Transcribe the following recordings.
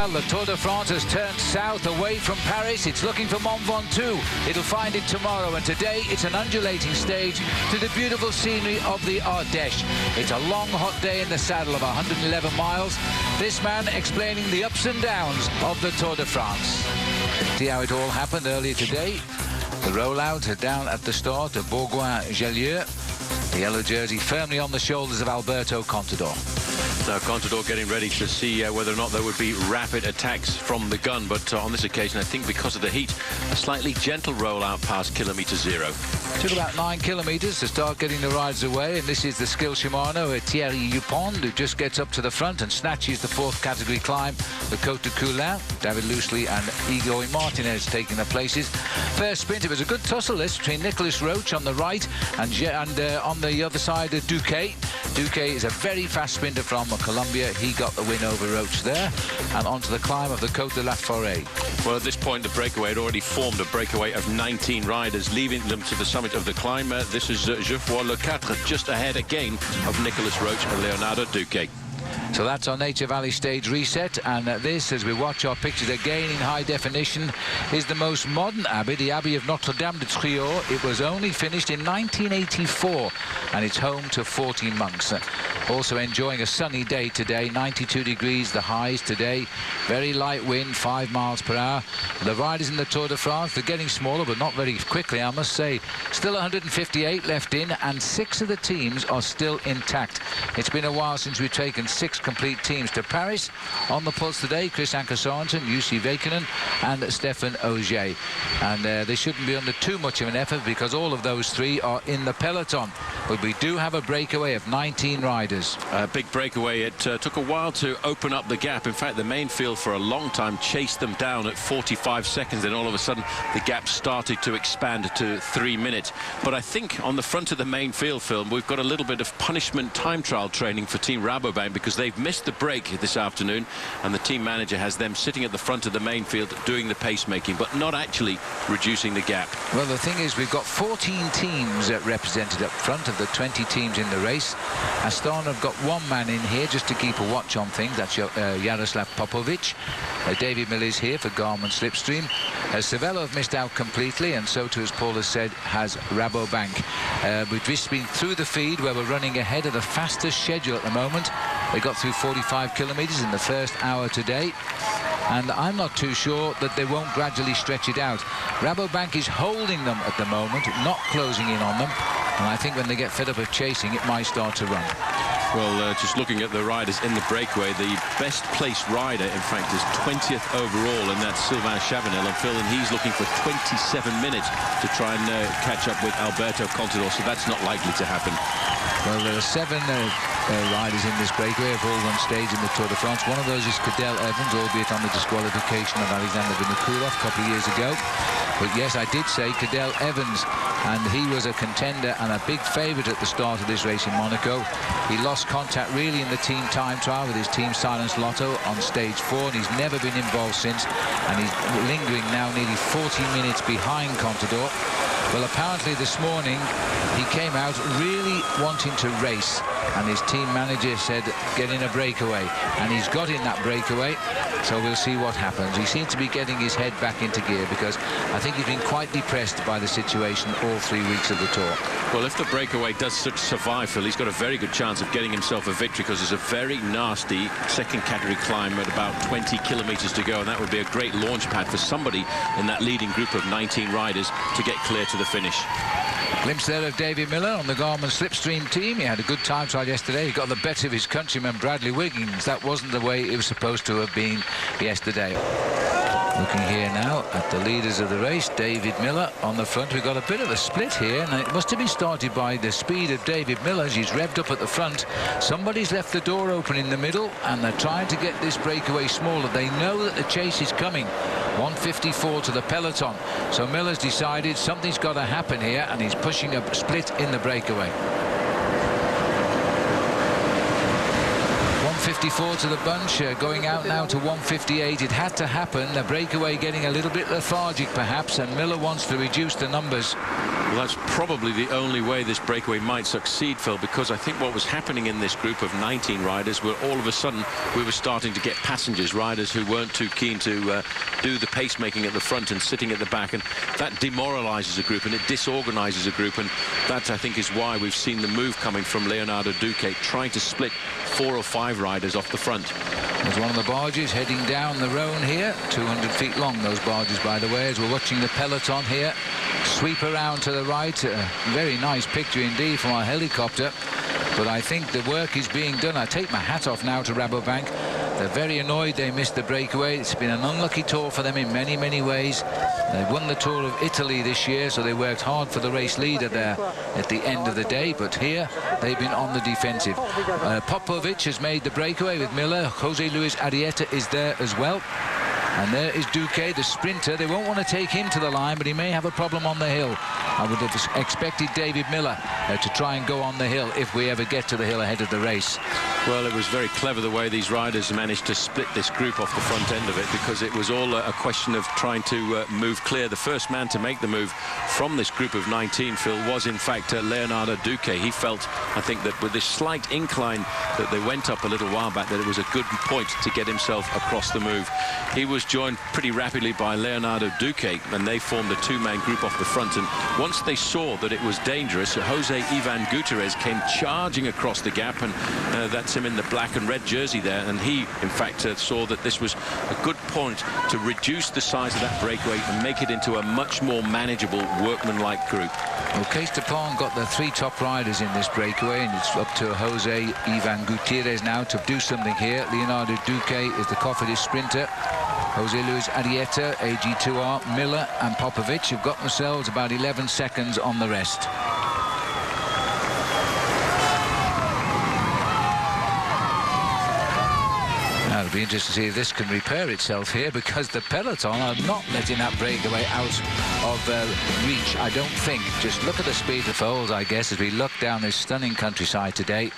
The Tour de France has turned south away from Paris. It's looking for Mont Ventoux. It'll find it tomorrow, and today it's an undulating stage to the beautiful scenery of the Ardèche. It's a long, hot day in the saddle of 111 miles. This man explaining the ups and downs of the Tour de France. See how it all happened earlier today. The rollout down at the start of Bourgoin-Jallieu. The yellow jersey firmly on the shoulders of Alberto Contador. Now Contador getting ready to see whether or not there would be rapid attacks from the gun, but on this occasion I think because of the heat, a slightly gentle rollout past kilometre 0. Took about 9 kilometres to start getting the riders away, and this is the skill Shimano, Thierry Dupont, who just gets up to the front and snatches the 4th category climb, the Côte de Coulin. David Loosely and Igor Martinez taking their places. First sprint, it was a good tussle this between Nicolas Roche on the right and on the other side Duquet. Duquet is a very fast sprinter from Colombia. He got the win over Roche there, and onto the climb of the Côte de la Forêt. Well, at this point the breakaway had already formed a breakaway of 19 riders, leaving them to the summit of the climb. This is Geoffroy Lecatre just ahead again of Nicolas Roche and Leonardo Duquet. So that's our Nature Valley stage reset, and this, as we watch our pictures again in high definition, is the most modern abbey, the Abbey of Notre-Dame de Triot. It was only finished in 1984, and it's home to 14 monks. Also enjoying a sunny day today, 92 degrees the highs today, very light wind, 5 miles per hour. The riders in the Tour de France, they're getting smaller, but not very quickly, I must say. Still 158 left in, and 6 of the teams are still intact. It's been a while since we've taken 6 complete teams to Paris. On the pulse today, Chris Anker-Sørensen, Jussi Väikkönen and Stefan Ogier. And they shouldn't be under too much of an effort because all of those 3 are in the peloton. But we do have a breakaway of 19 riders. A big breakaway. It took a while to open up the gap. In fact, the main field for a long time chased them down at 45 seconds. Then all of a sudden, the gap started to expand to 3 minutes. But I think on the front of the main field, Phil, we've got a little bit of punishment time trial training for Team Rabobank because they've missed the break this afternoon, and the team manager has them sitting at the front of the main field doing the pacemaking, but not actually reducing the gap. Well, the thing is, we've got 14 teams represented up front of the 20 teams in the race. Astana have got 1 man in here just to keep a watch on things. That's Jaroslav Popovic. David Mill is here for Garmin Slipstream. Cervelo have missed out completely, and so too, as Paul has said, has Rabobank. We've just been through the feed where we're running ahead of the fastest schedule at the moment. They got through 45 kilometres in the first hour today, and I'm not too sure that they won't gradually stretch it out. Rabobank is holding them at the moment, not closing in on them, and I think when they get fed up of chasing, it might start to run. Well, just looking at the riders in the breakaway, the best placed rider, in fact, is 20th overall, and that's Sylvain Chavanel. And Phil, and he's looking for 27 minutes to try and catch up with Alberto Contador, so that's not likely to happen. Well, there are 7 riders in this breakaway have all won stage in the Tour de France. One of those is Cadel Evans, albeit on the disqualification of Alexander Vinokourov a couple of years ago. But yes, I did say Cadel Evans, and he was a contender and a big favourite at the start of this race in Monaco. He lost contact really in the team time trial with his team Silence Lotto on stage 4, and he's never been involved since, and he's lingering now nearly 40 minutes behind Contador. Well, apparently this morning he came out really wanting to race, and his team manager said get in a breakaway, and he's got in that breakaway, so we'll see what happens. He seems to be getting his head back into gear because I think he's been quite depressed by the situation all 3 weeks of the Tour. Well, if the breakaway does survive, Phil, he's got a very good chance of getting himself a victory because there's a very nasty 2nd category climb at about 20 kilometres to go, and that would be a great launch pad for somebody in that leading group of 19 riders to get clear to the finish. Glimpse there of David Miller on the Garmin Slipstream team. He had a good time trial yesterday. He got the better of his countryman Bradley Wiggins. That wasn't the way it was supposed to have been yesterday. Looking here now at the leaders of the race, David Miller on the front. We've got a bit of a split here, and it must have been started by the speed of David Miller as he's revved up at the front. Somebody's left the door open in the middle, and they're trying to get this breakaway smaller. They know that the chase is coming. 154 to the peloton. So Miller's decided something's got to happen here, and he's pushing a split in the breakaway. 154 to the bunch, going out now to 158. It had to happen. The breakaway getting a little bit lethargic perhaps, and Miller wants to reduce the numbers. Well, that's probably the only way this breakaway might succeed, Phil, because I think what was happening in this group of 19 riders were all of a sudden we were starting to get passengers, riders who weren't too keen to do the pacemaking at the front and sitting at the back, and that demoralizes a group and it disorganizes a group, and that I think is why we've seen the move coming from Leonardo Duque, trying to split 4 or 5 riders off the front. There's one of the barges heading down the Rhone here, 200 feet long those barges, by the way, as we're watching the peloton here sweep around to the right. A very nice picture indeed from our helicopter, but I think the work is being done. I take my hat off now to Rabobank. They're very annoyed they missed the breakaway. It's been an unlucky tour for them in many ways. They've won the Tour of Italy this year, so they worked hard for the race leader there at the end of the day, but here they've been on the defensive. Popovic has made the breakaway with Miller. Jose Luis Arrieta is there as well. And there is Duque, the sprinter. They won't want to take him to the line, but he may have a problem on the hill. I would have expected David Miller to try and go on the hill if we ever get to the hill ahead of the race. Well, it was very clever the way these riders managed to split this group off the front end of it, because it was all a question of trying to move clear. The first man to make the move from this group of 19, Phil, was in fact Leonardo Duque. He felt, I think, that with this slight incline that they went up a little while back, that it was a good point to get himself across the move. He was joined pretty rapidly by Leonardo Duque, and they formed a 2-man group off the front, and once they saw that it was dangerous, Jose Ivan Gutierrez came charging across the gap, and that's him in the black and red jersey there, and he in fact saw that this was a good point to reduce the size of that breakaway and make it into a much more manageable workmanlike group. Well, Case-Dupont got the 3 top riders in this breakaway, and it's up to Jose Ivan Gutierrez now to do something here. Leonardo Duque is the Cofidis sprinter. Jose Luis Arrieta, AG2R, Miller and Popovic have got themselves about 11 seconds on the rest. Now, it'll be interesting to see if this can repair itself here, because the peloton are not letting that breakaway out of reach, I don't think. Just look at the speed of Foles, I guess, as we look down this stunning countryside today.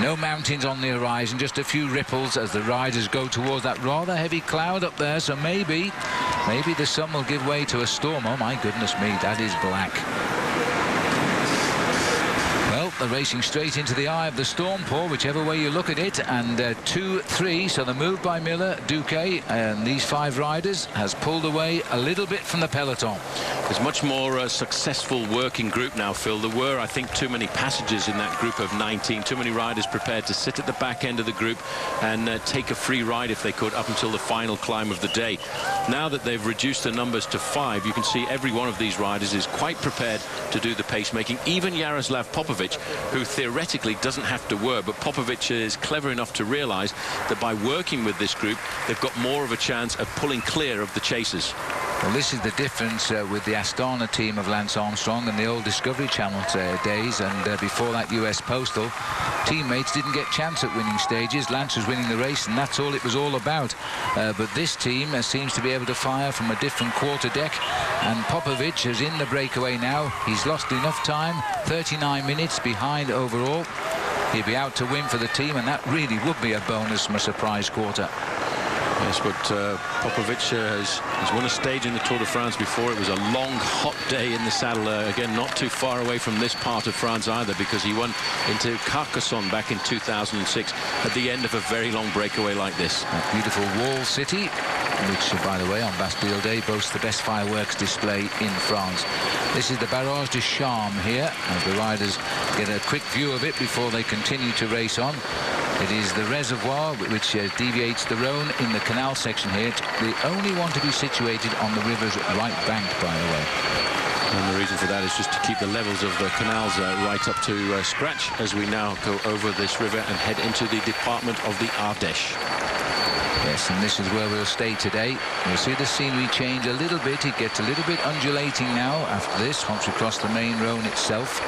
No mountains on the horizon, just a few ripples as the riders go towards that rather heavy cloud up there, so maybe the sun will give way to a storm. Oh my goodness me, that is black. Well, they're racing straight into the eye of the storm, Paul, whichever way you look at it, and 2-3, so the move by Miller, Duque and these 5 riders has pulled away a little bit from the peloton. There's much more successful working group now, Phil. There were, I think, too many passengers in that group of 19, too many riders prepared to sit at the back end of the group and take a free ride if they could up until the final climb of the day. Now that they've reduced the numbers to 5, you can see every one of these riders is quite prepared to do the pacemaking. Even Jaroslav Popovic, who theoretically doesn't have to work, but Popovic is clever enough to realize that by working with this group, they've got more of a chance of pulling clear of the chasers. Well, this is the difference with the Astana team of Lance Armstrong and the old Discovery Channel days, and before that US Postal. Teammates didn't get chance at winning stages. Lance was winning the race, and that's all it was all about. But this team seems to be able to fire from a different quarter deck, and Popovic is in the breakaway now. He's lost enough time, 39 minutes behind overall. He'll be out to win for the team, and that really would be a bonus from a surprise quarter. Yes, but Popovic has won a stage in the Tour de France before. It was a long, hot day in the saddle. Again, not too far away from this part of France either, because he won into Carcassonne back in 2006 at the end of a very long breakaway like this. That beautiful wall city, which, by the way, on Bastille Day boasts the best fireworks display in France. This is the Barrage de Charme here, as the riders get a quick view of it before they continue to race on. It is the reservoir which deviates the Rhone in the canal section here. It's the only one to be situated on the river's right bank, by the way. And the reason for that is just to keep the levels of the canals right up to scratch as we now go over this river and head into the department of the Ardèche. Yes, and this is where we'll stay today. We'll see the scenery change a little bit. It gets a little bit undulating now after this, once we cross the main Rhone itself.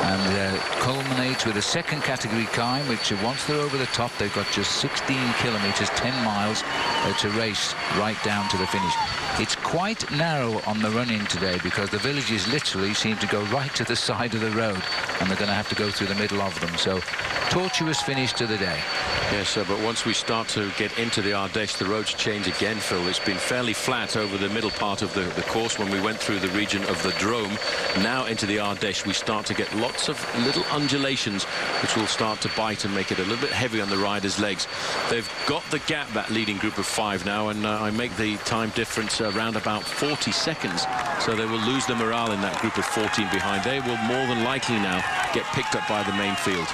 And culminates with a second category climb, which once they're over the top, they've got just 16 kilometres, 10 miles to race right down to the finish. It's quite narrow on the run-in today because the villages literally seem to go right to the side of the road, and they're going to have to go through the middle of them. So tortuous finish to the day. Yes, but once we start to get into the Ardèche, the roads change again, Phil. It's been fairly flat over the middle part of the course when we went through the region of the Drôme. Now into the Ardèche, we start to get lots of little undulations, which will start to bite and make it a little bit heavy on the riders' legs. They've got the gap, that leading group of 5 now, and I make the time difference around about 40 seconds. So they will lose the morale in that group of 14 behind. They will more than likely now get picked up by the main field.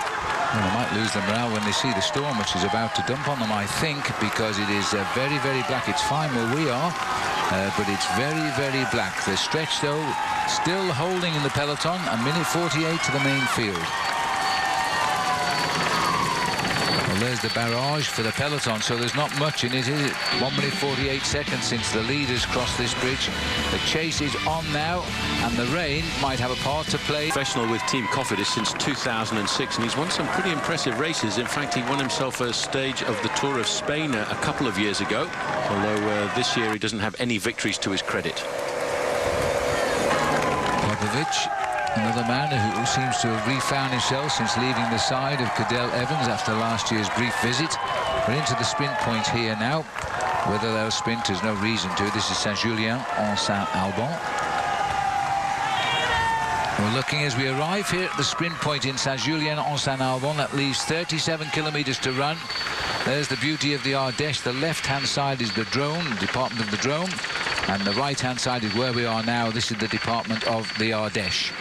Well, they might lose the morale when they see the storm, which is about to dump on them, I think, because it is very, very black. It's fine where we are, but it's very, very black. The stretch, though, still holding in the peloton, a minute 48 to the main field. Well, there's the barrage for the peloton, so there's not much in it, is it? 1 minute 48 seconds since the leaders crossed this bridge. The chase is on now, and the rain might have a part to play. Professional with Team Cofidis since 2006, and he's won some pretty impressive races. In fact, he won himself a stage of the Tour of Spain a couple of years ago, although this year he doesn't have any victories to his credit. Popovic, another man who seems to have refound himself since leaving the side of Cadel Evans after last year's brief visit. We're into the sprint point here now. Whether they'll sprint, there's no reason to. This is Saint-Julien-en-Saint-Alban. We're looking as we arrive here at the sprint point in Saint-Julien-en-Saint-Alban. That leaves 37 kilometres to run. There's the beauty of the Ardèche. The left-hand side is the Drôme, the department of the Drôme, and the right-hand side is where we are now. This is the department of the Ardèche.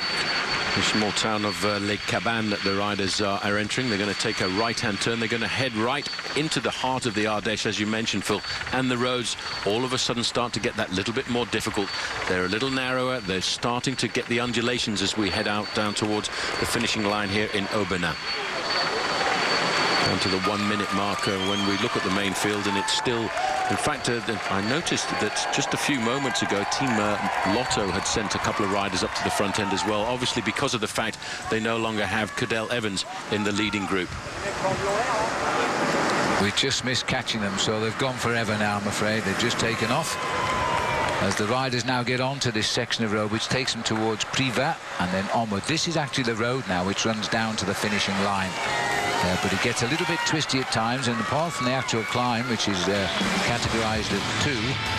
The small town of Les Cabanes that the riders are entering. They're going to take a right-hand turn. They're going to head right into the heart of the Ardèche, as you mentioned, Phil. And the roads all of a sudden start to get that little bit more difficult. They're a little narrower. They're starting to get the undulations as we head out down towards the finishing line here in Aubenas. Down to the 1 minute marker when we look at the main field, and it's still, in fact, I noticed that just a few moments ago Team Lotto had sent a couple of riders up to the front end as well, obviously because of the fact they no longer have Cadel Evans in the leading group. We just missed catching them, so they've gone forever now, I'm afraid. They've just taken off as the riders now get onto this section of road which takes them towards Privas and then onward. This is actually the road now which runs down to the finishing line. But it gets a little bit twisty at times, and apart from the actual climb, which is categorised as 2,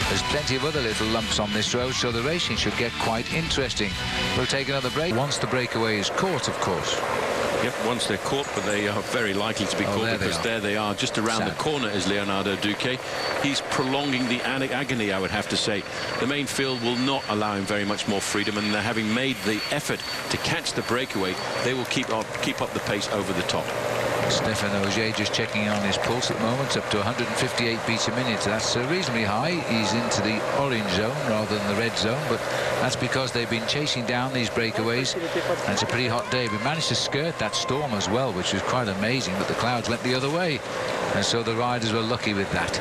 there's plenty of other little lumps on this road, so the racing should get quite interesting. We'll take another break once the breakaway is caught, of course. Yep, once they're caught, but they are very likely to be caught because there they are, just around the corner is Leonardo Duque. He's prolonging the agony, I would have to say. The main field will not allow him very much more freedom, and having made the effort to catch the breakaway, they will keep up the pace over the top. Stéphane Ogier just checking in on his pulse at the moment. It's up to 158 beats a minute. That's reasonably high. He's into the orange zone rather than the red zone, but that's because they've been chasing down these breakaways, and it's a pretty hot day. We managed to skirt that storm as well, which was quite amazing, but the clouds went the other way, and so the riders were lucky with that.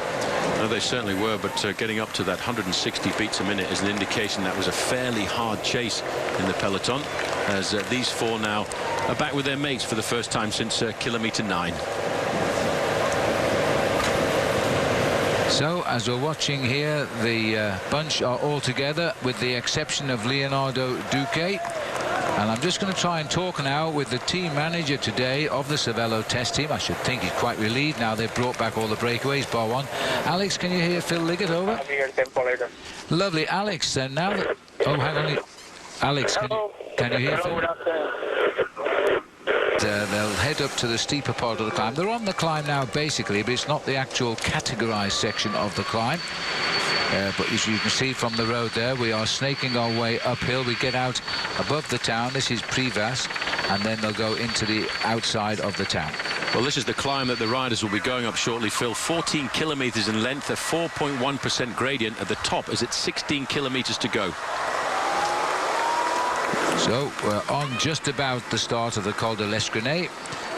No, they certainly were, but getting up to that 160 beats a minute is an indication that was a fairly hard chase in the peloton, as these 4 now are back with their mates for the first time since kilometre 9. So, as we're watching here, the bunch are all together with the exception of Leonardo Duque. And I'm just going to try and talk now with the team manager today of the Cervelo test team. I should think he's quite relieved now they've brought back all the breakaways, bar one. Alex, can you hear Phil Liggett? Over. I'm here, tempo later. Lovely, Alex. And now that... Oh, hang on. Alex, can you hear Phil? They'll head up to the steeper part of the climb. They're on the climb now, basically, but it's not the actual categorised section of the climb. But as you can see from the road there, we are snaking our way uphill. We get out above the town. This is Privas, and then they'll go into the outside of the town. Well, this is the climb that the riders will be going up shortly, Phil. 14 kilometres in length, a 4.1% gradient at the top as it's 16 kilometres to go. So we're on just about the start of the Col de l'Escrenay.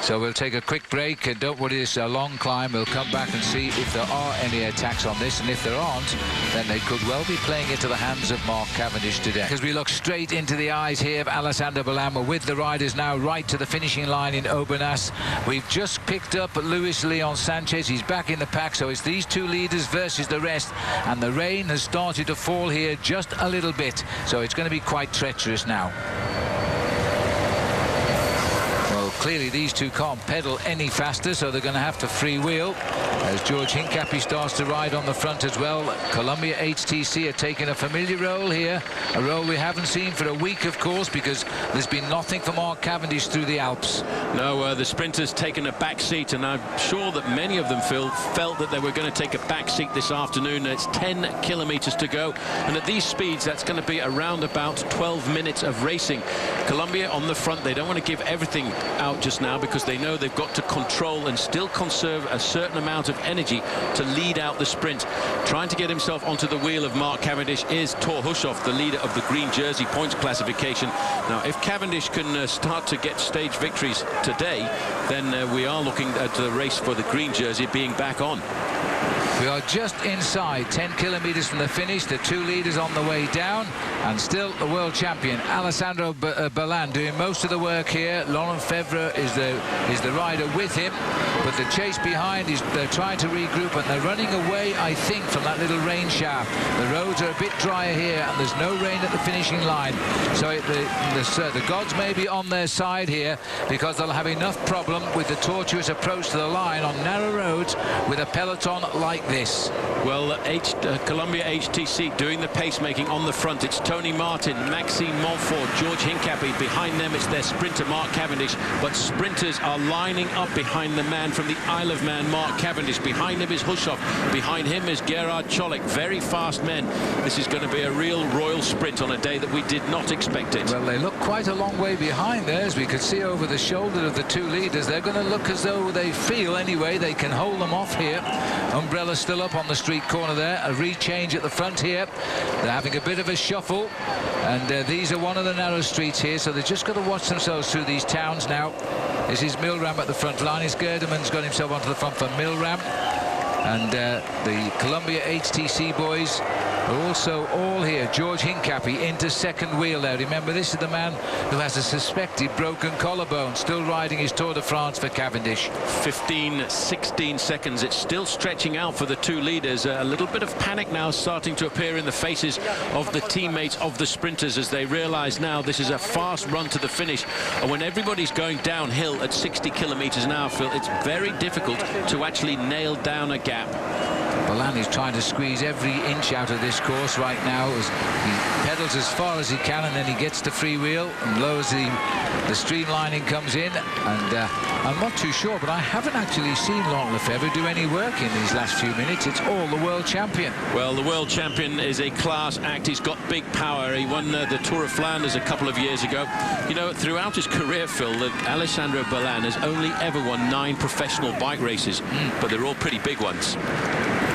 So we'll take a quick break, and don't worry, it's a long climb. We'll come back and see if there are any attacks on this, and if there aren't, then they could well be playing into the hands of Mark Cavendish today. Because we look straight into the eyes here of Alessandro Ballan. We're with the riders now right to the finishing line in Aubenas. We've just picked up Luis Leon Sanchez. He's back in the pack, so it's these two leaders versus the rest, and the rain has started to fall here just a little bit, so it's going to be quite treacherous now. Clearly these two can't pedal any faster, so they're going to have to freewheel as George Hincapie starts to ride on the front as well. Columbia HTC are taking a familiar role here, a role we haven't seen for a week, of course, because there's been nothing for Mark Cavendish through the Alps. No, the sprinters taken a back seat, and I'm sure that many of them felt that they were going to take a back seat this afternoon. It's 10 kilometers to go, and at these speeds that's going to be around about 12 minutes of racing. Columbia on the front, they don't want to give everything out just now because they know they've got to control and still conserve a certain amount of energy to lead out the sprint. Trying to get himself onto the wheel of Mark Cavendish is Thor Hushovd, the leader of the green jersey points classification. Now, if Cavendish can start to get stage victories today, then we are looking at the race for the green jersey being back on. We are just inside 10 kilometers from the finish. The two leaders on the way down, and still the world champion Alessandro Ballan doing most of the work here. Laurent Febvre is the rider with him, but the chase behind they're trying to regroup, and they're running away, I think, from that little rain shower. The roads are a bit drier here, and there's no rain at the finishing line, so the gods may be on their side here, because they'll have enough problem with the tortuous approach to the line on narrow roads with a peloton like this. Well, Columbia HTC doing the pacemaking on the front. It's Tony Martin, Maxime Montfort, George Hincapie. Behind them it's their sprinter Mark Cavendish, but sprinters are lining up behind the man from the Isle of Man, Mark Cavendish. Behind him is Hushovd. Behind him is Gerard Cholik. Very fast men. This is going to be a real royal sprint on a day that we did not expect it. Well, they look quite a long way behind there, as we could see over the shoulder of the two leaders. They're going to look as though they feel anyway they can hold them off here. Umbrella still up on the street corner there. A rechange at the front here. They're having a bit of a shuffle, and these are one of the narrow streets here, so they've just got to watch themselves through these towns now. This is Milram at the front. Linus Gerdeman's got himself onto the front for Milram, and the Columbia HTC boys are also all here. George Hincapie into second wheel there. Remember, this is the man who has a suspected broken collarbone, still riding his Tour de France for Cavendish. 15, 16 seconds. It's still stretching out for the two leaders. A little bit of panic now starting to appear in the faces of the teammates of the sprinters as they realize now this is a fast run to the finish. And when everybody's going downhill at 60 kilometers an hour, Phil, it's very difficult to actually nail down a gap. Ballan is trying to squeeze every inch out of this course right now as he pedals as far as he can, and then he gets to freewheel and lowers the streamlining comes in. And I'm not too sure, but I haven't actually seen Laurent Lefebvre do any work in these last few minutes. It's all the world champion. Well, the world champion is a class act. He's got big power. He won the Tour of Flanders a couple of years ago. You know, throughout his career, Phil, Alessandro Ballan has only ever won 9 professional bike races, but they're all pretty big ones.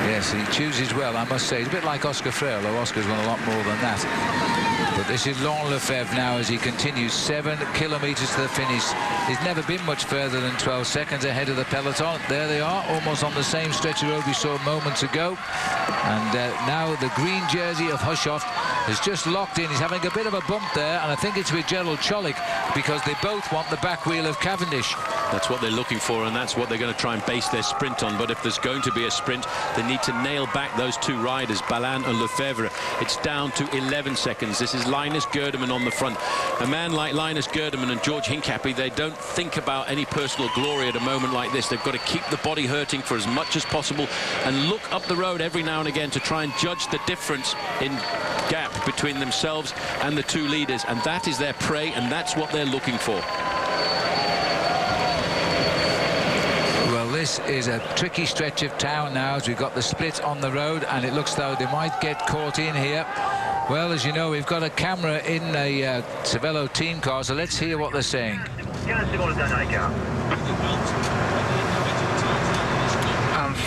Yes, he chooses well, I must say. It's a bit like Oscar Freire, though Oscar's won a lot more than that. But this is Laurent Lefebvre now as he continues 7 kilometers to the finish. He's never been much further than 12 seconds ahead of the peloton. There they are, almost on the same stretch of road we saw moments ago. And now the green jersey of Hushovd is just locked in. He's having a bit of a bump there, and I think it's with Gerald Cholik, because they both want the back wheel of Cavendish. That's what they're looking for, and that's what they're going to try and base their sprint on. But if there's going to be a sprint, they need to nail back those two riders, Ballan and Lefebvre. It's down to 11 seconds. This is Linus Gerdeman on the front. A man like Linus Gerdeman and George Hincapie, they don't think about any personal glory at a moment like this. They've got to keep the body hurting for as much as possible and look up the road every now and again to try and judge the difference in gap between themselves and the two leaders. And that is their prey, and that's what they're looking for. This is a tricky stretch of town now as we've got the split on the road, and it looks though they might get caught in here. Well, as you know, we've got a camera in a Cervelo team car, so let's hear what they're saying.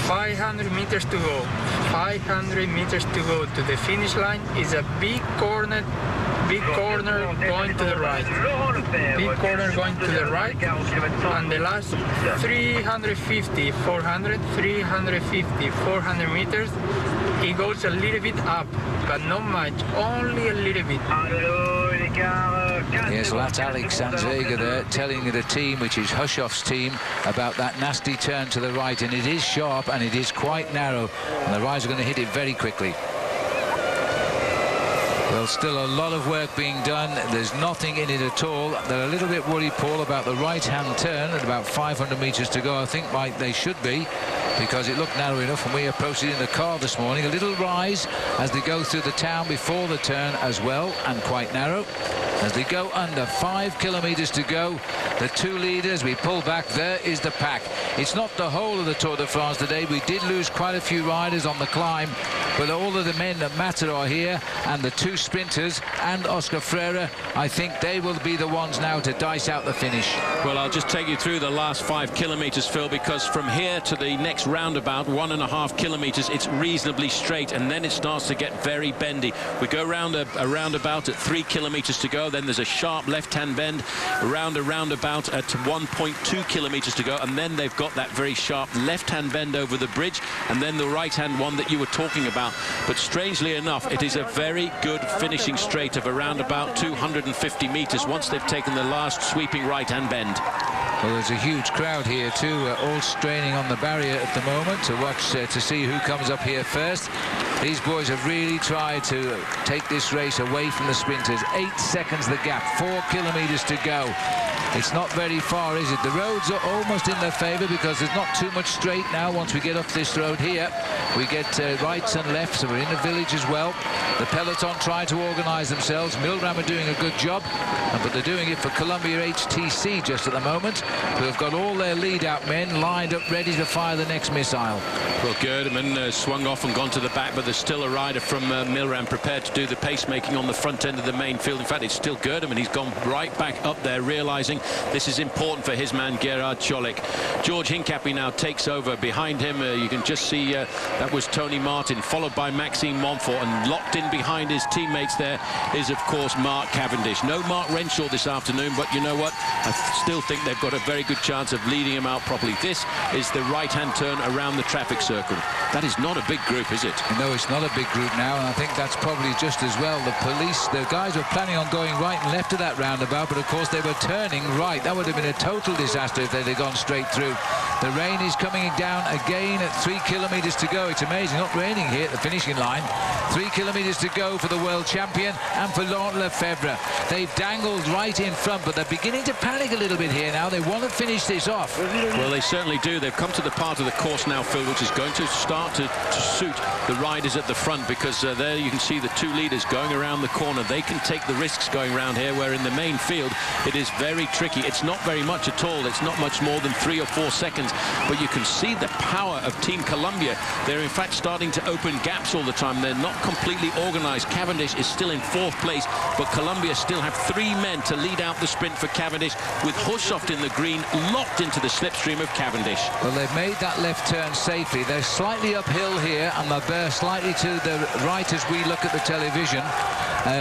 500 meters to go. 500 meters to go to the finish line. Is a big corner big corner going to the right. Big corner going to the right. And the last 350, 400, 350, 400 meters, he goes a little bit up, but not much, only a little bit. Yes, well, that's Alex Sanzega there telling the team, which is Hushoff's team, about that nasty turn to the right, and it is sharp and it is quite narrow, and the riders are going to hit it very quickly. Well, still a lot of work being done. There's nothing in it at all. They're a little bit worried, Paul, about the right-hand turn at about 500 meters to go. I think they should be, because it looked narrow enough when we approached it in the car this morning. A little rise as they go through the town before the turn as well, and quite narrow. As they go under, 5 kilometers to go. The two leaders, we pull back. There is the pack. It's not the whole of the Tour de France today. We did lose quite a few riders on the climb, but all of the men that matter are here, and the two sprinters and Oscar Freire, I think they will be the ones now to dice out the finish. Well, I'll just take you through the last 5 kilometers, Phil, because from here to the next roundabout, 1.5 kilometers, it's reasonably straight, and then it starts to get very bendy. We go round a roundabout at 3 kilometers to go, then there's a sharp left-hand bend around a roundabout at 1.2 kilometers to go, and then they've got that very sharp left-hand bend over the bridge, and then the right-hand one that you were talking about. But strangely enough, it is a very good finishing straight of around about 250 meters once they've taken the last sweeping right-hand bend. Well, there's a huge crowd here too, all straining on the barrier at the moment to watch to see who comes up here first. These boys have really tried to take this race away from the sprinters. 8 seconds the gap, 4 kilometers to go. It's not very far, is it? The roads are almost in their favor because there's not too much straight now. Once we get off this road here, we get rights and lefts, so we're in the village as well. The peloton trying to organize themselves. Milram are doing a good job, but they're doing it for Columbia HTC just at the moment, who have got all their lead-out men lined up ready to fire the next missile. Well, Gerdeman swung off and gone to the back, but there's still a rider from Milram prepared to do the pacemaking on the front end of the main field. In fact, it's still Gerdeman. He's gone right back up there, realizing this is important for his man Gerard Cholik. George Hincapie now takes over behind him. You can just see that was Tony Martin, followed by Maxime Montfort, and locked in behind his teammates there is, of course, Mark Cavendish. No Mark Renshaw this afternoon, but you know what? I still think they've got a very good chance of leading him out properly. This is the right-hand turn around the traffic circle. That is not a big group, is it? No, it's not a big group now, and I think that's probably just as well. The guys were planning on going right and left of that roundabout, but of course they were turning right. That would have been a total disaster if they'd have gone straight through. The rain is coming down again at 3 kilometers to go. It's amazing, not raining here at the finishing line. 3 kilometers to go for the world champion and for Laurent Lefebvre. They've dangled right in front, but they're beginning to panic a little bit here now. They want to finish this off. Well, they certainly do. They've come to the part of the course now, Phil, which is going to start to suit the riders at the front, because there you can see the two leaders going around the corner. They can take the risks going around here, where in the main field it is very tricky. It's not very much at all. It's not much more than 3 or 4 seconds, but you can see the power of Team Columbia. They're in fact starting to open gaps all the time. They're not completely organized. Cavendish is still in 4th place, but Columbia still have 3 men to lead out the sprint for Cavendish, with Hushoff in the green, locked into the slipstream of Cavendish. Well, they've made that left turn safely. They're slightly uphill here, and they'll bear slightly to the right as we look at the television.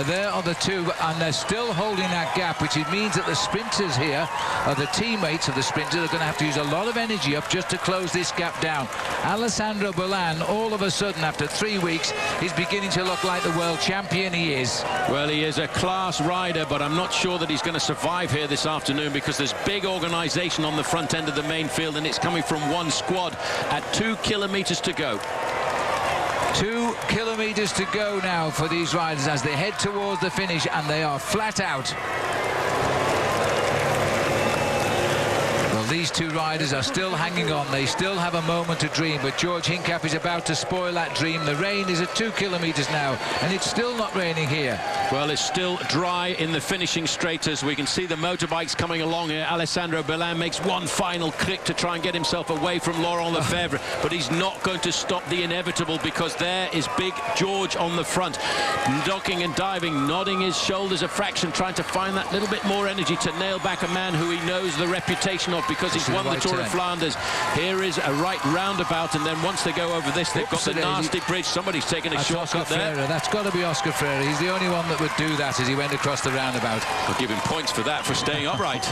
There are the two, and they're still holding that gap, which it means that the sprinters here, or the teammates of the sprinters, are going to have to use a lot of energy up just to close this gap down. Alessandro Ballan, all of a sudden, after 3 weeks, is beginning to look like the world champion he is. Well, he is a class rider, but I'm not sure that he's going to survive here this afternoon, because there's big organization on the front end of the main field, and it's coming from one squad at 2 kilometers to go. 2 kilometers to go now for these riders as they head towards the finish, and they are flat out. These two riders are still hanging on. They still have a moment to dream, but George Hincapie is about to spoil that dream. The rain is at 2 kilometers now, and it's still not raining here. Well, it's still dry in the finishing straight as we can see the motorbikes coming along here. Alessandro Ballan makes one final click to try and get himself away from Laurent Lefebvre, but he's not going to stop the inevitable, because there is big George on the front, docking and diving, nodding his shoulders a fraction, trying to find that little bit more energy to nail back a man who he knows the reputation of, because he's won the Tour of Flanders. Here is a right roundabout, and then once they go over this, they've got the nasty bridge. Somebody's taking a shortcut there. That's got to be Oscar Freire. He's the only one that would do that as he went across the roundabout. I'll give him points for that, for staying upright.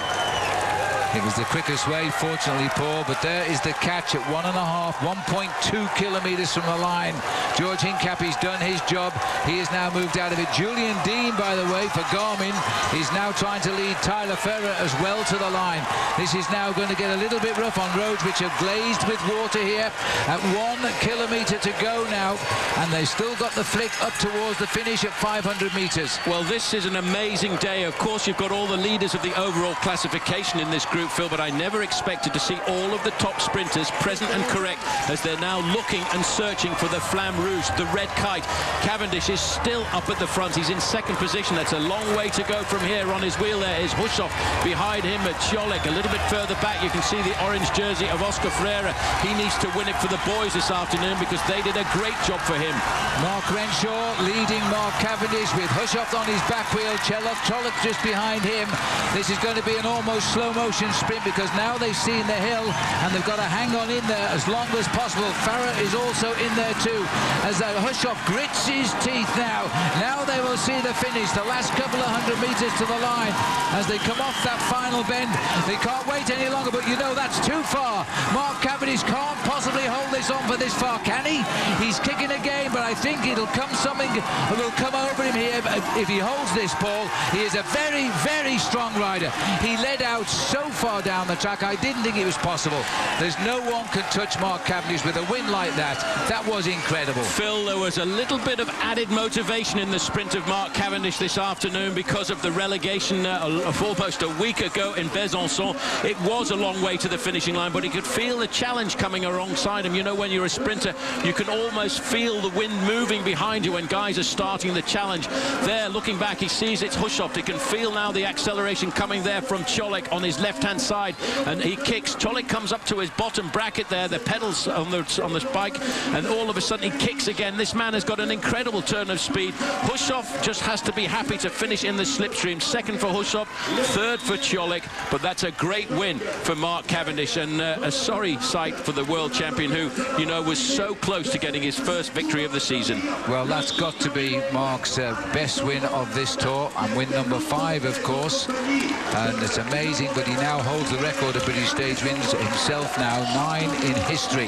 It was the quickest way, fortunately, Paul, but there is the catch at 1.2 kilometres from the line. George Hincapie's done his job. He has now moved out of it. Julian Dean, by the way, for Garmin, is now trying to lead Tyler Ferrer as well to the line. This is now going to get a little bit rough on roads which are glazed with water here. At 1 kilometre to go now, and they've still got the flick up towards the finish at 500 metres. Well, this is an amazing day. Of course, you've got all the leaders of the overall classification in this group, Phil, but I never expected to see all of the top sprinters present and correct as they're now looking and searching for the Flamme Rouge, the red kite. Cavendish is still up at the front. He's in second position. That's a long way to go from here. On his wheel there is Hushoff. Behind him at Ciolek. A little bit further back, you can see the orange jersey of Oscar Freire. He needs to win it for the boys this afternoon because they did a great job for him. Mark Renshaw leading Mark Cavendish with Hushoff on his back wheel. Ciolek just behind him. This is going to be an almost slow-motion sprint because now they've seen the hill and they've got to hang on in there as long as possible. Farah is also in there too as Hushoff grits his teeth now. Now they will see the finish, the last couple of 100 metres to the line as they come off that final bend. They can't wait any longer, but you know that's too far. Mark Cavendish can't possibly hold this on for this far, can he? He's kicking again, but I think it'll come something that will come over him here if he holds this, Paul. He is a very, very strong rider. He led out so far down the track, I didn't think it was possible. There's no one can touch Mark Cavendish with a win like that. That was incredible. Phil, there was a little bit of added motivation in the sprint of Mark Cavendish this afternoon because of the relegation of almost a week ago in Besançon. It was a long way to the finishing line, but he could feel the challenge coming alongside him. You know, when you're a sprinter, you can almost feel the wind moving behind you when guys are starting the challenge. There, looking back, he sees it's Hushoff. He can feel now the acceleration coming there from Ciolek on his left-hand side, and he kicks. Ciolek comes up to his bottom bracket there, the pedals on the bike, and all of a sudden he kicks again. This man has got an incredible turn of speed. Hushoff just has to be happy to finish in the slipstream. Second for Hushoff, third for Ciolek, but that's a great win for Mark Cavendish, and a sorry sight for the world champion who, you know, was so close to getting his first victory of the season. Well, that's got to be Mark's best win of this tour, and win number 5, of course, and it's amazing, but he now holds the record of British stage wins himself now, 9 in history.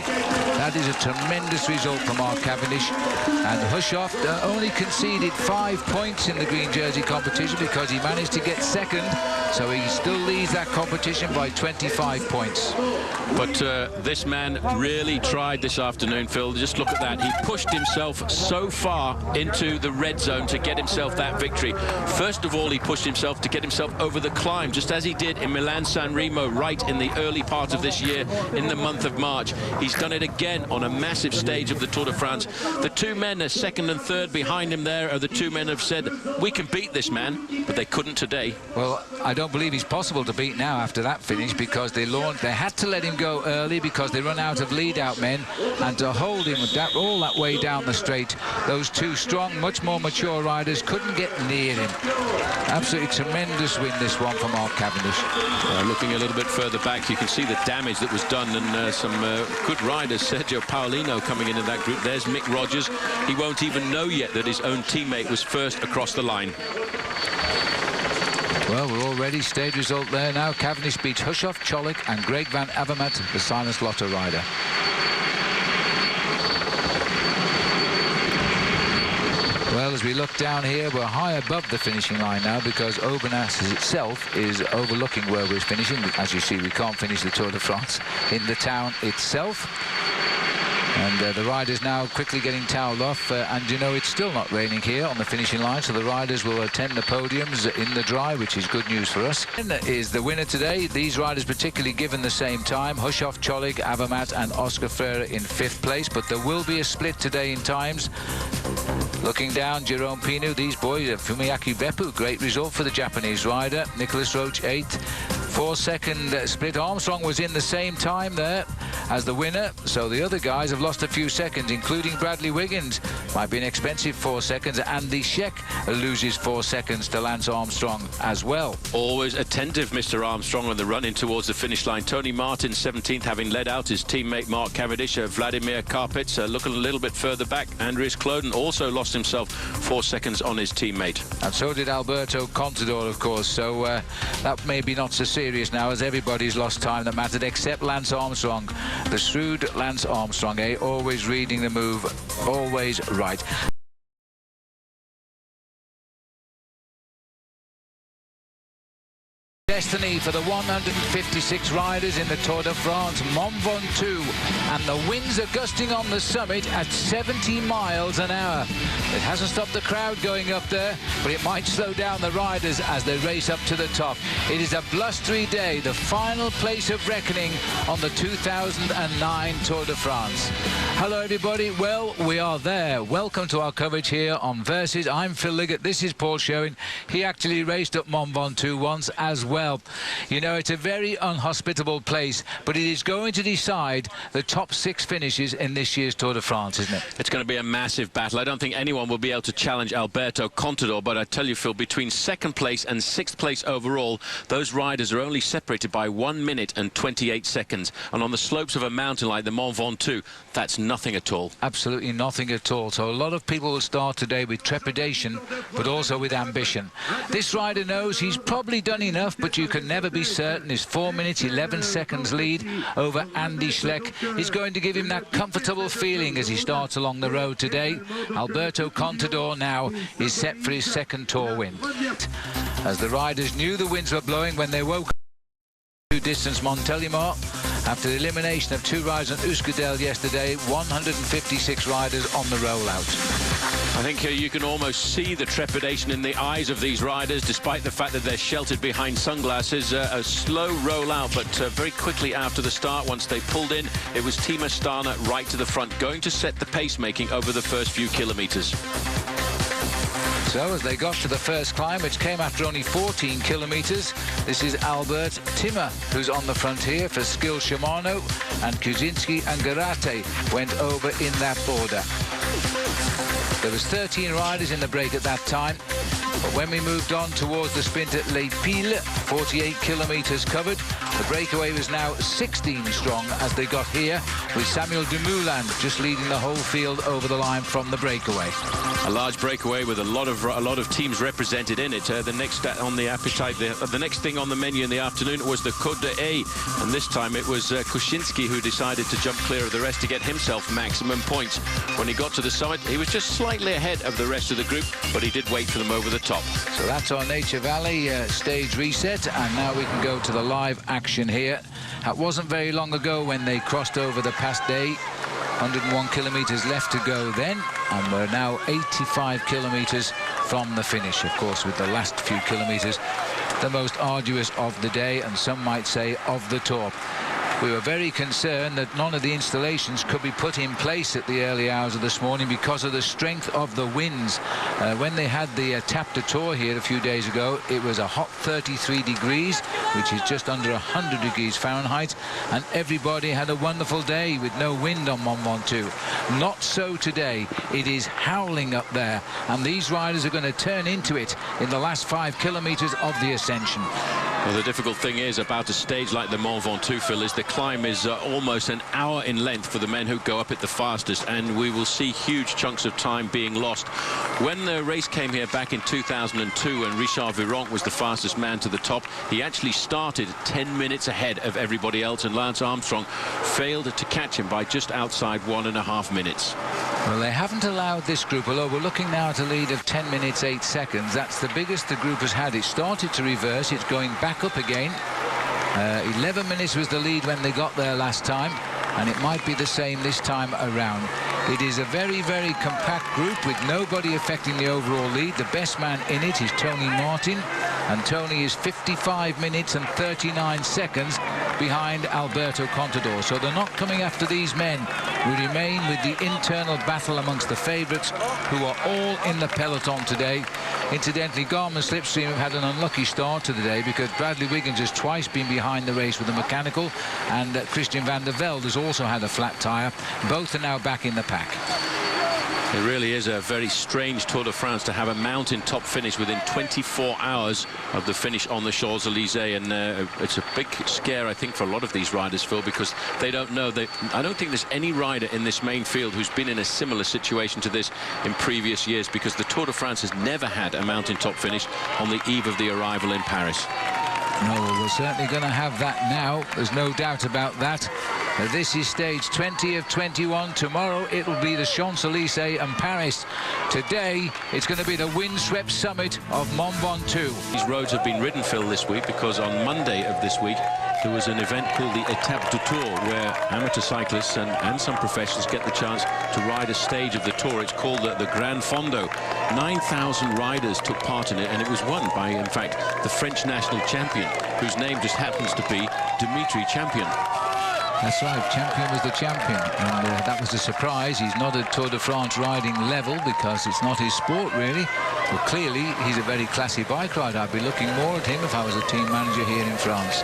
That is a tremendous result for Mark Cavendish, and Hushoff only conceded 5 points in the green jersey competition because he managed to get second, so he still leads that competition by 25 points. But this man really tried this afternoon, Phil. Just look at that. He pushed himself so far into the red zone to get himself that victory. First of all, he pushed himself to get himself over the climb, just as he did in Milan-San Remo right in the early part of this year in the month of March. He's done it again on a massive stage of the Tour de France. The two men are second and third behind him there are the two men who have said, we can beat this man, but they couldn't today. Well, I don't believe he's possible to beat now after that finish because they had to let him go early because they run out of lead-out men, and to hold him all that way down the straight, those two strong, much more mature riders couldn't get near him. Absolutely tremendous win, this one for Mark Cavendish. Looking a little bit further back, you can see the damage that was done, and some good riders. Sergio Paolino coming into that group. There's Mick Rogers. He won't even know yet that his own teammate was first across the line. Well, we're already stage result there now. Cavendish beats Hushoff, Ciolek and Greg Van Avermaet, the Silence Lotto rider. Well, as we look down here, we're high above the finishing line now because Aubenas itself is overlooking where we're finishing. As you see, we can't finish the Tour de France in the town itself. And the riders now quickly getting towelled off, and you know it's still not raining here on the finishing line, so the riders will attend the podiums in the dry, which is good news for us. Is the winner today. These riders particularly given the same time: Hushoff, Ciolek, Avermaet and Oscar Freire in 5th place, but there will be a split today in times. Looking down, Jerome Pinu, these boys, Fumiaki Beppu, great result for the Japanese rider. Nicholas Roach 8th. 4-second split. Armstrong was in the same time there as the winner, so the other guys have lost a few seconds, including Bradley Wiggins. Might be an expensive 4 seconds. Andy Schleck loses 4 seconds to Lance Armstrong as well. Always attentive, Mr. Armstrong, on the run in towards the finish line. Tony Martin, 17th, having led out his teammate Mark Cavendish. Vladimir Karpets looking a little bit further back. Andreas Kloden also lost himself 4 seconds on his teammate. And so did Alberto Contador, of course. So that may be not so serious now, as everybody's lost time that mattered, except Lance Armstrong. The shrewd Lance Armstrong, always reading the move, always right. Destiny for the 156 riders in the Tour de France, Mont Ventoux, and the winds are gusting on the summit at 70 miles an hour. It hasn't stopped the crowd going up there, but it might slow down the riders as they race up to the top. It is a blustery day, the final place of reckoning on the 2009 Tour de France. Hello everybody, well, we are there. Welcome to our coverage here on Versus. I'm Phil Liggett, this is Paul Sherwin. He actually raced up Mont Ventoux once as well. You know, it's a very unhospitable place, but it is going to decide the top 6 finishes in this year's Tour de France, isn't it? It's going to be a massive battle. I don't think anyone will be able to challenge Alberto Contador, but I tell you, Phil, between 2nd place and 6th place overall, those riders are only separated by 1 minute and 28 seconds. And on the slopes of a mountain like the Mont Ventoux, that's nothing at all. Absolutely nothing at all. So a lot of people will start today with trepidation, but also with ambition. This rider knows he's probably done enough, but you can never be certain. His 4 minutes 11 seconds lead over Andy Schleck is going to give him that comfortable feeling as he starts along the road today. Alberto Contador now is set for his 2nd Tour win. As the riders knew the winds were blowing when they woke up to distance Montélimar. After the elimination of 2 riders on Euskaltel yesterday, 156 riders on the rollout. I think you can almost see the trepidation in the eyes of these riders, despite the fact that they're sheltered behind sunglasses. A slow rollout, but very quickly after the start, once they pulled in, it was Team Astana right to the front, going to set the pace-making over the first few kilometres. So as they got to the first climb, which came after only 14 kilometres, this is Albert Timmer who's on the front here for Skill Shimano, and Kuzinski and Garate went over in that order. There was 13 riders in the break at that time, but when we moved on towards the sprint at Les Piles, 48 kilometres covered, the breakaway was now 16 strong as they got here, with Samuel Dumoulin just leading the whole field over the line from the breakaway. A large breakaway with a lot of teams represented in it. The next on the appetite, the next thing on the menu in the afternoon was the Côte d'Aix, and this time it was Kuczynski who decided to jump clear of the rest to get himself maximum points. When he got to the summit, he was just slightly ahead of the rest of the group, but he did wait for them over the top. So that's our Nature Valley stage reset, and now we can go to the live action here. It wasn't very long ago when they crossed over the Pas d'Aix. 101 kilometres left to go then, and we're now 85 kilometres from the finish. Of course, with the last few kilometres the most arduous of the day, and some might say of the Tour. We were very concerned that none of the installations could be put in place at the early hours of this morning because of the strength of the winds. When they had the Tap de Tour here a few days ago, it was a hot 33 degrees, which is just under 100 degrees Fahrenheit, and everybody had a wonderful day with no wind on Mont Ventoux. Not so today. It is howling up there, and these riders are going to turn into it in the last 5 kilometres of the ascension. Well, the difficult thing is about a stage like the Mont Ventoux, Phil, is the climb is almost an hour in length for the men who go up it the fastest, and we will see huge chunks of time being lost. When the race came here back in 2002 and Richard Virenque was the fastest man to the top, he actually started 10 minutes ahead of everybody else, and Lance Armstrong failed to catch him by just outside 1.5 minutes. Well, they haven't allowed this group, although we're looking now at a lead of 10 minutes 8 seconds. That's the biggest the group has had. It started to reverse. It's going back up again. 11 minutes was the lead when they got there last time, and it might be the same this time around. It is a very, very compact group with nobody affecting the overall lead. The best man in it is Tony Martin, and Tony is 55 minutes and 39 seconds behind Alberto Contador. So they're not coming after these men. We remain with the internal battle amongst the favourites, who are all in the peloton today. Incidentally, Garmin Slipstream have had an unlucky start to the day because Bradley Wiggins has twice been behind the race with a mechanical, and Christian van der Velde has also had a flat tyre. Both are now back in the pack. It really is a very strange Tour de France to have a mountain top finish within 24 hours of the finish on the Champs-Élysées, and it's a big scare, I think, for a lot of these riders, Phil, because they don't know. I don't think there's any rider in this main field who's been in a similar situation to this in previous years, because the Tour de France has never had a mountain top finish on the eve of the arrival in Paris. No, well, we're certainly going to have that now. There's no doubt about that. This is stage 20 of 21. Tomorrow it will be the Champs-Élysées and Paris. Today it's going to be the windswept summit of Mont Ventoux. These roads have been ridden, Phil, this week, because on Monday of this week there was an event called the Étape du Tour, where amateur cyclists and some professionals get the chance to ride a stage of the Tour. It's called the Grand Fondo. 9,000 riders took part in it, and it was won by, in fact, the French national champion, whose name just happens to be Dimitri Champion. That's right, Champion was the champion, and that was a surprise. He's not at Tour de France riding level because it's not his sport, really. But clearly, he's a very classy bike rider. I'd be looking more at him if I was a team manager here in France.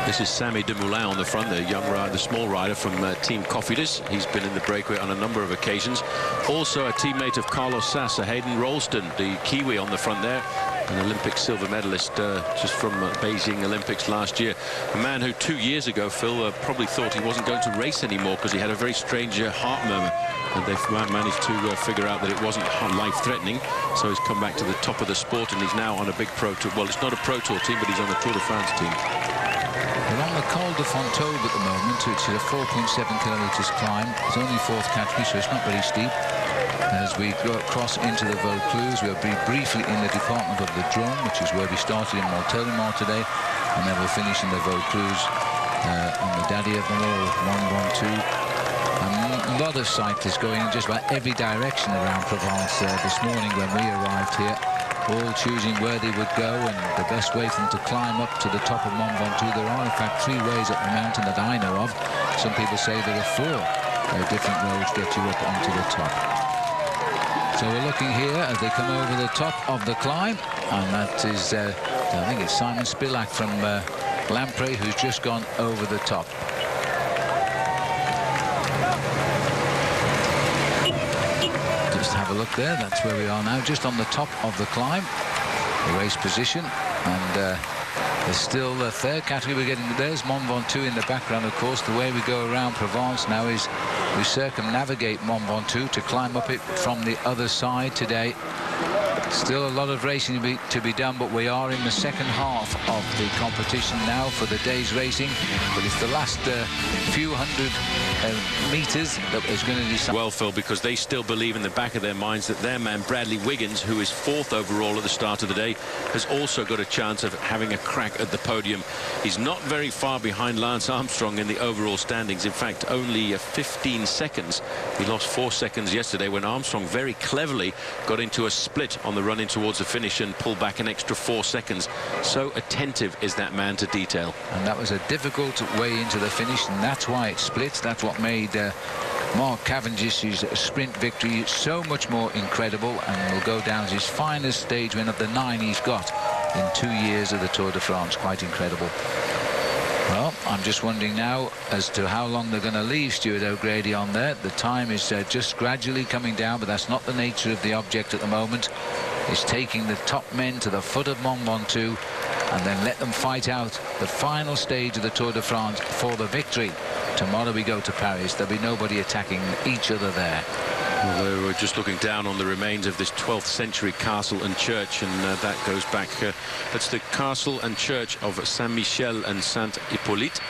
This is Samy Dumoulin on the front, the young rider, the small rider from Team Cofidis. He's been in the breakaway on a number of occasions. Also a teammate of Carlos Sassa, Hayden Rolston, the Kiwi on the front there, an Olympic silver medalist just from Beijing Olympics last year. A man who 2 years ago, Phil, probably thought he wasn't going to race anymore because he had a very strange heart murmur. And they've managed to figure out that it wasn't life-threatening. So he's come back to the top of the sport, and he's now on a big pro tour. Well, it's not a pro tour team, but he's on the Tour de France team. We're on the Col de Fontaube at the moment, which is a 4.7 kilometres climb. It's only fourth category, so it's not very steep. As we go across into the Vaucluse, we'll be briefly in the department of the Drôme, which is where we started in Montélimar today, and then we'll finish in the Vaucluse on the daddy of them all, Mont Ventoux. A lot of cyclists going in just about every direction around Provence this morning when we arrived here, all choosing where they would go and the best way for them to climb up to the top of Mont Ventoux. There are, in fact, 3 ways up the mountain that I know of. Some people say there are 4 different roads get you up onto the top. So we're looking here as they come over the top of the climb, and that is, I think it's Simon Spilak from Lampre who's just gone over the top. Just have a look there. That's where we are now, just on the top of the climb, the race position, and there's still the third category we're getting. There's Mont Ventoux in the background, of course. The way we go around Provence now is we circumnavigate Mont Ventoux to climb up it from the other side today. Still a lot of racing to be done, but we are in the second half of the competition now for the day's racing. But it's the last few hundred metres that is going to decide. Well, Phil, because they still believe in the back of their minds that their man Bradley Wiggins, who is 4th overall at the start of the day, has also got a chance of having a crack at the podium. He's not very far behind Lance Armstrong in the overall standings. In fact, only 15 seconds. He lost 4 seconds yesterday when Armstrong very cleverly got into a split on the run in towards the finish and pulled back an extra 4 seconds. So attentive is that man to detail. And that was a difficult way into the finish, and that's why it split. That's what made Mark Cavendish's sprint victory so much more incredible, and will go down as his finest stage win of the 9 he's got in 2 years of the Tour de France. Quite incredible. Well, I'm just wondering now as to how long they're going to leave Stuart O'Grady on there. The time is just gradually coming down, but that's not the nature of the object at the moment. It's taking the top men to the foot of Mont Ventoux and then let them fight out the final stage of the Tour de France for the victory. Tomorrow we go to Paris. There'll be nobody attacking each other there. Well, we're just looking down on the remains of this 12th century castle and church, and that goes back. That's the castle and church of Saint-Michel and Saint-Hippolyte,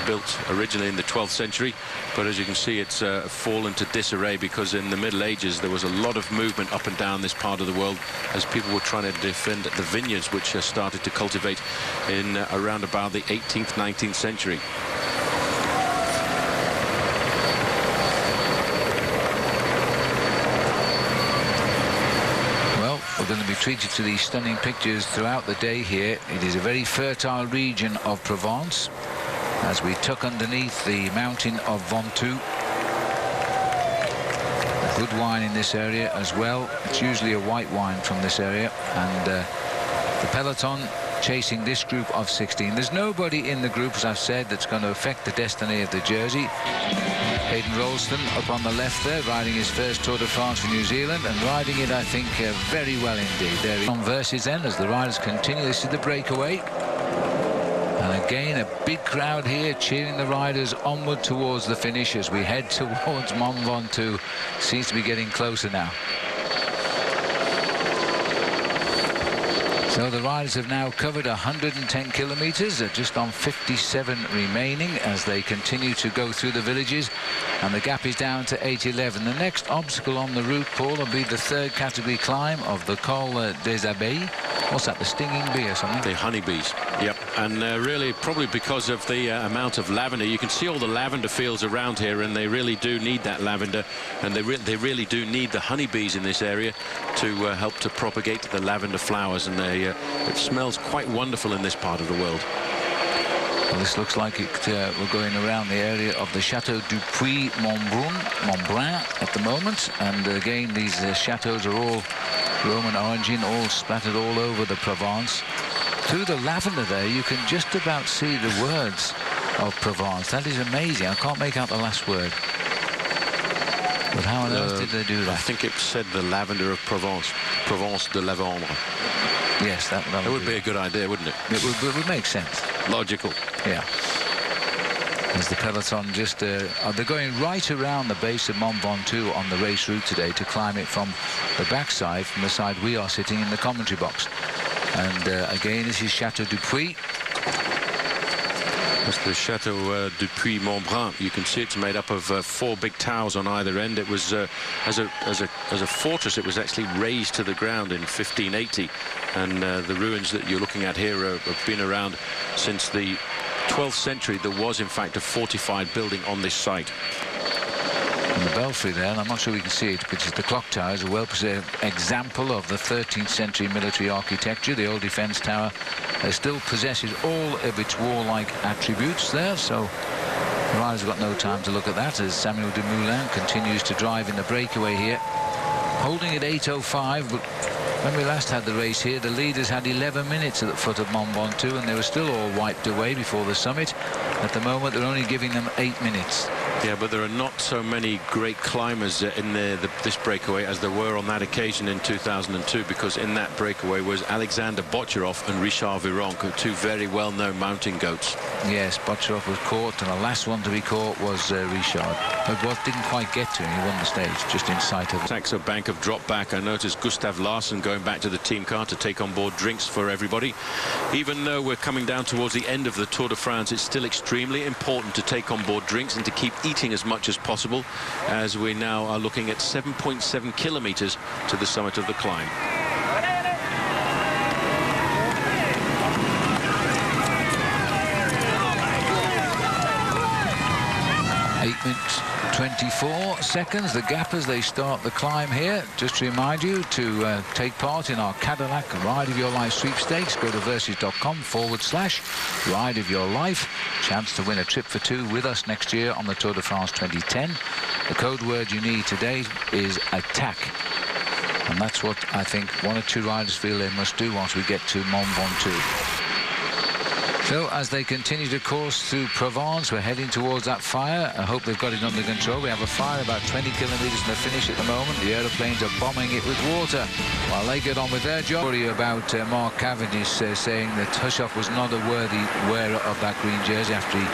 built originally in the 12th century. But as you can see, it's fallen to disarray because in the Middle Ages there was a lot of movement up and down this part of the world as people were trying to defend the vineyards which started to cultivate in around about the 18th, 19th century. We're going to be treated to these stunning pictures throughout the day here. It is a very fertile region of Provence. as we tuck underneath the mountain of Ventoux. Good wine in this area as well. It's usually a white wine from this area, and the peloton chasing this group of 16. There's nobody in the group, as I've said, that's going to affect the destiny of the jersey. Hayden Rolston up on the left there, riding his first Tour de France for New Zealand, and riding it, I think, very well indeed. There he converses then as the riders continue. This is the breakaway. And again, a big crowd here cheering the riders onward towards the finish as we head towards Mont Ventoux. Seems to be getting closer now. So the riders have now covered 110 kilometres, just on 57 remaining as they continue to go through the villages, and the gap is down to 8:11. The next obstacle on the route, Paul, will be the third category climb of the Col des Abeilles. What's that, the stinging bee or something? The honeybees, yep. And really, probably because of the amount of lavender, you can see all the lavender fields around here, and they really do need that lavender, and they really do need the honeybees in this area to help to propagate the lavender flowers, and it smells quite wonderful in this part of the world. Well, this looks like we're going around the area of the Chateau du Puy-Montbrun at the moment, and again these chateaux are all Roman origin, all splattered all over the Provence. Through the lavender there, you can just about see the words of Provence. That is amazing. I can't make out the last word. But how on earth did they do that? I think it said the lavender of Provence, Provence de Lavendre. Yes, that would be a good idea, wouldn't it? It would make sense. Logical. Yeah. As the peloton just they're going right around the base of Mont Ventoux on the race route today to climb it from the backside, from the side we are sitting in the commentary box. And again, this is Chateau du Puy. That's the Chateau du Puy-Montbrun. You can see it's made up of 4 big towers on either end. It was as a fortress. It was actually razed to the ground in 1580, and the ruins that you're looking at here have been around since the 12th century. There was in fact a fortified building on this site. And the belfry there, and I'm not sure we can see it, but it's the clock tower, is a well-preserved example of the 13th century military architecture. The old defence tower still possesses all of its warlike attributes there, so the riders have got no time to look at that as Samuel Dumoulin continues to drive in the breakaway here, holding at 8:05. But when we last had the race here, the leaders had 11 minutes at the foot of Mont Ventoux, and they were still all wiped away before the summit. At the moment, they're only giving them 8 minutes. Yeah, but there are not so many great climbers in this breakaway as there were on that occasion in 2002, because in that breakaway was Alexander Bocharov and Richard Virenque, 2 very well-known mountain goats. Yes, Bocharov was caught, and the last one to be caught was Richard. But what didn't quite get to him, he won the stage, just in sight of it. Saxo Bank have dropped back. I noticed Gustav Larsson going back to the team car to take on board drinks for everybody. Even though we're coming down towards the end of the Tour de France, it's still extremely important to take on board drinks and to keep eating as much as possible, as we now are looking at 7.7 kilometers to the summit of the climb. 8 minutes 24 seconds, the gap as they start the climb here. Just to remind you to take part in our Cadillac Ride of Your Life sweepstakes. Go to Versus.com/Ride of Your Life. Chance to win a trip for 2 with us next year on the Tour de France 2010. The code word you need today is attack. And that's what I think 1 or 2 riders feel they must do once we get to Mont Ventoux. So as they continue to course through Provence, we're heading towards that fire. I hope they've got it under control. We have a fire about 20 kilometers from the finish at the moment. The aeroplanes are bombing it with water while they get on with their job. Worry about Mark Cavendish saying that Hushoff was not a worthy wearer of that green jersey after he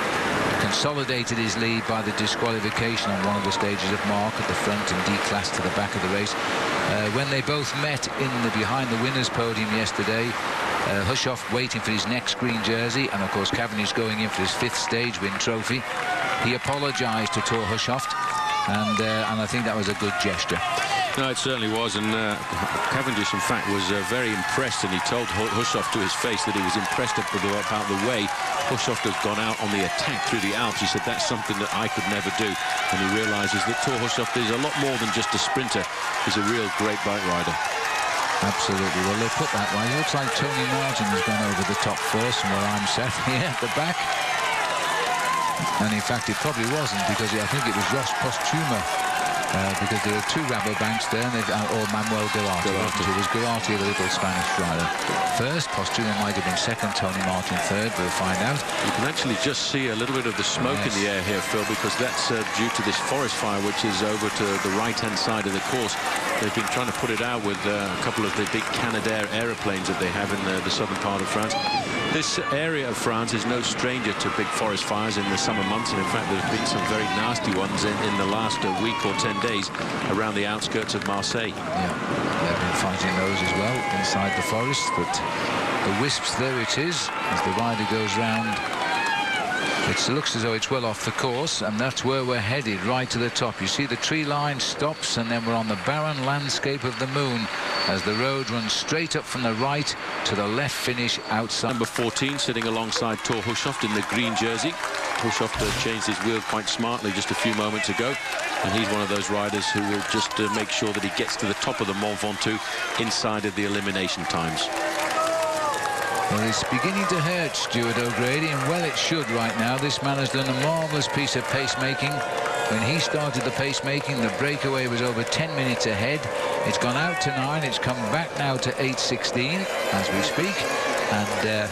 consolidated his lead by the disqualification on one of the stages of Mark at the front and declassed to the back of the race. When they both met behind the winners' podium yesterday, Hushoff waiting for his next green jersey, and of course Cavendish going in for his 5th stage win trophy. He apologised to Thor Hushoff, and I think that was a good gesture. No, it certainly was, and Cavendish, in fact, was very impressed, and he told Hushoff to his face that he was impressed about the way Hushoff has gone out on the attack through the Alps. He said, that's something that I could never do, and he realises that Thor Hushoff is a lot more than just a sprinter. He's a real great bike rider. Absolutely. Well, they put that right. It looks like Tony Martin has gone over the top first from where I'm sat here at the back. And in fact, it probably wasn't, because I think it was Jos Postuma. Because there are two Rabobanks there, and or Manuel Garate. It was Garate, the little Spanish rider. First, Postuma might have been second, Tony Martin third. We'll find out. You can actually just see a little bit of the smoke in the air here, Phil, because that's due to this forest fire, which is over to the right-hand side of the course. They've been trying to put it out with a couple of the big Canadair aeroplanes that they have in the southern part of France. This area of France is no stranger to big forest fires in the summer months, and in fact there's been some very nasty ones in the last week or 10 days around the outskirts of Marseille. Yeah, they've been fighting those as well inside the forest, but the wisps, there it is, as the rider goes round. It looks as though it's well off the course, and that's where we're headed, right to the top. You see the tree line stops, and then we're on the barren landscape of the Moon as the road runs straight up from the right to the left finish outside. Number 14 sitting alongside Thor Hushovd in the green jersey. Hushovd changed his wheel quite smartly just a few moments ago, and he's one of those riders who will just make sure that he gets to the top of the Mont Ventoux inside of the elimination times. Well, it's beginning to hurt Stuart O'Grady, and well it should right now. This man has done a marvellous piece of pacemaking. When he started the pacemaking, the breakaway was over 10 minutes ahead. It's gone out to 9. It's come back now to 8:16 as we speak. And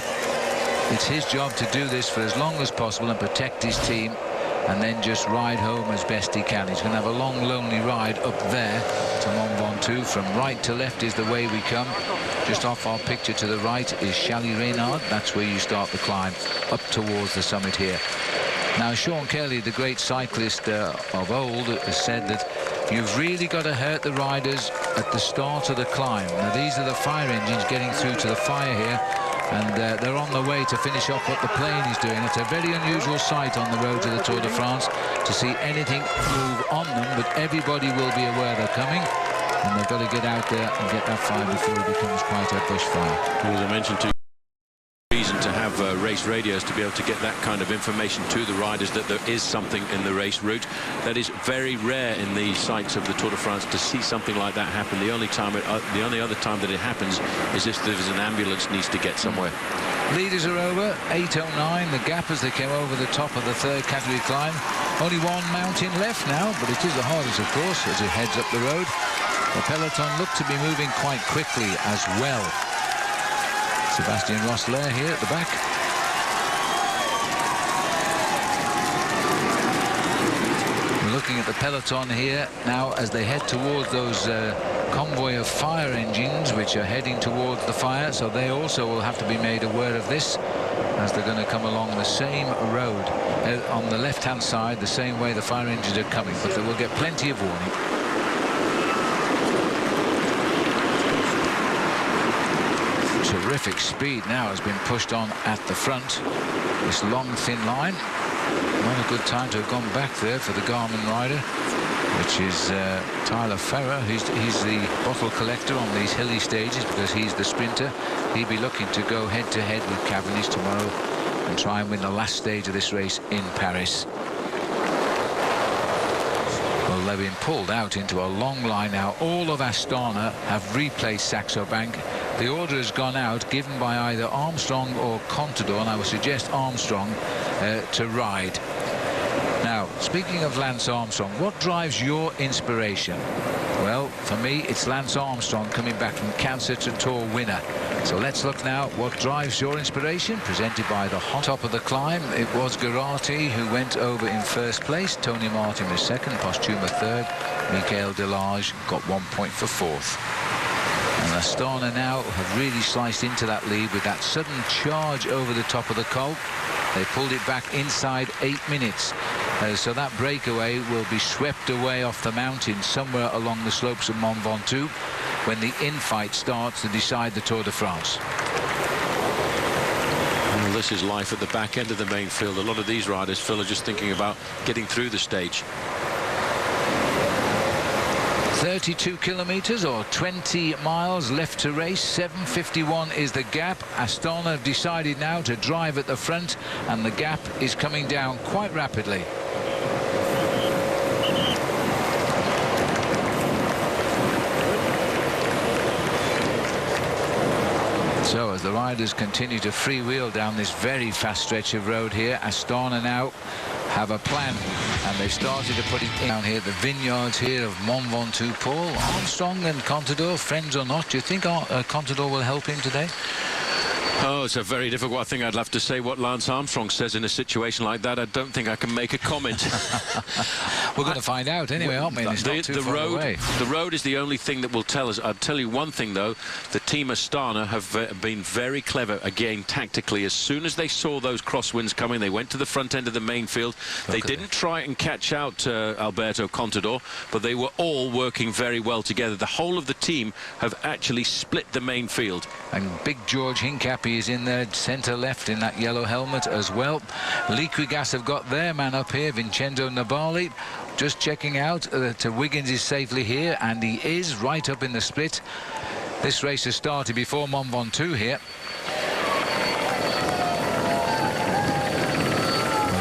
it's his job to do this for as long as possible and protect his team, and then just ride home as best he can. He's going to have a long, lonely ride up there to Mont Ventoux. From right to left is the way we come. Just off our picture to the right is Chaly Reynard. That's where you start the climb up towards the summit here. Now, Sean Kelly, the great cyclist of old, has said that you've really got to hurt the riders at the start of the climb. Now, these are the fire engines getting through to the fire here, and they're on the way to finish off what the plane is doing. It's a very unusual sight on the road to the Tour de France to see anything move on them, but everybody will be aware they're coming, and they've got to get out there and get that fire before it becomes quite a bushfire. As I mentioned to you, reason to have race radios to be able to get that kind of information to the riders that there is something in the race route. That is very rare in the sites of the Tour de France to see something like that happen. The only other time that it happens is if there's an ambulance needs to get somewhere. Leaders are over, 8:09, the gap as they came over the top of the third category climb. Only one mountain left now, but it is the hardest, of course, as it heads up the road. The peloton looked to be moving quite quickly as well. Sebastian Rosler here at the back. We're looking at the peloton here now as they head towards those convoy of fire engines which are heading towards the fire, so they also will have to be made aware of this as they're going to come along the same road on the left-hand side, the same way the fire engines are coming, but they will get plenty of warning. Terrific speed now has been pushed on at the front. This long, thin line. Not a good time to have gone back there for the Garmin rider, which is Tyler Ferrer. He's the bottle collector on these hilly stages because he's the sprinter. He'll be looking to go head-to-head with Cavendish tomorrow and try and win the last stage of this race in Paris. Well, they've been pulled out into a long line now. All of Astana have replaced Saxo Bank. The order has gone out, given by either Armstrong or Contador, and I would suggest Armstrong to ride. Now, speaking of Lance Armstrong, what drives your inspiration? Well, for me, it's Lance Armstrong coming back from Cancer to Tour winner. So let's look now what drives your inspiration, presented by the hot top of the climb. It was Garate who went over in first place. Tony Martin was second, Postuma third. Michael Delage got 1 point for fourth. And Astana now have really sliced into that lead with that sudden charge over the top of the Col. They pulled it back inside 8 minutes. So that breakaway will be swept away off the mountain somewhere along the slopes of Mont Ventoux when the infight starts to decide the Tour de France. Well, this is life at the back end of the main field. A lot of these riders, Phil, are just thinking about getting through the stage. 32 kilometers or 20 miles left to race. 7:51 is the gap. Astana have decided now to drive at the front, and the gap is coming down quite rapidly. So as the riders continue to freewheel down this very fast stretch of road here, Astana now have a plan, and they've started to put it in down here at the vineyards here of Mont Ventoux. Paul, Armstrong and Contador, friends or not, do you think Contador will help him today? Oh, it's a very difficult. I think I'd love to say what Lance Armstrong says in a situation like that. I don't think I can make a comment. We're going to find out anyway, aren't we? It's not too far away. The road is the only thing that will tell us. I'll tell you one thing, though. The team Astana have been very clever, again, tactically. As soon as they saw those crosswinds coming, they went to the front end of the main field. They didn't try and catch out Alberto Contador, but they were all working very well together. The whole of the team have actually split the main field. And big George Hincapie is in there, centre left in that yellow helmet as well. Liquigas have got their man up here, Vincenzo Nibali, just checking out to Wiggins is safely here, and he is right up in the split. This race has started before Mont Ventoux here.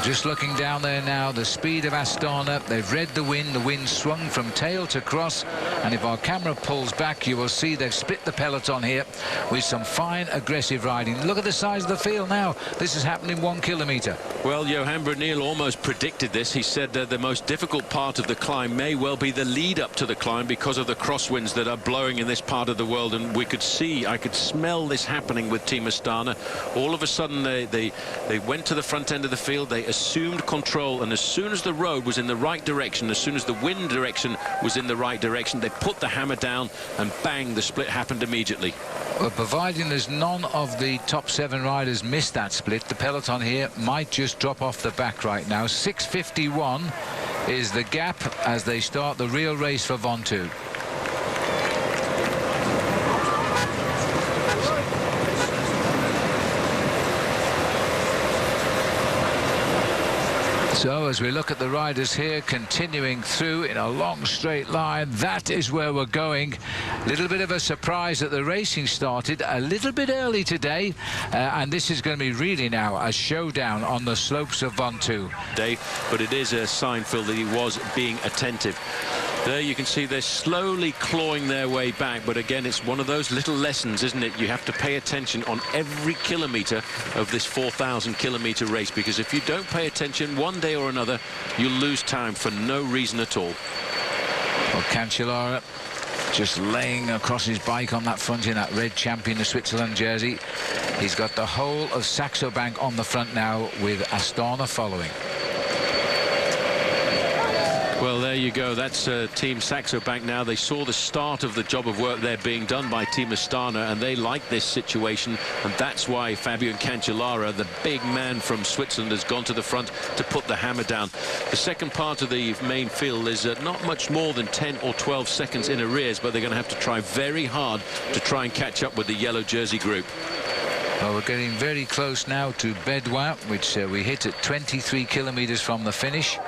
Just looking down there now, the speed of Astana. They've read the wind swung from tail to cross, and if our camera pulls back, you will see they've split the peloton here with some fine aggressive riding. Look at the size of the field now. This has happened in 1 kilometre. Well, Johan Bruneel almost predicted this. He said that the most difficult part of the climb may well be the lead up to the climb because of the crosswinds that are blowing in this part of the world, and I could smell this happening with Team Astana. All of a sudden they went to the front end of the field, they assumed control, and as soon as the road was in the right direction, as soon as the wind direction was in the right direction, they put the hammer down, and bang, the split happened immediately. Well, providing there's none of the top 7 riders missed that split, the peloton here might just drop off the back right now. 6:51 is the gap as they start the real race for Ventoux. So as we look at the riders here continuing through in a long straight line, that is where we're going. A little bit of a surprise that the racing started a little bit early today, and this is going to be really now a showdown on the slopes of Ventoux. But it is a sign, Phil, that he was being attentive. There you can see they're slowly clawing their way back, but again, it's one of those little lessons, isn't it? You have to pay attention on every kilometre of this 4,000 kilometre race, because if you don't pay attention one day or another, you'll lose time for no reason at all. Well, Cancellara just laying across his bike on that front in that red Champion of Switzerland jersey. He's got the whole of Saxo Bank on the front now, with Astana following. Well, there you go. That's Team Saxo Bank now. They saw the start of the job of work there being done by Team Astana, and they like this situation, and that's why Fabian Cancellara, the big man from Switzerland, has gone to the front to put the hammer down. The second part of the main field is not much more than 10 or 12 seconds in arrears, but they're going to have to try very hard to try and catch up with the yellow jersey group. Well, we're getting very close now to Bédoin, which we hit at 23 kilometres from the finish.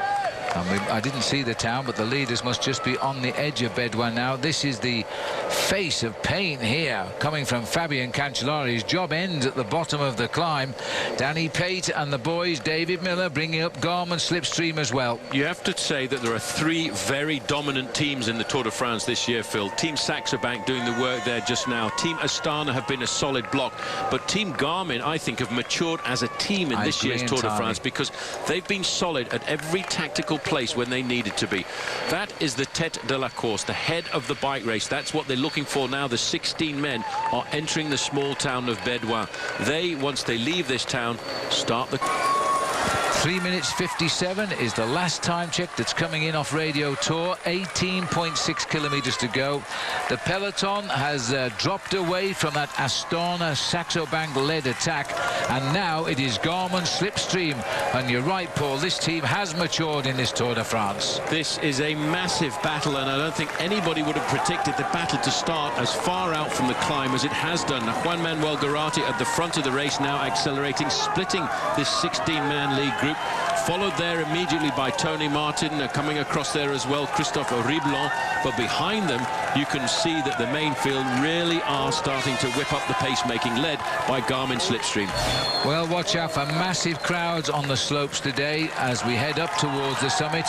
I didn't see the town, but the leaders must just be on the edge of Bédoin now. This is the face of pain here coming from Fabian Cancellara. His job ends at the bottom of the climb. Danny Pate and the boys, David Miller, bringing up Garmin Slipstream as well. You have to say that there are 3 very dominant teams in the Tour de France this year, Phil. Team Saxo Bank doing the work there just now. Team Astana have been a solid block, but Team Garmin, I think, have matured as a team in this year's Tour de France, because they've been solid at every tactical place when they needed to be. That is the tête de la course, the head of the bike race. That's what they're looking for now. The 16 men are entering the small town of Bédoin. They, once they leave this town, start the... 3 minutes 57 is the last time check that's coming in off Radio Tour. 18.6 kilometres to go. The peloton has dropped away from that Astana Saxo Bank led attack, and now it is Garmin Slipstream. And you're right, Paul, this team has matured in this Tour de France. This is a massive battle, and I don't think anybody would have predicted the battle to start as far out from the climb as it has done. Juan Manuel Garate at the front of the race now, accelerating, splitting this 16-man lead group, followed there immediately by Tony Martin, coming across there as well, Christophe Riblon. But behind them, you can see that the main field really are starting to whip up the pace-making, led by Garmin Slipstream. Well, watch out for massive crowds on the slopes today as we head up towards the summit.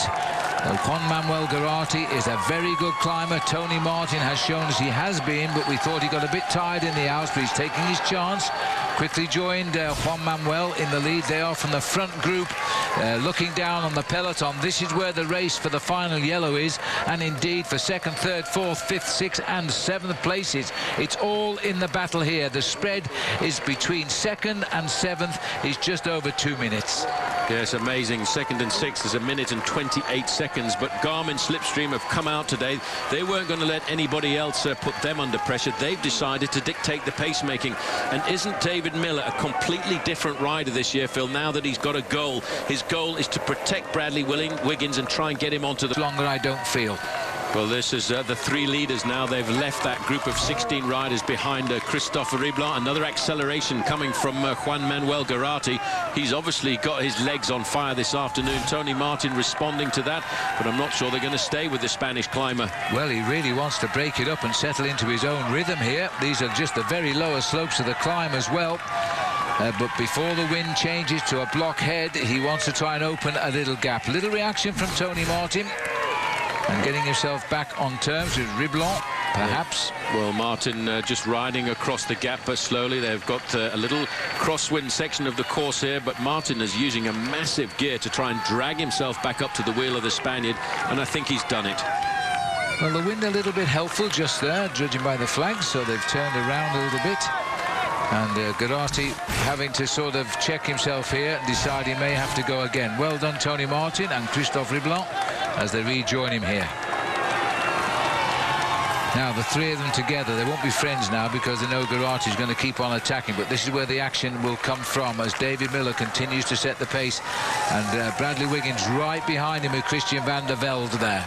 Juan Manuel Garate is a very good climber. Tony Martin has shown us he has been, but we thought he got a bit tired in the house, but he's taking his chance. Quickly joined Juan Manuel in the lead. They are from the front group, looking down on the peloton. This is where the race for the final yellow is, and indeed for second, third, fourth, fifth, sixth and seventh places, it's all in the battle here. The spread is between second and seventh is just over 2 minutes. Yes, amazing. Second and sixth is 1 minute and 28 seconds. But Garmin Slipstream have come out today. They weren't going to let anybody else put them under pressure. They've decided to dictate the pacemaking. And isn't David Miller a completely different rider this year, Phil, now that he's got a goal? His goal is to protect Bradley Wiggins and try and get him onto the... Longer, I don't feel. Well, this is the 3 leaders now. They've left that group of 16 riders behind Christophe Riblon. Another acceleration coming from Juan Manuel Garate. He's obviously got his legs on fire this afternoon. Tony Martin responding to that, but I'm not sure they're going to stay with the Spanish climber. Well, he really wants to break it up and settle into his own rhythm here. These are just the very lower slopes of the climb as well. But before the wind changes to a blockhead, he wants to try and open a little gap. Little reaction from Tony Martin. And getting himself back on terms with Riblon, perhaps. Well, Martin just riding across the gap, but slowly. They've got a little crosswind section of the course here, but Martin is using a massive gear to try and drag himself back up to the wheel of the Spaniard, and I think he's done it. Well, the wind a little bit helpful just there, judging by the flags, so they've turned around a little bit. And Garate having to sort of check himself here and decide he may have to go again. Well done, Tony Martin and Christophe Riblon, as they rejoin him here. Now, the 3 of them together, they won't be friends now because they know Garate is going to keep on attacking, but this is where the action will come from as David Miller continues to set the pace, and Bradley Wiggins right behind him with Christian van der Velde there.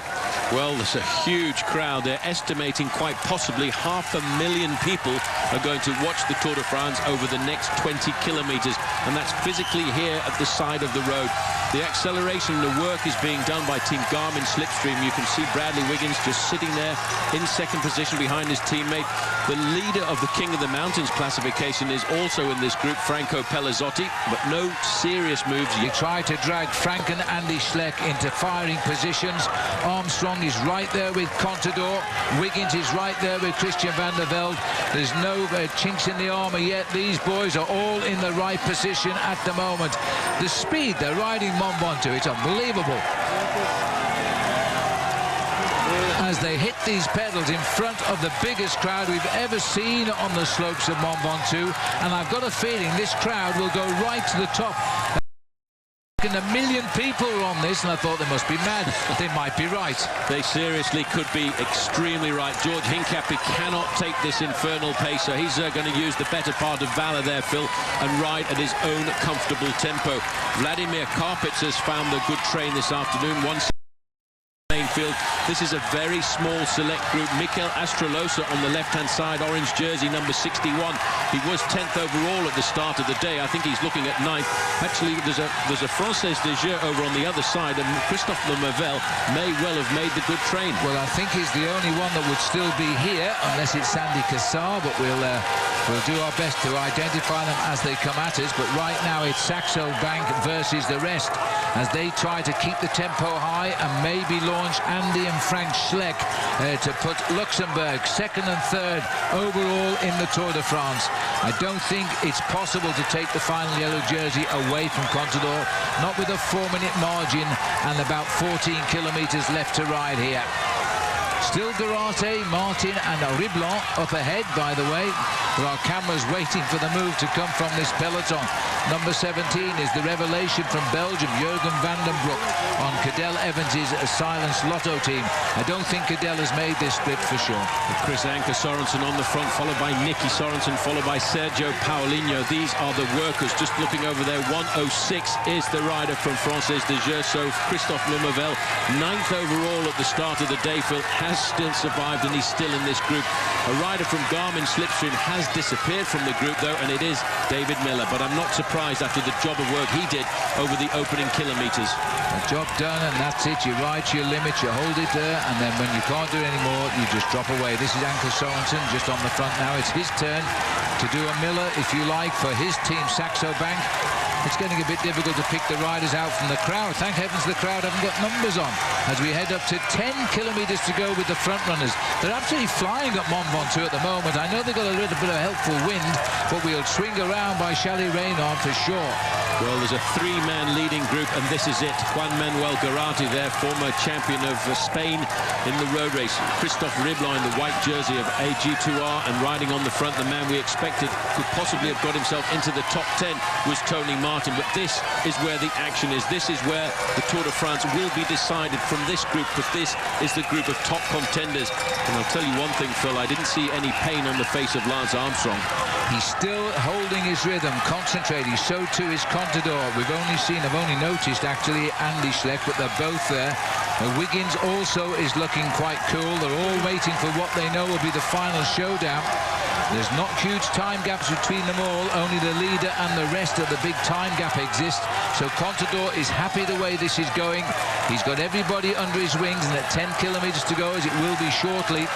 Well, there's a huge crowd. They're estimating quite possibly 500,000 people are going to watch the Tour de France over the next 20 kilometers, and that's physically here at the side of the road. The acceleration, the work is being done by Team Garmin Slipstream. You can see Bradley Wiggins just sitting there in second position behind his teammate. The leader of the King of the Mountains classification is also in this group, Franco Pellizotti, but no serious moves. He tried to drag Frank and Andy Schleck into firing positions. Armstrong is right there with Contador. Wiggins is right there with Christian van der Velde. There's no chinks in the armour yet. These boys are all in the right position at the moment. The speed they're riding Mont Ventoux, it's unbelievable. As they hit these pedals in front of the biggest crowd we've ever seen on the slopes of Mont Ventoux, and I've got a feeling this crowd will go right to the top. And 1 million people are on this, and I thought they must be mad. They might be right. They seriously could be extremely right. George Hincapie cannot take this infernal pace, so he's going to use the better part of valor there, Phil, and ride at his own comfortable tempo. Vladimir Karpitz has found a good train this afternoon. Field. This is a very small select group. Mikel Astrolosa on the left-hand side, orange jersey, number 61. He was 10th overall at the start of the day. I think he's looking at 9th. Actually, there's a Française de Jeu over on the other side, and Christophe Lemervel may well have made the good train. Well, I think he's the only one that would still be here, unless it's Sandy Cassar, but we'll do our best to identify them as they come at us. But right now, it's Saxo Bank versus the rest, as they try to keep the tempo high and maybe launch Andy and Frank Schleck to put Luxembourg second and third overall in the Tour de France. I don't think it's possible to take the final yellow jersey away from Contador, not with a 4-minute margin and about 14 kilometers left to ride here. Still Garate, Martin and Riblon up ahead, by the way. There are cameras waiting for the move to come from this peloton. Number 17 is the revelation from Belgium, Jurgen van den Broek, on Cadel Evans' Silence Lotto team. I don't think Cadel has made this split for sure. Chris Anker Sorensen on the front, followed by Nicky Sorensen, followed by Sergio Paulinho. These are the workers. Just looking over there, 106 is the rider from Française de Jeu. So Christophe Lemervel, 9th overall at the start of the day, Phil, has still survived, and he's still in this group. A rider from Garmin Slipstream has disappeared from the group, though, and it is David Miller. But I'm not surprised after the job of work he did over the opening kilometers. A job done, and and that's it. You ride to your limit, you hold it there, and then when you can't do it anymore, you just drop away. This is Anke Sorensen just on the front now. It's his turn to do a Miller, if you like, for his team, Saxo Bank. It's getting a bit difficult to pick the riders out from the crowd. Thank heavens the crowd haven't got numbers on as we head up to 10 kilometres to go with the front runners. They're absolutely flying at Mont Ventoux at the moment. I know they've got a little bit of helpful wind, but we'll swing around by Charlie Reynard for sure. Well, there's a three-man leading group, and this is it. Juan Manuel Garate, their former champion of Spain in the road race. Christophe Riblon in the white jersey of AG2R, and riding on the front, the man we expected could possibly have got himself into the top 10 was Tony Martin. But this is where the action is. This is where the Tour de France will be decided from this group, because this is the group of top contenders. And I'll tell you one thing, Phil, I didn't see any pain on the face of Lance Armstrong. He's still holding his rhythm, concentrating. So too is Contador. I've only noticed actually Andy Schleck, but they're both there. Wiggins also is looking quite cool. They're all waiting for what they know will be the final showdown. There's not huge time gaps between them all. Only the leader and the rest of the big time gap exists. So Contador is happy the way this is going. He's got everybody under his wings, and at 10 kilometres to go, as it will be shortly,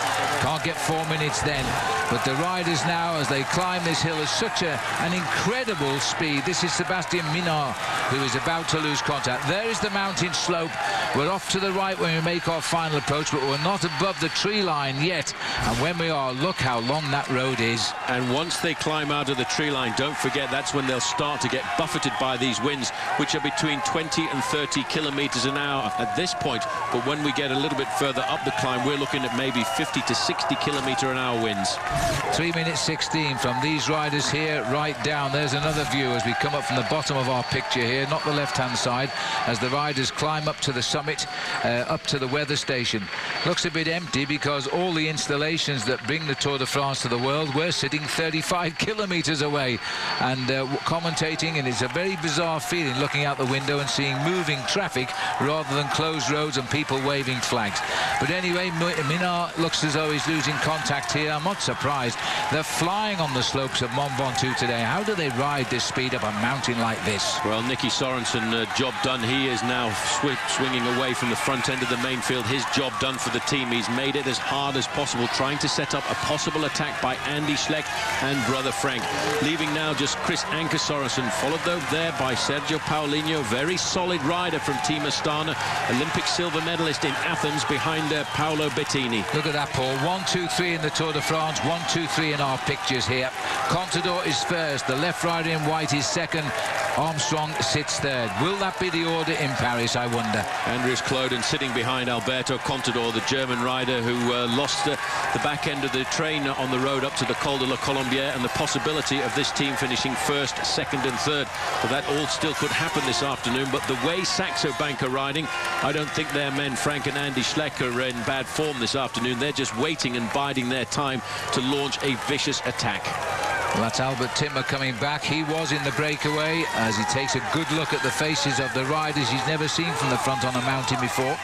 can't get 4 minutes then. But the riders now, as they climb this hill, is such an incredible speed. This is Sebastian Minard, who is about to lose contact. There is the mountain slope. We're off to the right when we make our final approach, but we're not above the tree line yet. And when we are, look how long that road is. And once they climb out of the tree line, don't forget that's when they'll start to get buffeted by these winds, which are between 20 and 30 kilometres an hour at this point. But when we get a little bit further up the climb, we're looking at maybe 50 to 60 kilometre an hour winds. 3 minutes 16 from these riders here right down. There's another view as we come up from the bottom of our picture here, not the left-hand side, as the riders climb up to the summit, up to the weather station. Looks a bit empty because all the installations that bring the Tour de France to the world were sitting 35 kilometres away and commentating, and it's a very bizarre feeling looking out the window and seeing moving traffic rather than closed roads and people waving flags. But anyway, Minard looks as though he's losing contact here. I'm not surprised. They're flying on the slopes of Mont Ventoux today. How do they ride this speed up a mountain like this? Well, Nicky Sorensen, job done. He is now swinging away from the front end of the main field. His job done for the team. He's made it as hard as possible, trying to set up a possible attack by Andy Schleck and brother Frank. Leaving now just Chris Anke Sorensen, followed though there by Sergio Paulinho, very solid rider from Team Astana, Olympic silver medalist in Athens, behind Paolo Bettini. Look at that, Paul. 1, 2, 3 in the Tour de France, 1, 2, 3 in our pictures here. Contador is first, the left rider in white is second, Armstrong sits third. Will that be the order in Paris, I wonder? Andries Kloden sitting behind Alberto Contador, the German rider who lost the back end of the train on the road up to the Col de la Colombière, and the possibility of this team finishing first, second and third. But that all still could happen this afternoon. But the way Saxo Bank are riding, I don't think their men Frank and Andy Schleck are in bad form this afternoon. They're just waiting and biding their time to launch a vicious attack. Well, that's Albert Timmer coming back. He was in the breakaway as he takes a good look at the faces of the riders he's never seen from the front on a mountain before.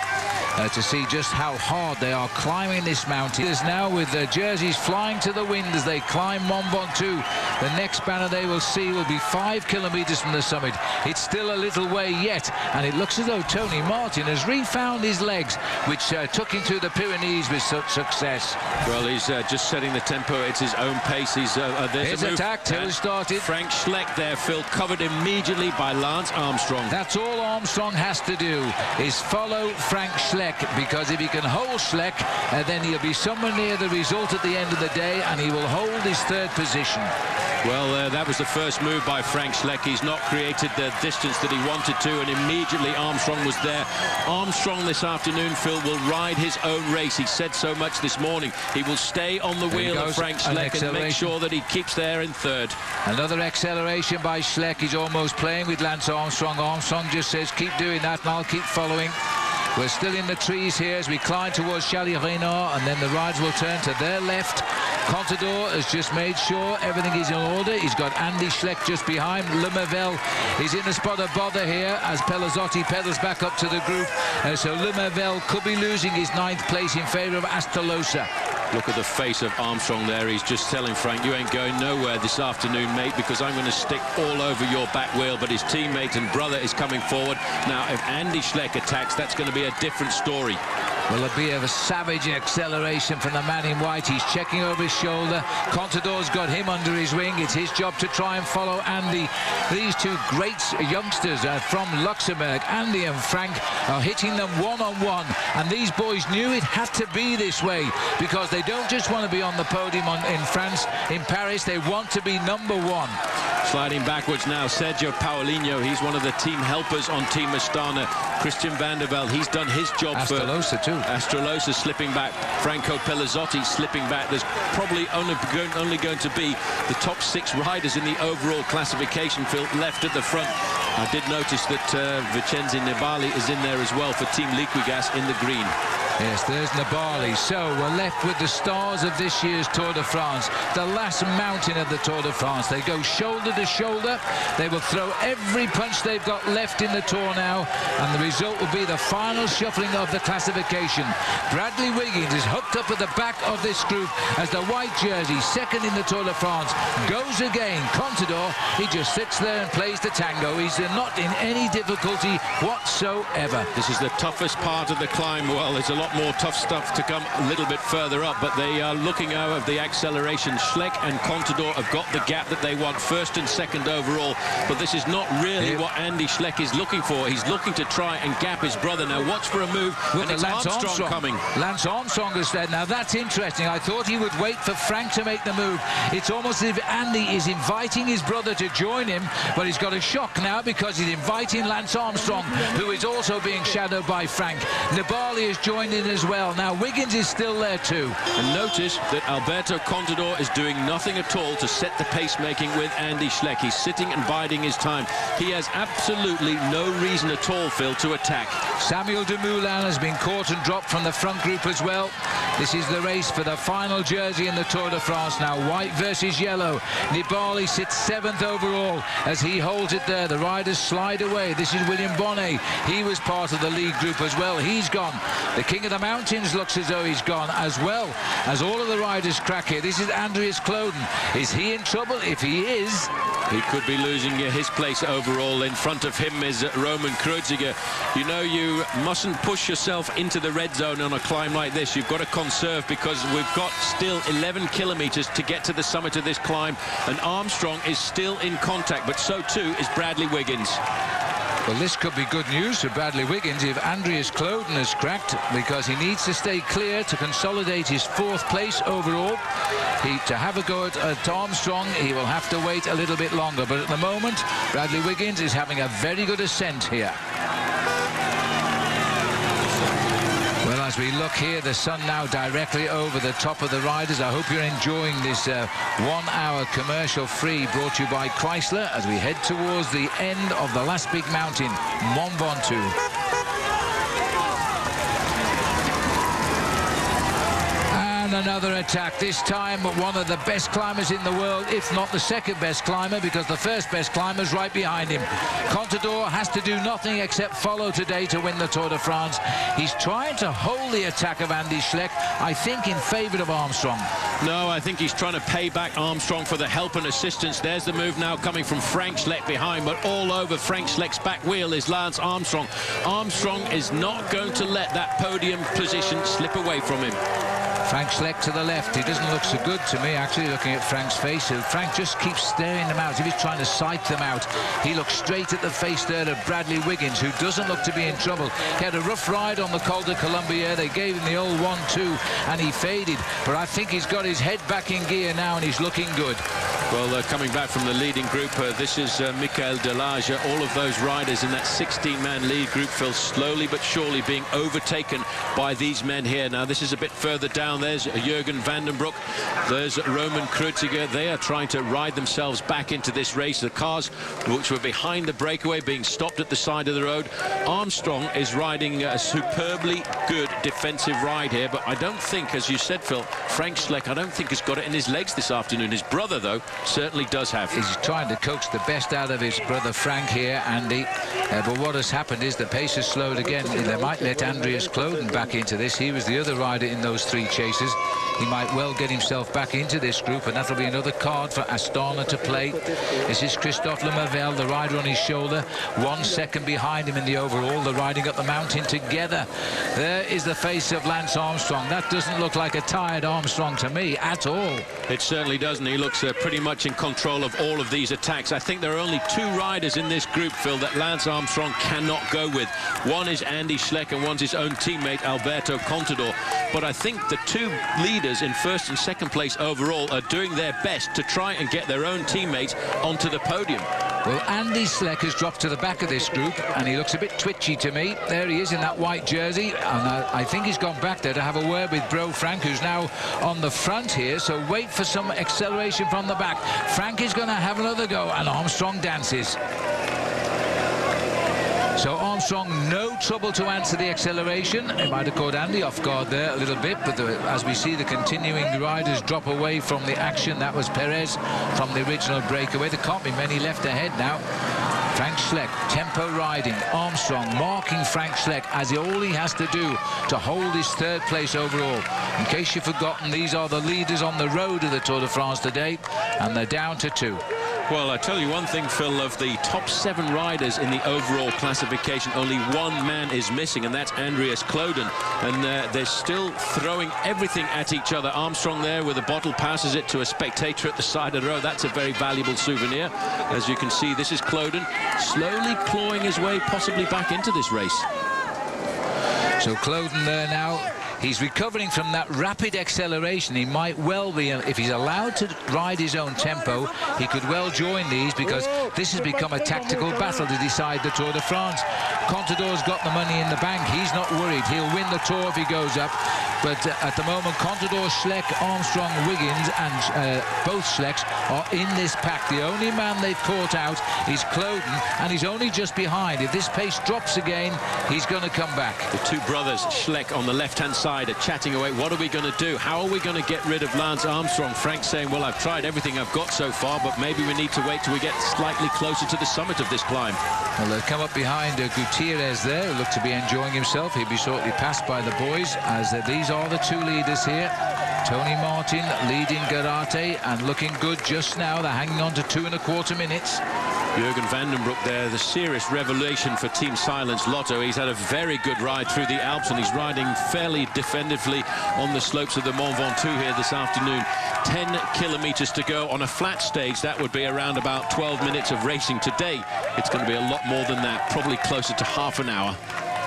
To see just how hard they are climbing this mountain. It is now with their jerseys flying to the wind as they climb Mont Ventoux. The next banner they will see will be 5 kilometres from the summit. It's still a little way yet, and it looks as though Tony Martin has refound his legs, which took him through the Pyrenees with such success. Well, he's just setting the tempo. It's his own pace. He's there's attack. Hill started. Frank Schleck there, Phil, covered immediately by Lance Armstrong. That's all Armstrong has to do, is follow Frank Schleck, because if he can hold Schleck, then he'll be somewhere near the result at the end of the day, and he will hold his third position. Well, that was the first move by Frank Schleck. He's not created the distance that he wanted to, and immediately Armstrong was there. Armstrong this afternoon, Phil, will ride his own race. He said so much this morning. He will stay on the wheel of Frank Schleck and make sure that he keeps there in third. Another acceleration by Schleck. He's almost playing with Lance Armstrong. Armstrong just says, keep doing that and I'll keep following. We're still in the trees here as we climb towards Charlie Reynard, and then the riders will turn to their left. Contador has just made sure everything is in order. He's got Andy Schleck just behind. Lemervel is in the spot of bother here as Pelazzotti pedals back up to the group. So Lemervel could be losing his 9th place in favour of Astolosa. Look at the face of Armstrong there. He's just telling Frank, you ain't going nowhere this afternoon, mate, because I'm going to stick all over your back wheel. But his teammate and brother is coming forward. Now, if Andy Schleck attacks, that's going to be a different story. Will it be a savage acceleration from the man in white? He's checking over his shoulder. Contador's got him under his wing. It's his job to try and follow Andy. These two great youngsters from Luxembourg, Andy and Frank, are hitting them one-on-one. And these boys knew it had to be this way, because they don't just want to be on the podium in France, in Paris. They want to be number one. Sliding backwards now, Sergio Paulinho. He's one of the team helpers on Team Astana. Christian van der Velde, he's done his job. Astrolosa too. Astrolosa slipping back. Franco Pelazzotti slipping back. There's probably only going to be the top 6 riders in the overall classification field left at the front. I did notice that Vincenzo Nibali is in there as well for Team Liquigas in the green. Yes, there's Nibali. So we're left with the stars of this year's Tour de France, the last mountain of the Tour de France. They go shoulder to shoulder. They will throw every punch they've got left in the Tour now, and the result will be the final shuffling of the classification. Bradley Wiggins is hooked up at the back of this group as the white jersey, second in the Tour de France, goes again. Contador, he just sits there and plays the tango. He's not in any difficulty whatsoever. This is the toughest part of the climb. Well, there's a lot more tough stuff to come a little bit further up, but they are looking out of the acceleration. Schleck and Contador have got the gap that they want, first and second overall, but this is not really what Andy Schleck is looking for. He's looking to try and gap his brother. Now watch for a move, and it's Lance Armstrong coming. Lance Armstrong has said, now that's interesting. I thought he would wait for Frank to make the move. It's almost as if Andy is inviting his brother to join him, but he's got a shock now because he's inviting Lance Armstrong, who is also being shadowed by Frank. Nibali has joined in as well. Now Wiggins is still there too. And notice that Alberto Contador is doing nothing at all to set the pace-making with Andy Schleck. He's sitting and biding his time. He has absolutely no reason at all, Phil, to attack. Samuel Dumoulin has been caught and dropped from the front group as well. This is the race for the final jersey in the Tour de France now. White versus yellow. Nibali sits 7th overall as he holds it there. The riders slide away. This is William Bonnet. He was part of the lead group as well. He's gone. The King of the Mountains looks as though he's gone, as well as all of the riders crack here. This is Andreas Kloden. Is he in trouble? If he is, he could be losing his place overall. In front of him is Roman Kreuziger. You know, you mustn't push yourself into the red zone on a climb like this. You've got to conserve, because we've got still 11 kilometers to get to the summit of this climb, and Armstrong is still in contact, but so too is Bradley Wiggins. well, this could be good news for Bradley Wiggins if Andreas Kloden has cracked, because he needs to stay clear to consolidate his 4th place overall. To have a go at Armstrong, he will have to wait a little bit longer, but at the moment Bradley Wiggins is having a very good ascent here. Well, as we look here, the sun now directly over the top of the riders. I hope you're enjoying this 1-hour commercial free brought to you by Chrysler as we head towards the end of the last big mountain, Mont Ventoux. And another attack, this time one of the best climbers in the world, if not the second best climber, because the first best climber is right behind him. Contador has to do nothing except follow today to win the Tour de France. He's trying to hold the attack of Andy Schleck, I think in favour of Armstrong. No, I think he's trying to pay back Armstrong for the help and assistance. There's the move now coming from Frank Schleck behind, but all over Frank Schleck's back wheel is Lance Armstrong. Armstrong is not going to let that podium position slip away from him. Frank Schleck to the left. He doesn't look so good to me, actually, looking at Frank's face. So Frank just keeps staring them out, as if he's trying to sight them out. He looks straight at the face there of Bradley Wiggins, who doesn't look to be in trouble. He had a rough ride on the Col de Colombier. They gave him the old 1-2, and he faded. But I think he's got his head back in gear now, and he's looking good. Well, coming back from the leading group, this is Michael Delage. All of those riders in that 16-man lead group, Phil, slowly but surely being overtaken by these men here. Now, this is a bit further down. There's Jürgen van den Broek. There's Roman Kreuziger. They are trying to ride themselves back into this race. The cars which were behind the breakaway being stopped at the side of the road. Armstrong is riding a superbly good defensive ride here, but I don't think, as you said, Phil, Frank Schleck, I don't think has got it in his legs this afternoon. His brother, though, certainly does have. He's trying to coax the best out of his brother Frank here, Andy. But what has happened is the pace has slowed again. They might let Andreas Kloden back into this. He was the other rider in those 3 chases. chasers. He might well get himself back into this group, and that'll be another card for Astana to play. This is Christophe Lemavelle, the rider on his shoulder, 1 second behind him in the overall. They're riding up the mountain together. There is the face of Lance Armstrong. That doesn't look like a tired Armstrong to me at all. It certainly doesn't. He looks pretty much in control of all of these attacks. I think there are only 2 riders in this group, Phil, that Lance Armstrong cannot go with. One is Andy Schleck and one's his own teammate Alberto Contador. But I think the 2 leaders in first and second place overall are doing their best to try and get their own teammates onto the podium. Well, Andy Schleck has dropped to the back of this group, and he looks a bit twitchy to me. There he is in that white jersey, and I think he's gone back there to have a word with Bro Frank, who's now on the front here, so wait for some acceleration from the back. Frank is going to have another go, and Armstrong dances. So Armstrong, no trouble to answer the acceleration. It might have caught Andy off guard there a little bit, but as we see the continuing riders drop away from the action, that was Perez from the original breakaway. There can't be many left ahead now. Frank Schleck, tempo riding. Armstrong marking Frank Schleck as all he has to do to hold his 3rd place overall. In case you've forgotten, these are the leaders on the road of the Tour de France today, and they're down to 2. Well, I tell you one thing, Phil, of the top 7 riders in the overall classification, only 1 man is missing, and that's Andreas Kloden. And they're still throwing everything at each other. Armstrong there with a bottle, passes it to a spectator at the side of the road. That's a very valuable souvenir. As you can see, this is Kloden slowly clawing his way possibly back into this race. So Kloden there now. He's recovering from that rapid acceleration. He might well be, if he's allowed to ride his own tempo, he could well join these, because this has become a tactical battle to decide the Tour de France. Contador's got the money in the bank. He's not worried. He'll win the Tour if he goes up. But at the moment, Contador, Schleck, Armstrong, Wiggins, and both Schlecks are in this pack. The only man they've caught out is Kloden, and he's only just behind. If this pace drops again, he's going to come back. The 2 brothers, Schleck on the left-hand side, are chatting away. What are we going to do? How are we going to get rid of Lance Armstrong? Frank saying, well, I've tried everything I've got so far, but maybe we need to wait till we get slightly closer to the summit of this climb. Well, they'll come up behind Gutierrez there, who looked to be enjoying himself. He'll be shortly passed by the boys, as these are the 2 leaders here. Tony Martin leading Garate, and looking good just now. They're hanging on to 2¼ minutes. Jürgen Vandenbroek there, the serious revelation for Team Silence Lotto. He's had a very good ride through the Alps, and he's riding fairly defensively on the slopes of the Mont Ventoux here this afternoon. 10 kilometers to go on a flat stage. That would be around about 12 minutes of racing. Today, it's going to be a lot more than that, probably closer to half an hour.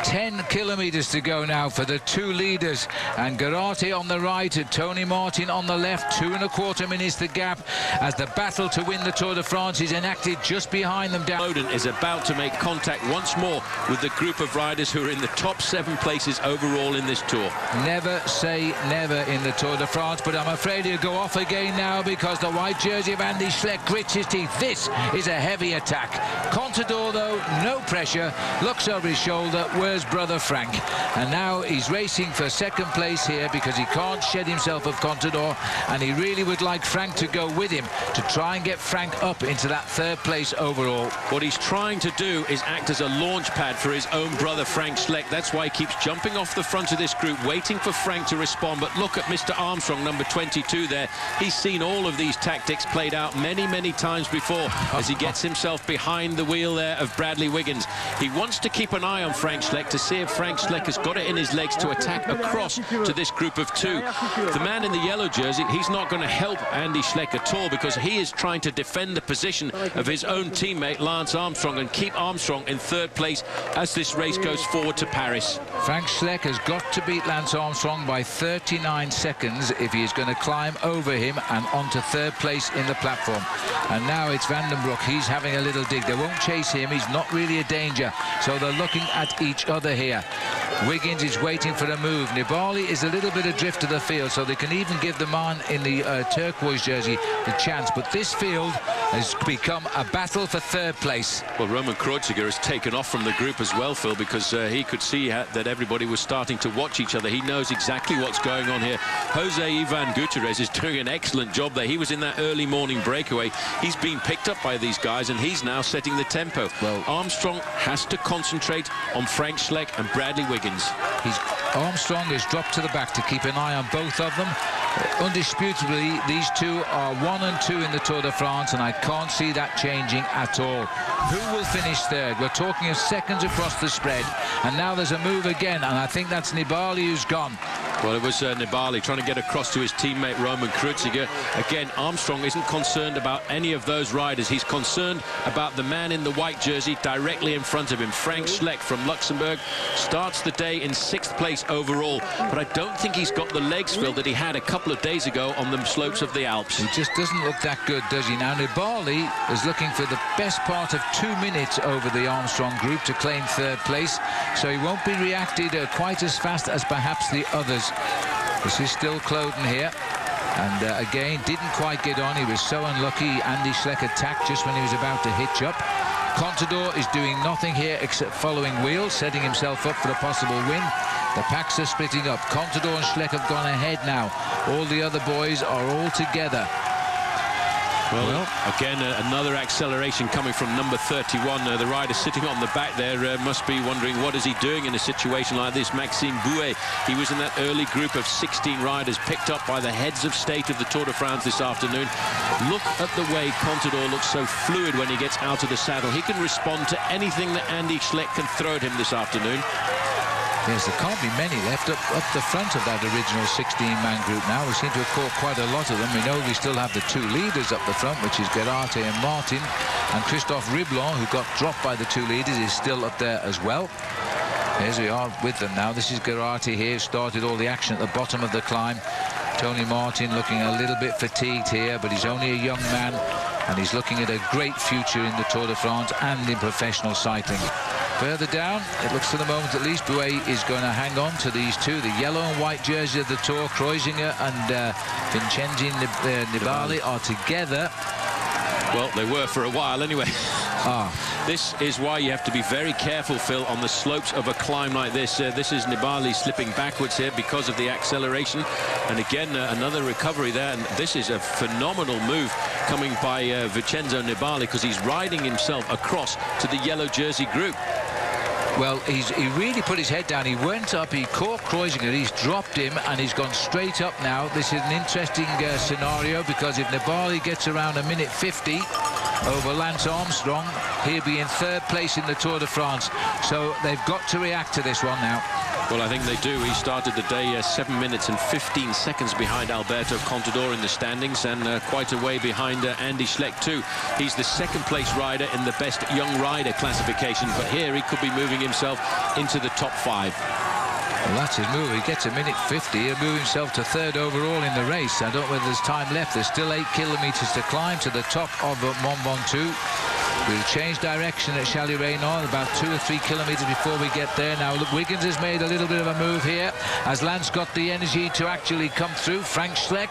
10 kilometers to go now for the 2 leaders, and Garate on the right and Tony Martin on the left. 2¼ minutes the gap as the battle to win the Tour de France is enacted just behind them. Kloden is about to make contact once more with the group of riders who are in the top 7 places overall in this Tour. Never say never in the Tour de France, but I'm afraid he'll go off again now, because the white jersey of Andy Schleck grits his teeth. This is a heavy attack. Contador, though, no pressure, looks over his shoulder. Where's brother Frank? And now he's racing for 2nd place here, because he can't shed himself of Contador, and he really would like Frank to go with him to try and get Frank up into that 3rd place overall. What he's trying to do is act as a launch pad for his own brother Frank Schleck. That's why he keeps jumping off the front of this group, waiting for Frank to respond. But look at Mr. Armstrong, number 22 there. He's seen all of these tactics played out many, many times before as he gets himself behind the wheel there of Bradley Wiggins. He wants to keep an eye on Frank Schleck to see if Frank Schleck has got it in his legs to attack across to this group of 2. The man in the yellow jersey, he's not going to help Andy Schleck at all, because he is trying to defend the position of his own teammate Lance Armstrong and keep Armstrong in 3rd place as this race goes forward to Paris. Frank Schleck has got to beat Lance Armstrong by 39 seconds if he is going to climb over him and onto 3rd place in the platform. And now it's Vandenbroek. He's having a little dig. They won't chase him. He's not really a danger. So they're looking at each other here. Wiggins is waiting for a move. Nibali is a little bit adrift of the field, so they can even give the man in the turquoise jersey the chance. But this field has become a battle for third place. Well, Roman Kreuziger has taken off from the group as well, Phil, because he could see that everybody was starting to watch each other. He knows exactly what's going on here. Jose Ivan Gutierrez is doing an excellent job there. He was in that early morning breakaway. He's been picked up by these guys, and he's now setting the tempo. Well, Armstrong has to concentrate on Frank Schleck and Bradley Wiggins. Armstrong is dropped to the back to keep an eye on both of them. Undisputably, these two are 1 and 2 in the Tour de France, and I can't see that changing at all. Who will finish third? We're talking of seconds across the spread, and now there's a move again, and I think that's Nibali who's gone. Well, it was Nibali trying to get across to his teammate Roman Kreuziger. Again, Armstrong isn't concerned about any of those riders. He's concerned about the man in the white jersey directly in front of him. Frank Schleck from Luxembourg starts the day in 6th place overall, but I don't think he's got the legs, Phil, that he had a couple of days ago on the slopes of the Alps. He just doesn't look that good, does he? Now, Nibali is looking for the best part of 2 minutes over the Armstrong group to claim third place, so he won't be reacted quite as fast as perhaps the others. This is still Cloden here, and again didn't quite get on. He was so unlucky. Andy Schleck attacked just when he was about to hitch up. Contador is doing nothing here except following wheels, setting himself up for a possible win. The packs are splitting up. Contador and Schleck have gone ahead now. All the other boys are all together. Well, again, another acceleration coming from number 31. The rider sitting on the back there must be wondering what is he doing in a situation like this. Maxime Bouet, he was in that early group of 16 riders picked up by the heads of state of the Tour de France this afternoon. Look at the way Contador looks so fluid when he gets out of the saddle. He can respond to anything that Andy Schleck can throw at him this afternoon. Yes, there can't be many left up the front of that original 16-man group now. We seem to have caught quite a lot of them. We know we still have the 2 leaders up the front, which is Geraghty and Martin. And Christophe Riblon, who got dropped by the 2 leaders, is still up there as well. Here's we are with them now. This is Geraghty here, started all the action at the bottom of the climb. Tony Martin looking a little bit fatigued here, but he's only a young man, and he's looking at a great future in the Tour de France and in professional cycling. Further down, it looks for the moment at least, Bouet is going to hang on to these two, the yellow and white jersey of the Tour. Kreuziger and Vincenzo Nibali are together. Well, they were for a while anyway. This is why you have to be very careful, Phil, on the slopes of a climb like this. This is Nibali slipping backwards here because of the acceleration. And again, another recovery there. And this is a phenomenal move coming by Vincenzo Nibali, because he's riding himself across to the yellow jersey group. Well, he really put his head down. He went up, he caught Kreuziger, he's dropped him, and he's gone straight up now. This is an interesting scenario, because if Nibali gets around a minute 50 over Lance Armstrong, he'll be in third place in the Tour de France. So they've got to react to this one now. Well, I think they do. He started the day 7 minutes and 15 seconds behind Alberto Contador in the standings, and quite a way behind Andy Schleck too. He's the 2nd place rider in the best young rider classification, but here he could be moving himself into the top 5. Well, that's his move. He gets a minute 50. He'll move himself to 3rd overall in the race. I don't know whether there's time left. There's still 8 kilometres to climb to the top of Mont Ventoux. We'll change direction at Chaly-Reynard about 2 or 3 kilometres before we get there. Now, look, Wiggins has made a little bit of a move here as Lance got the energy to actually come through. Frank Schleck,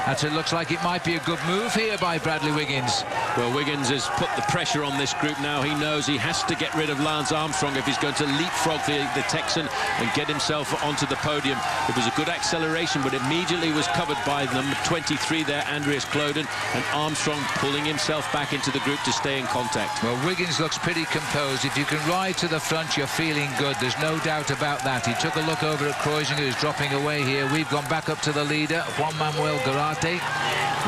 it looks like it might be a good move here by Bradley Wiggins. Well, Wiggins has put the pressure on this group now. He knows he has to get rid of Lance Armstrong if he's going to leapfrog the Texan and get himself onto the podium. It was a good acceleration, but immediately was covered by number 23 there, Andreas Cloden, and Armstrong pulling himself back into the group to stay in contact. Well, Wiggins looks pretty composed. If you can ride to the front, you're feeling good. There's no doubt about that. He took a look over at Kreuziger, who's dropping away here. We've gone back up to the leader, Juan Manuel Geraghty.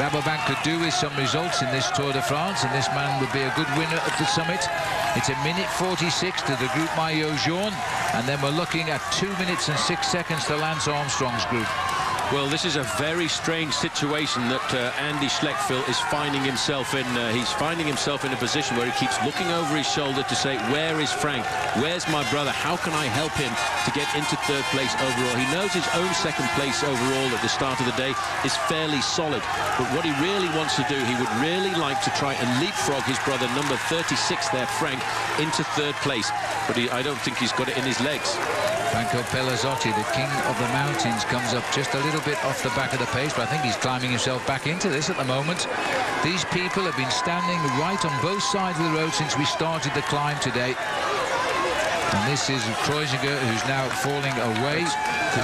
Rabobank could do with some results in this Tour de France, and this man would be a good winner at the summit. It's a minute 46 to the group Maillot Jaune, and then we're looking at 2 minutes and 6 seconds to Lance Armstrong's group. Well, this is a very strange situation that Andy Schleck, Phil, is finding himself in. He's finding himself in a position where he keeps looking over his shoulder to say, where is Frank? Where's my brother? How can I help him to get into 3rd place overall? He knows his own 2nd place overall at the start of the day is fairly solid. But what he really wants to do, he would really like to try and leapfrog his brother, number 36 there, Frank, into 3rd place. But I don't think he's got it in his legs. Franco Pellizotti, the king of the mountains, comes up just a little bit off the back of the pace, but I think he's climbing himself back into this at the moment. These people have been standing right on both sides of the road since we started the climb today. And this is Kreuziger, who's now falling away.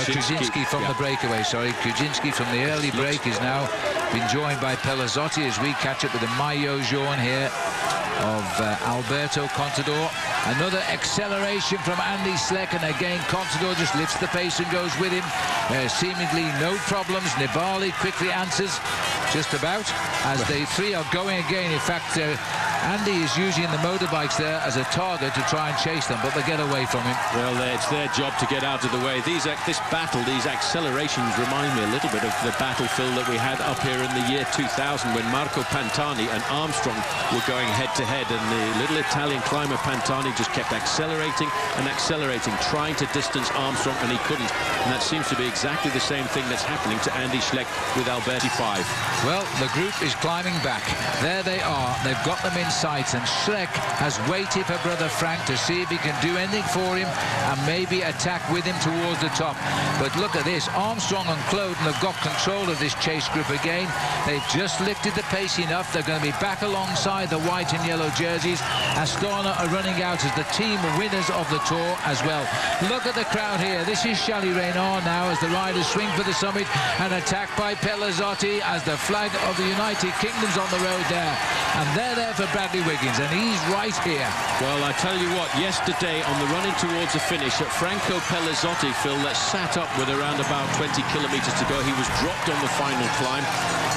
Krzyzinski from the breakaway, sorry. Krzyzinski from the early break is now been joined by Pellizotti as we catch up with the maillot jaune here of Alberto Contador. Another acceleration from Andy Schleck, and again Contador just lifts the pace and goes with him. Seemingly no problems. Nibali quickly answers just about as the three are going again. In fact, Andy is using the motorbikes there as a target to try and chase them, but they get away from him. Well, it's their job to get out of the way. This battle, these accelerations remind me a little bit of the battlefield that we had up here in the year 2000 when Marco Pantani and Armstrong were going head-to-head, and the little Italian climber Pantani just kept accelerating and accelerating, trying to distance Armstrong, and he couldn't. And that seems to be exactly the same thing that's happening to Andy Schleck with Alberti 5. Well, the group is climbing back. There they are. They've got them in sight, and Schleck has waited for brother Frank to see if he can do anything for him and maybe attack with him towards the top. But look at this. Armstrong and Cloden have got control of this chase group again. They've just lifted the pace enough. They're going to be back alongside the white and yellow jerseys. Astana are running out as the team winners of the Tour as well. Look at the crowd here. This is Chaly Reynard now as the riders swing for the summit, and attacked by Pellizotti as the flag of the United Kingdom's on the road there. And they're there for Bradley Wiggins, and he's right here. Well, I tell you what, yesterday on the running towards the finish, Franco Pellizotti, Phil, that sat up with around about 20 kilometres to go. He was dropped on the final climb.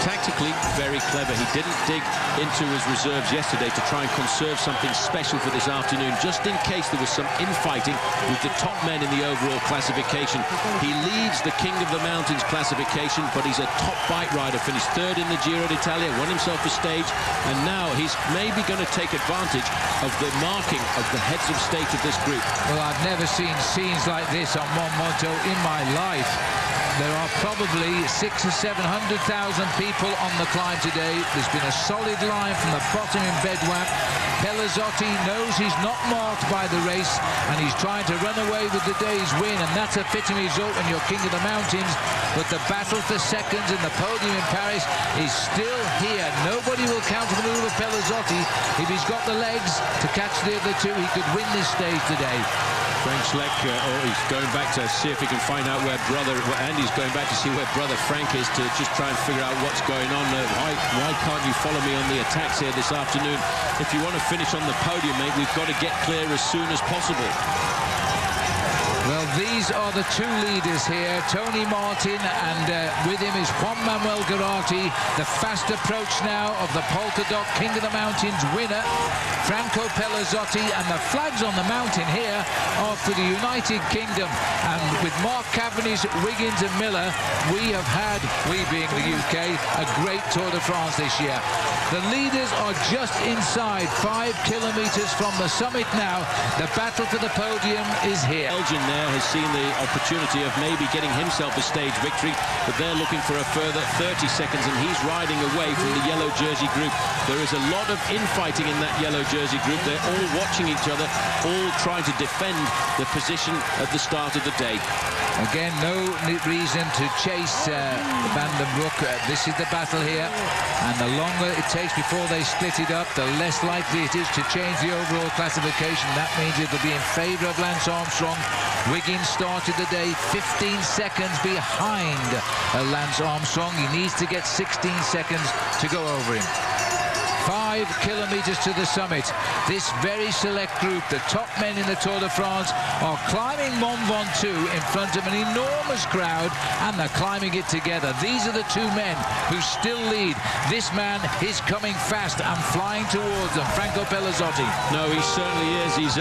Tactically, very clever. He didn't dig into his reserves yesterday to try and conserve something special for this afternoon, just in case there was some infighting with the top men in the overall classification. He leads the King of the Mountains classification, but he's a top bike rider, finished third in the Giro d'Italia, won himself a stage, and now he's maybe going to take advantage of the marking of the heads of state of this group. Well, I've never seen scenes like this on Mont Moto in my life. There are probably 600,000 or 700,000 people on the climb today. There's been a solid line from the bottom in Bedouin. Pellizotti knows he's not marked by the race, and he's trying to run away with the day's win, and that's a fitting result when you're King of the Mountains. But the battle for seconds in the podium in Paris is still here. Nobody will counter-maneuver Pellizotti. If he's got the legs to catch the other two, he could win this stage today. Frank Schleck, he's going back to see if he can find out where Andy's going back to see where brother Frank is, to just try and figure out what's going on. Why can't you follow me on the attacks here this afternoon? If you want to finish on the podium, mate, we've got to get clear as soon as possible. Well, these are the two leaders here, Tony Martin, and with him is Juan Manuel Garate. The fast approach now of the Polka Dot King of the Mountains winner, Franco Pellizotti, and the flags on the mountain here are for the United Kingdom. And with Mark Cavendish, Wiggins and Miller, we have had, we being the UK, a great Tour de France this year. The leaders are just inside 5 kilometres from the summit now. The battle for the podium is here. Elgin there has seen the opportunity of maybe getting himself a stage victory, but they're looking for a further 30 seconds, and he's riding away from the yellow jersey group. There is a lot of infighting in that yellow jersey group. They're all watching each other, all trying to defend the position at the start of the day. Again, no reason to chase Van den Broek. This is the battle here, and the longer it takes before they split it up, the less likely it is to change the overall classification. That means it'll be in favour of Lance Armstrong. Wiggins started the day 15 seconds behind Lance Armstrong. He needs to get 16 seconds to go over him. 5 kilometres to the summit. This very select group, the top men in the Tour de France, are climbing Mont Ventoux in front of an enormous crowd, and they're climbing it together. These are the two men who still lead. This man is coming fast and flying towards them, Franco Pellizotti. No, he certainly is. He's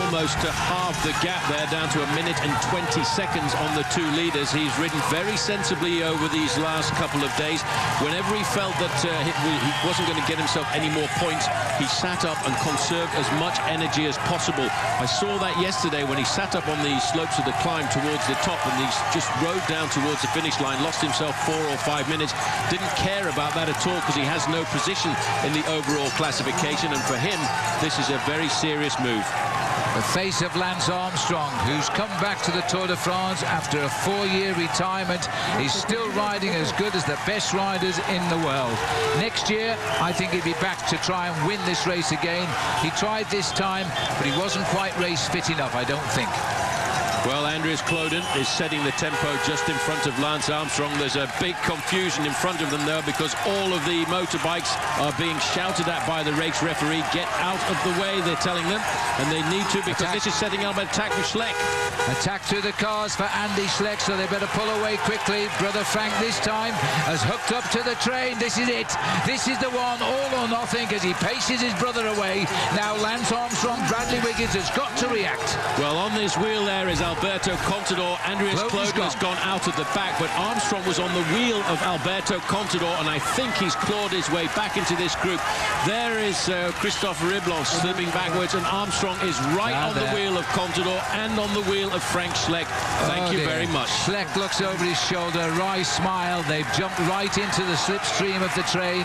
almost half the gap there, down to 1 minute and 20 seconds on the two leaders. He's ridden very sensibly over these last couple of days. Whenever he felt that he wasn't going to get himself any more points, he sat up and conserved as much energy as possible. I saw that yesterday when he sat up on the slopes of the climb towards the top, and he just rode down towards the finish line, lost himself 4 or 5 minutes, didn't care about that at all because he has no position in the overall classification, and for him this is a very serious move. the face of Lance Armstrong, who's come back to the Tour de France after a 4-year retirement. He's still riding as good as the best riders in the world. Next year, I think he'll be back to try and win this race again. He tried this time, but he wasn't quite race fit enough, I don't think. Well, Andreas Klöden is setting the tempo just in front of Lance Armstrong. There's a big confusion in front of them, though, because all of the motorbikes are being shouted at by the race referee. Get out of the way, they're telling them, and they need to, because this is setting up an attack for Schleck. Attack through the cars for Andy Schleck, so they better pull away quickly. Brother Frank this time has hooked up to the train. This is it. This is the one, all or nothing, as he paces his brother away. Now Lance Armstrong, Bradley Wiggins has got to react. Well, on this wheel there is Alberto Contador. Andreas Klöden has gone out of the back, but Armstrong was on the wheel of Alberto Contador, and I think he's clawed his way back into this group. There is Christophe Riblon slipping backwards, and Armstrong is right on the wheel of Contador and on the wheel of Frank Schleck. Thank you very much. Schleck looks over his shoulder, wry smile. They've jumped right into the slipstream of the train,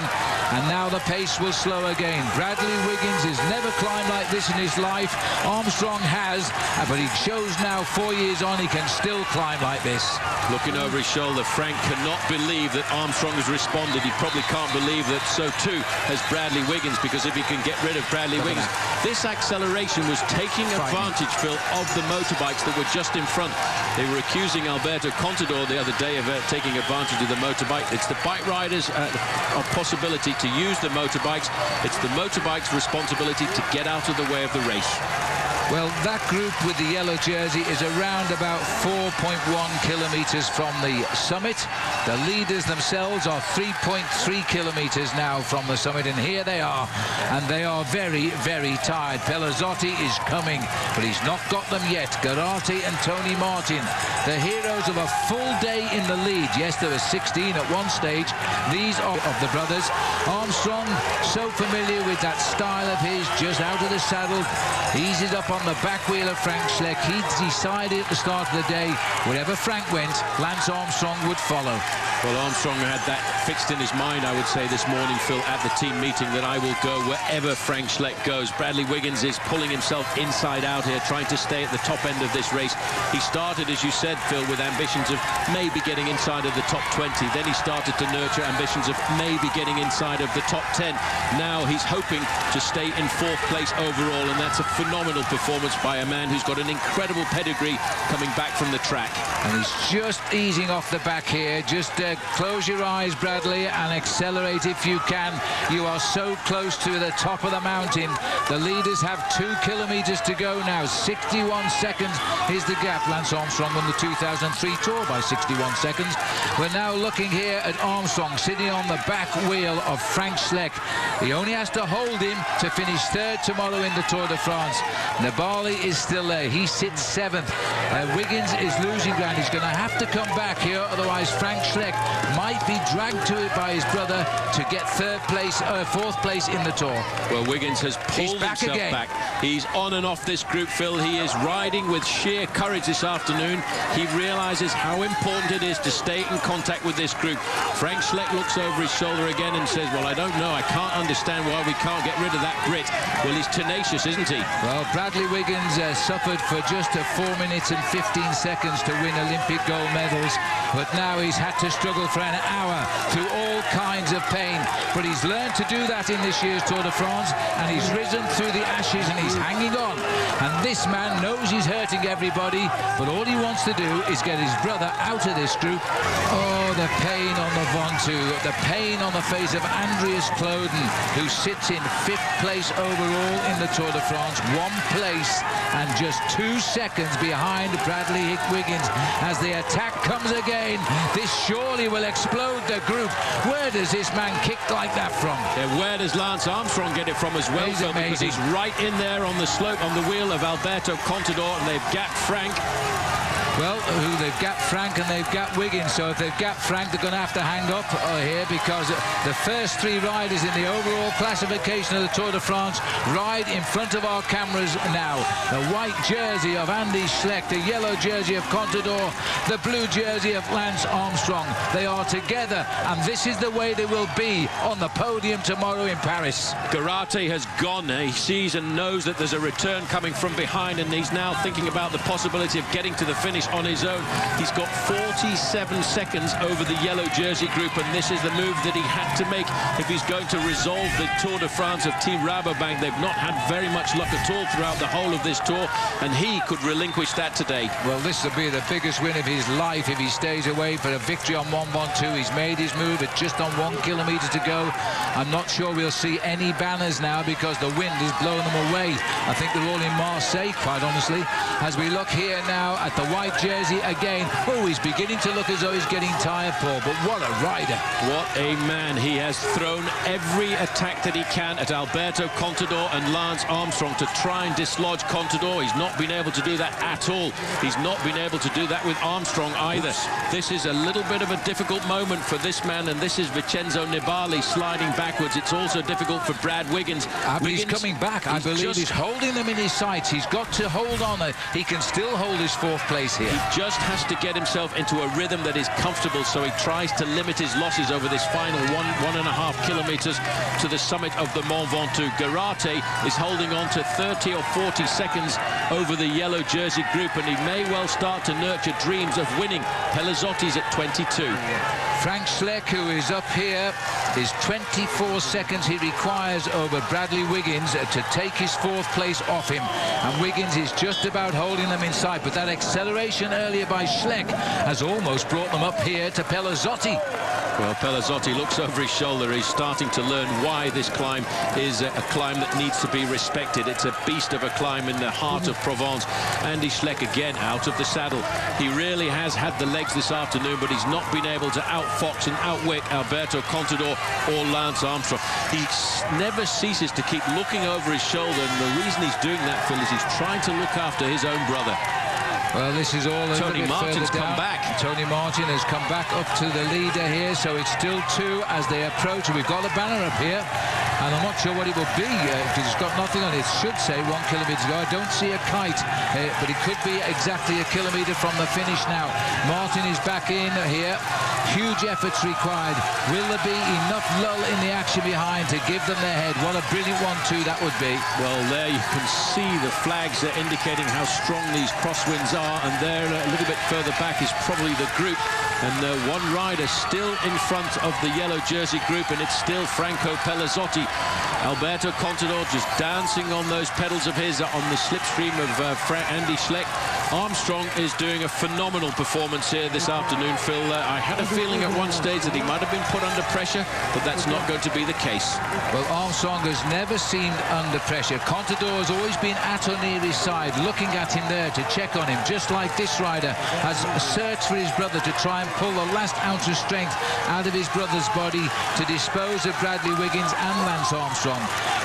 and now the pace will slow again. Bradley Wiggins has never climbed like this in his life. Armstrong has, but he shows now 4 years on he can still climb like this. Looking over his shoulder, Frank cannot believe that Armstrong has responded. He probably can't believe that so too has Bradley Wiggins, because if he can get rid of Bradley Wiggins, this acceleration was taking advantage, Phil, of the motorbikes that were just in front. They were accusing Alberto Contador the other day of taking advantage of the motorbike. It's the bike riders' possibility to use the motorbikes. It's the motorbike's responsibility to get out of the way of the race. Well, that group with the yellow jersey is around about 4.1 kilometres from the summit. The leaders themselves are 3.3 kilometres now from the summit, and here they are, and they are very, very tired. Pelazzotti is coming, but he's not got them yet. Garate and Tony Martin, the heroes of a full day in the lead. Yes, there were 16 at one stage. These are of the brothers. Armstrong, so familiar with that style of his, just out of the saddle, eases up on the back wheel of Frank Schleck. He decided at the start of the day, wherever Frank went, Lance Armstrong would follow. Well, Armstrong had that fixed in his mind, I would say, this morning, Phil, at the team meeting, that I will go wherever Frank Schleck goes. Bradley Wiggins is pulling himself inside out here, trying to stay at the top end of this race. He started, as you said, Phil, with ambitions of maybe getting inside of the top 20. Then he started to nurture ambitions of maybe getting inside of the top 10. Now he's hoping to stay in 4th place overall, and that's a phenomenal performance by a man who's got an incredible pedigree coming back from the track. And he's just easing off the back here. Just close your eyes, Bradley, and accelerate if you can. You are so close to the top of the mountain. The leaders have 2 kilometres to go now. 61 seconds is the gap. Lance Armstrong won the 2003 Tour by 61 seconds. We're now looking here at Armstrong sitting on the back wheel of Frank Schleck. He only has to hold him to finish 3rd tomorrow in the Tour de France. Nibali is still there. He sits 7th. Wiggins is losing ground. He's going to have to come back here, otherwise Frank Schleck might be dragged to it by his brother to get 4th place in the Tour. Well, Wiggins has pulled himself back. He's on and off this group, Phil. He is riding with sheer courage this afternoon. He realises how important it is to stay in contact with this group. Frank Schleck looks over his shoulder again and says, well, I don't know. I can't understand why we can't get rid of that grit. Well, he's tenacious, isn't he? Well, Bradley Wiggins suffered for just 4 minutes and 15 seconds to win Olympic gold medals, but now he's had to struggle for an hour through all kinds of pain. But he's learned to do that in this year's Tour de France, and he's risen through the ashes and he's hanging on. And this man knows he's hurting everybody, but all he wants to do is get his brother out of this group. Oh, the pain on the Ventoux, the pain on the face of Andreas Klöden, who sits in 5th place overall in the Tour de France, 1 place and just 2 seconds behind Bradley Wiggins. As the attack comes again, this surely will explode the group. Where does this man kick like that from? Yeah, where does Lance Armstrong get it from as well, Phil? Because he's right in there on the slope, on the wheel of Alberto Contador, and they've gapped Frank. Well, they've gapped Frank and they've gapped Wiggins. So if they've gapped Frank, they're going to have to hang up here, because the first three riders in the overall classification of the Tour de France ride in front of our cameras now. The white jersey of Andy Schleck, the yellow jersey of Contador, the blue jersey of Lance Armstrong. They are together, and this is the way they will be on the podium tomorrow in Paris. Garate has gone. He sees and knows that there's a return coming from behind, and he's now thinking about the possibility of getting to the finish on his own. He's got 47 seconds over the yellow jersey group, and this is the move that he had to make if he's going to resolve the Tour de France of Team Rabobank. They've not had very much luck at all throughout the whole of this tour, and he could relinquish that today. Well, this will be the biggest win of his life if he stays away for a victory on Mont Ventoux. He's made his move at just on 1 kilometre to go. I'm not sure we'll see any banners now, because the wind is blowing them away. I think they're all in Marseille, quite honestly. As we look here now at the white jersey again. Oh, he's beginning to look as though he's getting tired, Paul, but what a rider. What a man. He has thrown every attack that he can at Alberto Contador and Lance Armstrong to try and dislodge Contador. He's not been able to do that at all. He's not been able to do that with Armstrong either. This is a little bit of a difficult moment for this man, and this is Vincenzo Nibali sliding backwards. It's also difficult for Brad Wiggins. He's coming back. I believe he's holding them in his sights. He's got to hold on. He can still hold his fourth place here. He just has to get himself into a rhythm that is comfortable, so he tries to limit his losses over this final 1.5 kilometres to the summit of the Mont Ventoux. Garate is holding on to 30 or 40 seconds over the yellow jersey group, and he may well start to nurture dreams of winning. Pelizzotti's at 22. Frank Schleck, who is up here, is 24 seconds he requires over Bradley Wiggins to take his fourth place off him. And Wiggins is just about holding them in sight, but that acceleration earlier by Schleck has almost brought them up here to Pelizzotti. Well, Pelizzotti looks over his shoulder. He's starting to learn why this climb is a climb that needs to be respected. It's a beast of a climb in the heart of Provence. Andy Schleck again out of the saddle. He really has had the legs this afternoon, but he's not been able to outfox and outwit Alberto Contador or Lance Armstrong. He never ceases to keep looking over his shoulder, and the reason he's doing that, Phil, is he's trying to look after his own brother. Well, this is all a Tony bit Martin's further down. come back. Tony Martin has come back up to the leader here, so it's still 2 as they approach. We've got a banner up here, and I'm not sure what it will be, because it's got nothing on it. It should say 1 kilometre to go. I don't see a kite, but it could be exactly a kilometre from the finish now. Martin is back in here. Huge efforts required. Will there be enough lull in the action behind to give them their head? What a brilliant 1-2 that would be. Well, there you can see the flags are indicating how strong these crosswinds are, and there a little bit further back is probably the group, and one rider still in front of the yellow jersey group, and it's still Franco Pelizzotti. Alberto Contador just dancing on those pedals of his on the slipstream of Andy Schleck. Armstrong is doing a phenomenal performance here this afternoon, Phil. I had a feeling at one stage that he might have been put under pressure, but that's not going to be the case. Well, Armstrong has never seemed under pressure. Contador has always been at or near his side, looking at him there to check on him, just like this rider has searched for his brother to try and pull the last ounce of strength out of his brother's body to dispose of Bradley Wiggins and Lance Armstrong.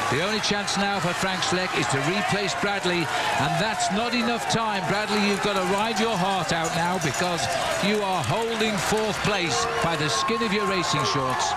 The only chance now for Frank Schleck is to replace Bradley, and that's not enough time. Bradley, you've got to ride your heart out now, because you are holding fourth place by the skin of your racing shorts.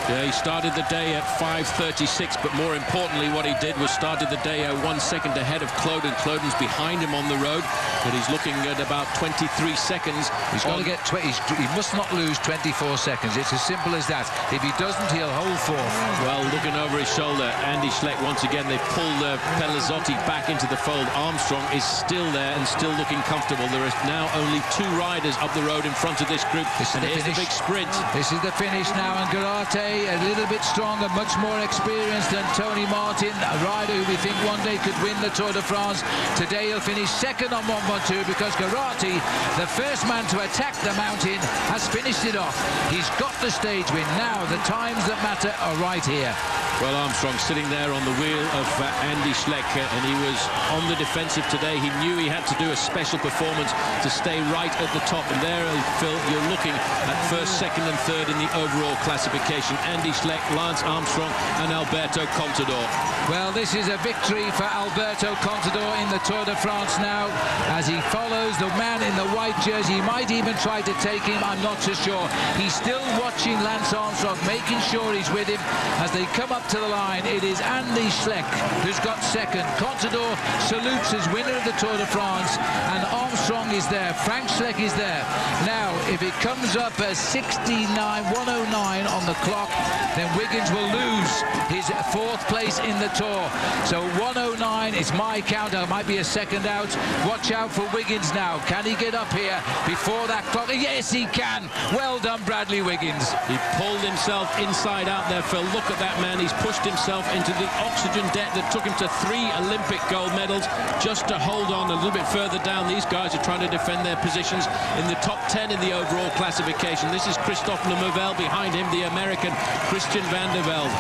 Yeah, he started the day at 5:36, but more importantly, what he did was started the day 1 second ahead of Cloden. Cloden's behind him on the road, but he's looking at about 23 seconds. He's got to get he must not lose 24 seconds. It's as simple as that. If he doesn't, he'll hold fourth. Well, looking over his shoulder, Andy Schleck once again, they pull Pelizzotti back into the fold. Armstrong is still there and still looking comfortable. There is now only 2 riders up the road in front of this group, and here's the big sprint. This is the finish now, and Garate a little bit stronger, much more experienced than Tony Martin, a rider who we think one day could win the Tour de France. Today he'll finish second on Mont Ventoux, because Garate, the first man to attack the mountain, has finished it off. He's got the stage win. Now the times that matter are right here. Well, Armstrong sitting there on the wheel of Andy Schleck, and he was on the defensive today. He knew he had to do a special performance to stay right at the top. And there, Phil, you're looking at first, second and third in the overall classification. Andy Schleck, Lance Armstrong and Alberto Contador. Well, this is a victory for Alberto Contador in the Tour de France now, as he follows the man in the white jersey. He might even try to take him, I'm not so sure. He's still watching Lance Armstrong, making sure he's with him as they come up to the line. It is Andy Schleck who's got second. Contador salutes as winner of the Tour de France, and Armstrong is there. Frank Schleck is there. Now, if it comes up as 109 on the clock, then Wiggins will lose his fourth place in the Tour. So 109 is my count. There might be a second out. Watch out for Wiggins now. Can he get up here before that clock? Yes, he can. Well done, Bradley Wiggins. He pulled himself inside out there, Phil. Look at that man. He's pushed himself into the oxygen debt that took him to 3 Olympic gold medals just to hold on a little bit further down. These guys are trying to defend their positions in the top 10 in the overall classification. This is Christophe Lemaivel. Behind him, the American Christian van der Velde.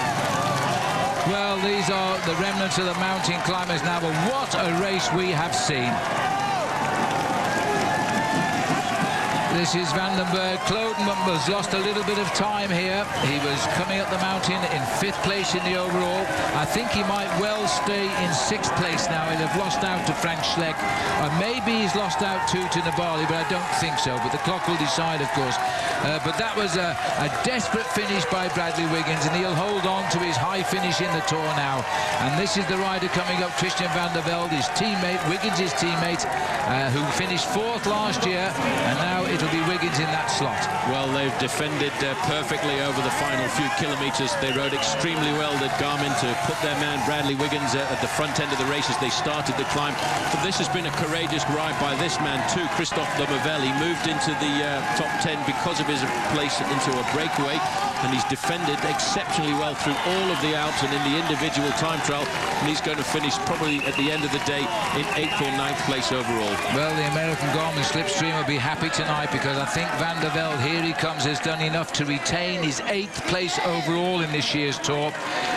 Well, these are the remnants of the mountain climbers now, but what a race we have seen. This is Vandenberg. Claude has lost a little bit of time here. He was coming up the mountain in 5th place in the overall. I think he might well stay in 6th place now. He'll have lost out to Frank Schleck. Maybe he's lost out to Nibali, but I don't think so. But the clock will decide, of course. But that was a desperate finish by Bradley Wiggins, and he'll hold on to his high finish in the Tour now. And this is the rider coming up, Christian van der Velde, his teammate, Wiggins' teammate, who finished 4th last year, and now it'll be Wiggins in that slot. Well, they've defended perfectly over the final few kilometres. They rode extremely well at Garmin to put their man Bradley Wiggins at the front end of the race as they started the climb. But this has been a courageous ride by this man too, Christophe Lemaivel. He moved into the top 10 because of his place into a breakaway, and he's defended exceptionally well through all of the outs and in the individual time trial, and he's going to finish probably at the end of the day in 8th or 9th place overall. Well, the American Garmin Slipstream will be happy tonight, because I think Van der Velde, here he comes, has done enough to retain his 8th place overall in this year's Tour,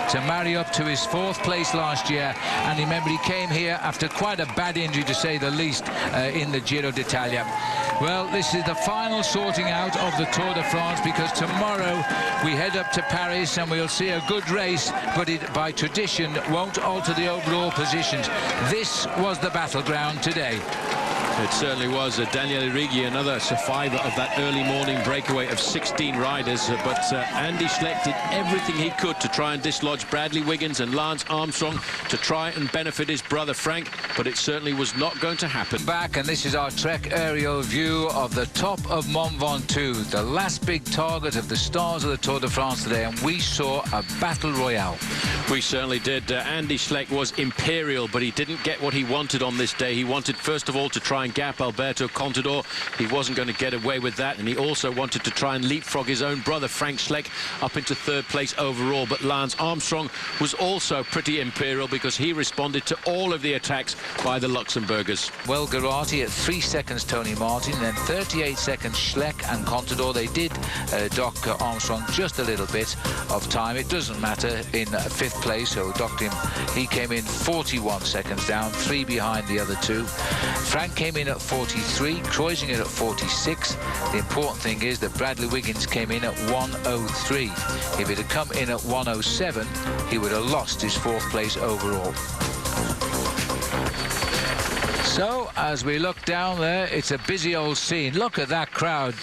to marry up to his 4th place last year. And remember, he came here after quite a bad injury, to say the least, in the Giro d'Italia. Well, this is the final sorting out of the Tour de France, because tomorrow we head up to Paris and we'll see a good race, but it, by tradition, won't alter the overall positions. This was the battleground today. It certainly was. Daniele Righi, another survivor of that early morning breakaway of 16 riders. But Andy Schleck did everything he could to try and dislodge Bradley Wiggins and Lance Armstrong to try and benefit his brother Frank, but it certainly was not going to happen. Back, and this is our Trek aerial view of the top of Mont Ventoux, the last big target of the stars of the Tour de France today, and we saw a battle royale. We certainly did. Andy Schleck was imperial, but he didn't get what he wanted on this day. He wanted, first of all, to try and gap Alberto Contador. He wasn't going to get away with that, and he also wanted to try and leapfrog his own brother Frank Schleck up into 3rd place overall. But Lance Armstrong was also pretty imperial, because he responded to all of the attacks by the Luxembourgers. Well, Garati at 3 seconds Tony Martin, then 38 seconds Schleck and Contador. They did dock Armstrong just a little bit of time. It doesn't matter in 5th place, so docked him. He came in 41 seconds down, 3 behind the other 2. Frank came in at 43, Kreuziger at 46. The important thing is that Bradley Wiggins came in at 103. If it had come in at 107, he would have lost his 4th place overall. So, as we look down there, it's a busy old scene. Look at that crowd.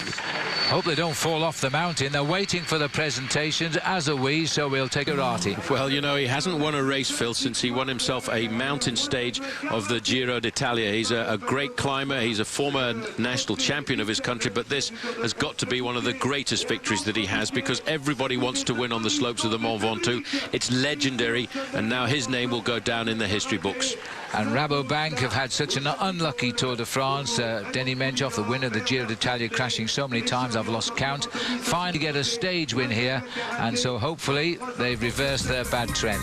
Hope they don't fall off the mountain. They're waiting for the presentations, as are we, so we'll take Garati. Well, you know, he hasn't won a race, Phil, since he won himself a mountain stage of the Giro d'Italia. He's a great climber. He's a former national champion of his country, but this has got to be one of the greatest victories that he has, because everybody wants to win on the slopes of the Mont Ventoux. It's legendary, and now his name will go down in the history books. And Rabobank have had such an unlucky Tour de France. Denis Menchoff, the winner of the Giro d'Italia, crashing so many times I've lost count. Finally get a stage win here, and so hopefully they've reversed their bad trend.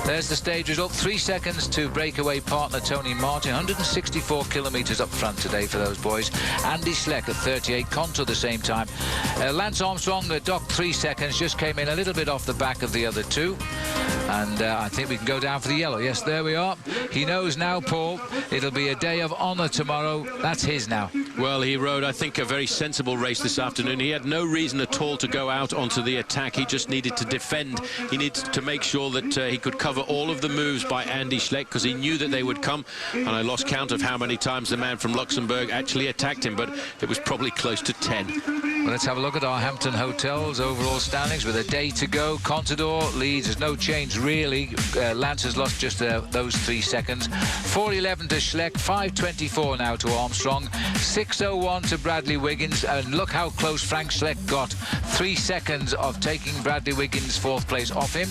There's the stage result. 3 seconds to breakaway partner Tony Martin. 164 kilometres up front today for those boys. Andy Schleck at 38, Conto the same time. Lance Armstrong docked 3 seconds, just came in a little bit off the back of the other 2. And I think we can go down for the yellow. Yes, there we are. He knows now, Paul. It'll be a day of honour tomorrow. That's his now. Well, he rode, I think, a very sensible race this afternoon. He had no reason at all to go out onto the attack. He just needed to defend. He needed to make sure that he could cover all of the moves by Andy Schleck, because he knew that they would come. And I lost count of how many times the man from Luxembourg actually attacked him, but it was probably close to 10. Well, let's have a look at our Hampton Hotels overall standings with a day to go. Contador leads. There's no change, really. Lance has lost just those 3 seconds. 4:11 to Schleck. 5:24 now to Armstrong. 6:01 to Bradley Wiggins. And look how close Frank Schleck got. 3 seconds of taking Bradley Wiggins' 4th place off him.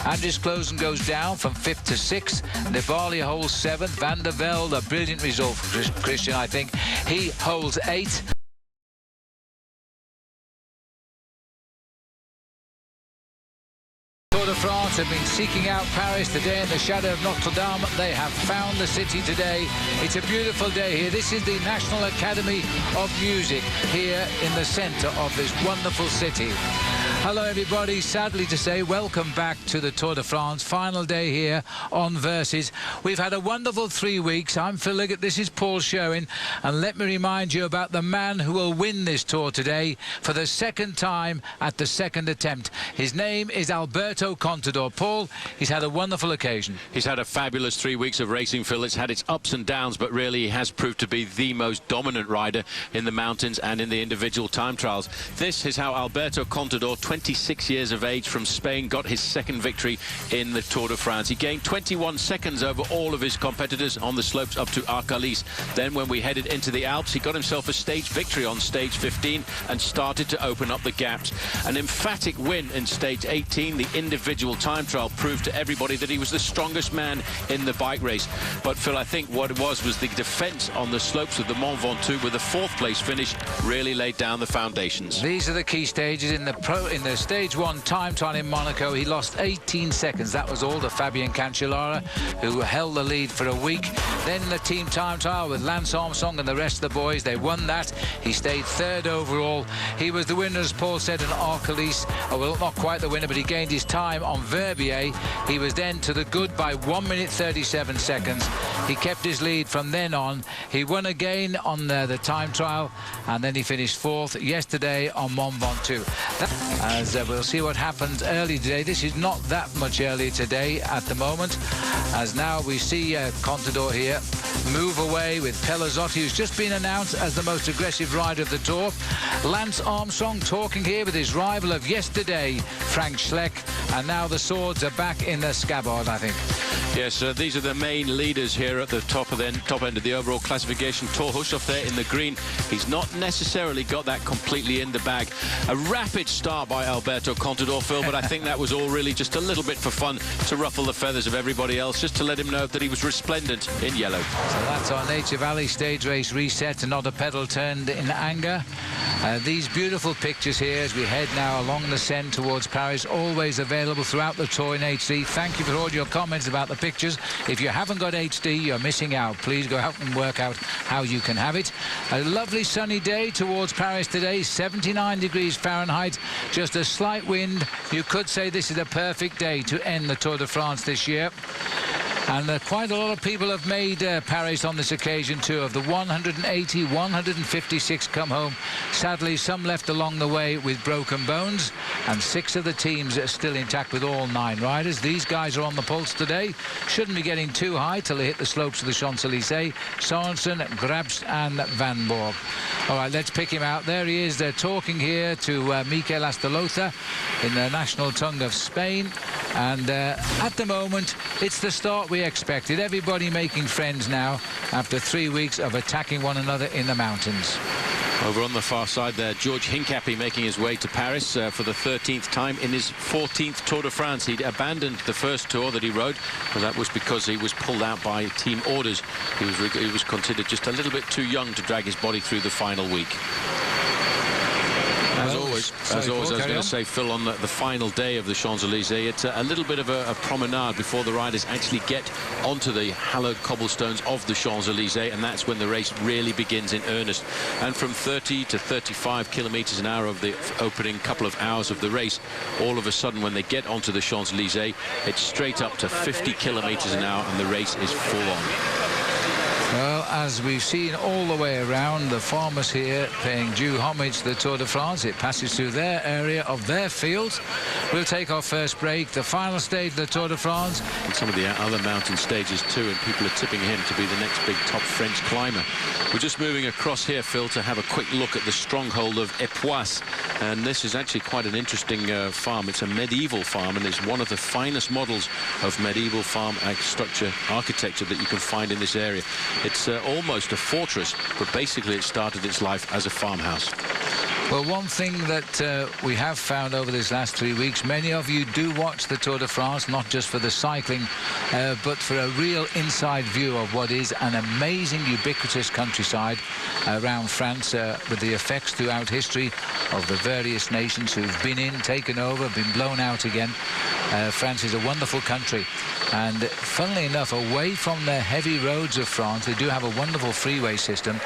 Andries Kloosen goes down from 5th to 6th. Nibali holds 7th. Van der Velde, a brilliant result for Christian, I think. He holds 8th. Tour de France have been seeking out Paris today in the shadow of Notre Dame. They have found the city today. It's a beautiful day here. This is the National Academy of Music here in the centre of this wonderful city. Hello everybody, sadly to say, welcome back to the Tour de France. Final day here on Versus. We've had a wonderful 3 weeks. I'm Phil Liggett, this is Paul Sherwin, and let me remind you about the man who will win this tour today for the 2nd time at the 2nd attempt. His name is Alberto Contador. Paul, he's had a wonderful occasion. He's had a fabulous 3 weeks of racing, Phil. It's had its ups and downs, but really he has proved to be the most dominant rider in the mountains and in the individual time trials. This is how Alberto Contador, 26 years of age, from Spain, got his 2nd victory in the Tour de France. He gained 21 seconds over all of his competitors on the slopes up to Arcalis. Then when we headed into the Alps, he got himself a stage victory on stage 15 and started to open up the gaps. An emphatic win in stage 18. The individual time trial proved to everybody that he was the strongest man in the bike race. But Phil, I think what it was the defence on the slopes of the Mont Ventoux, with a 4th place finish, really laid down the foundations. These are the key stages in the stage 1 time trial in Monaco. He lost 18 seconds. That was all to Fabian Cancellara, who held the lead for a week. Then the team time trial with Lance Armstrong and the rest of the boys. They won that. He stayed 3rd overall. He was the winner, as Paul said, in Arcalis. Well, not quite the winner, but he gained his time on Verbier. He was then to the good by 1 minute 37 seconds. He kept his lead from then on. He won again on the time trial, and then he finished 4th yesterday on Mont Ventoux. As we'll see what happens early today. This is not that much earlier today at the moment, as now we see Contador here move away with Pelazzotti, who's just been announced as the most aggressive rider of the Tour. Lance Armstrong talking here with his rival of yesterday, Frank Schleck, and now the swords are back in the scabbard, I think. Yes, these are the main leaders here at the top end of the overall classification. Thor Hushovd there in the green. He's not necessarily got that completely in the bag. A rapid start by Alberto Contador, Phil, but I think that was all really just a little bit for fun, to ruffle the feathers of everybody else, just to let him know that he was resplendent in yellow. So that's our Nature Valley stage race reset, and not a pedal turned in anger. These beautiful pictures here as we head now along the Seine towards Paris, always available throughout the tour in HD. Thank you for all your comments about the pictures. If you haven't got HD, you're missing out. Please go out and work out how you can have it. A lovely sunny day towards Paris today, 79 degrees Fahrenheit, just a slight wind. You could say this is a perfect day to end the Tour de France this year. And quite a lot of people have made Paris on this occasion too. Of the 180, 156 come home. Sadly, some left along the way with broken bones, and 6 of the teams are still intact with all 9 riders. These guys are on the pulse today. Shouldn't be getting too high till they hit the slopes of the Champs-Élysées. Sorensen, Grabst and Van Borg. All right, let's pick him out. There he is. They're talking here to Mikel Astalota in the national tongue of Spain. And at the moment, it's the start we expected. Everybody making friends now after 3 weeks of attacking one another in the mountains. Over on the far side there, George Hincapie making his way to Paris for the 13th time in his 14th Tour de France. He'd abandoned the first tour that he rode, but that was because he was pulled out by team orders. He was considered just a little bit too young to drag his body through the final week. As always, As always, I was going to say, Phil, on the final day of the Champs-Élysées, it's a little bit of a promenade before the riders actually get onto the hallowed cobblestones of the Champs-Élysées, and that's when the race really begins in earnest. And from 30 to 35 kilometers an hour of the opening couple of hours of the race, all of a sudden, when they get onto the Champs-Élysées, it's straight up to 50 kilometers an hour, and the race is full on. Well, as we've seen all the way around, the farmers here paying due homage to the Tour de France. It passes through their area of their fields. We'll take our first break. The final stage of the Tour de France. And some of the other mountain stages too, and people are tipping him to be the next big top French climber. We're just moving across here, Phil, to have a quick look at the stronghold of Epoisses. And this is actually quite an interesting farm. It's a medieval farm, and it's one of the finest models of medieval farm structure architecture that you can find in this area. It's almost a fortress, but basically it started its life as a farmhouse. Well, one thing that we have found over these last 3 weeks, many of you do watch the Tour de France, not just for the cycling, but for a real inside view of what is an amazing, ubiquitous countryside around France, with the effects throughout history of the various nations who've been in, taken over, been blown out again. France is a wonderful country. And funnily enough, away from the heavy roads of France, they do have a wonderful freeway system.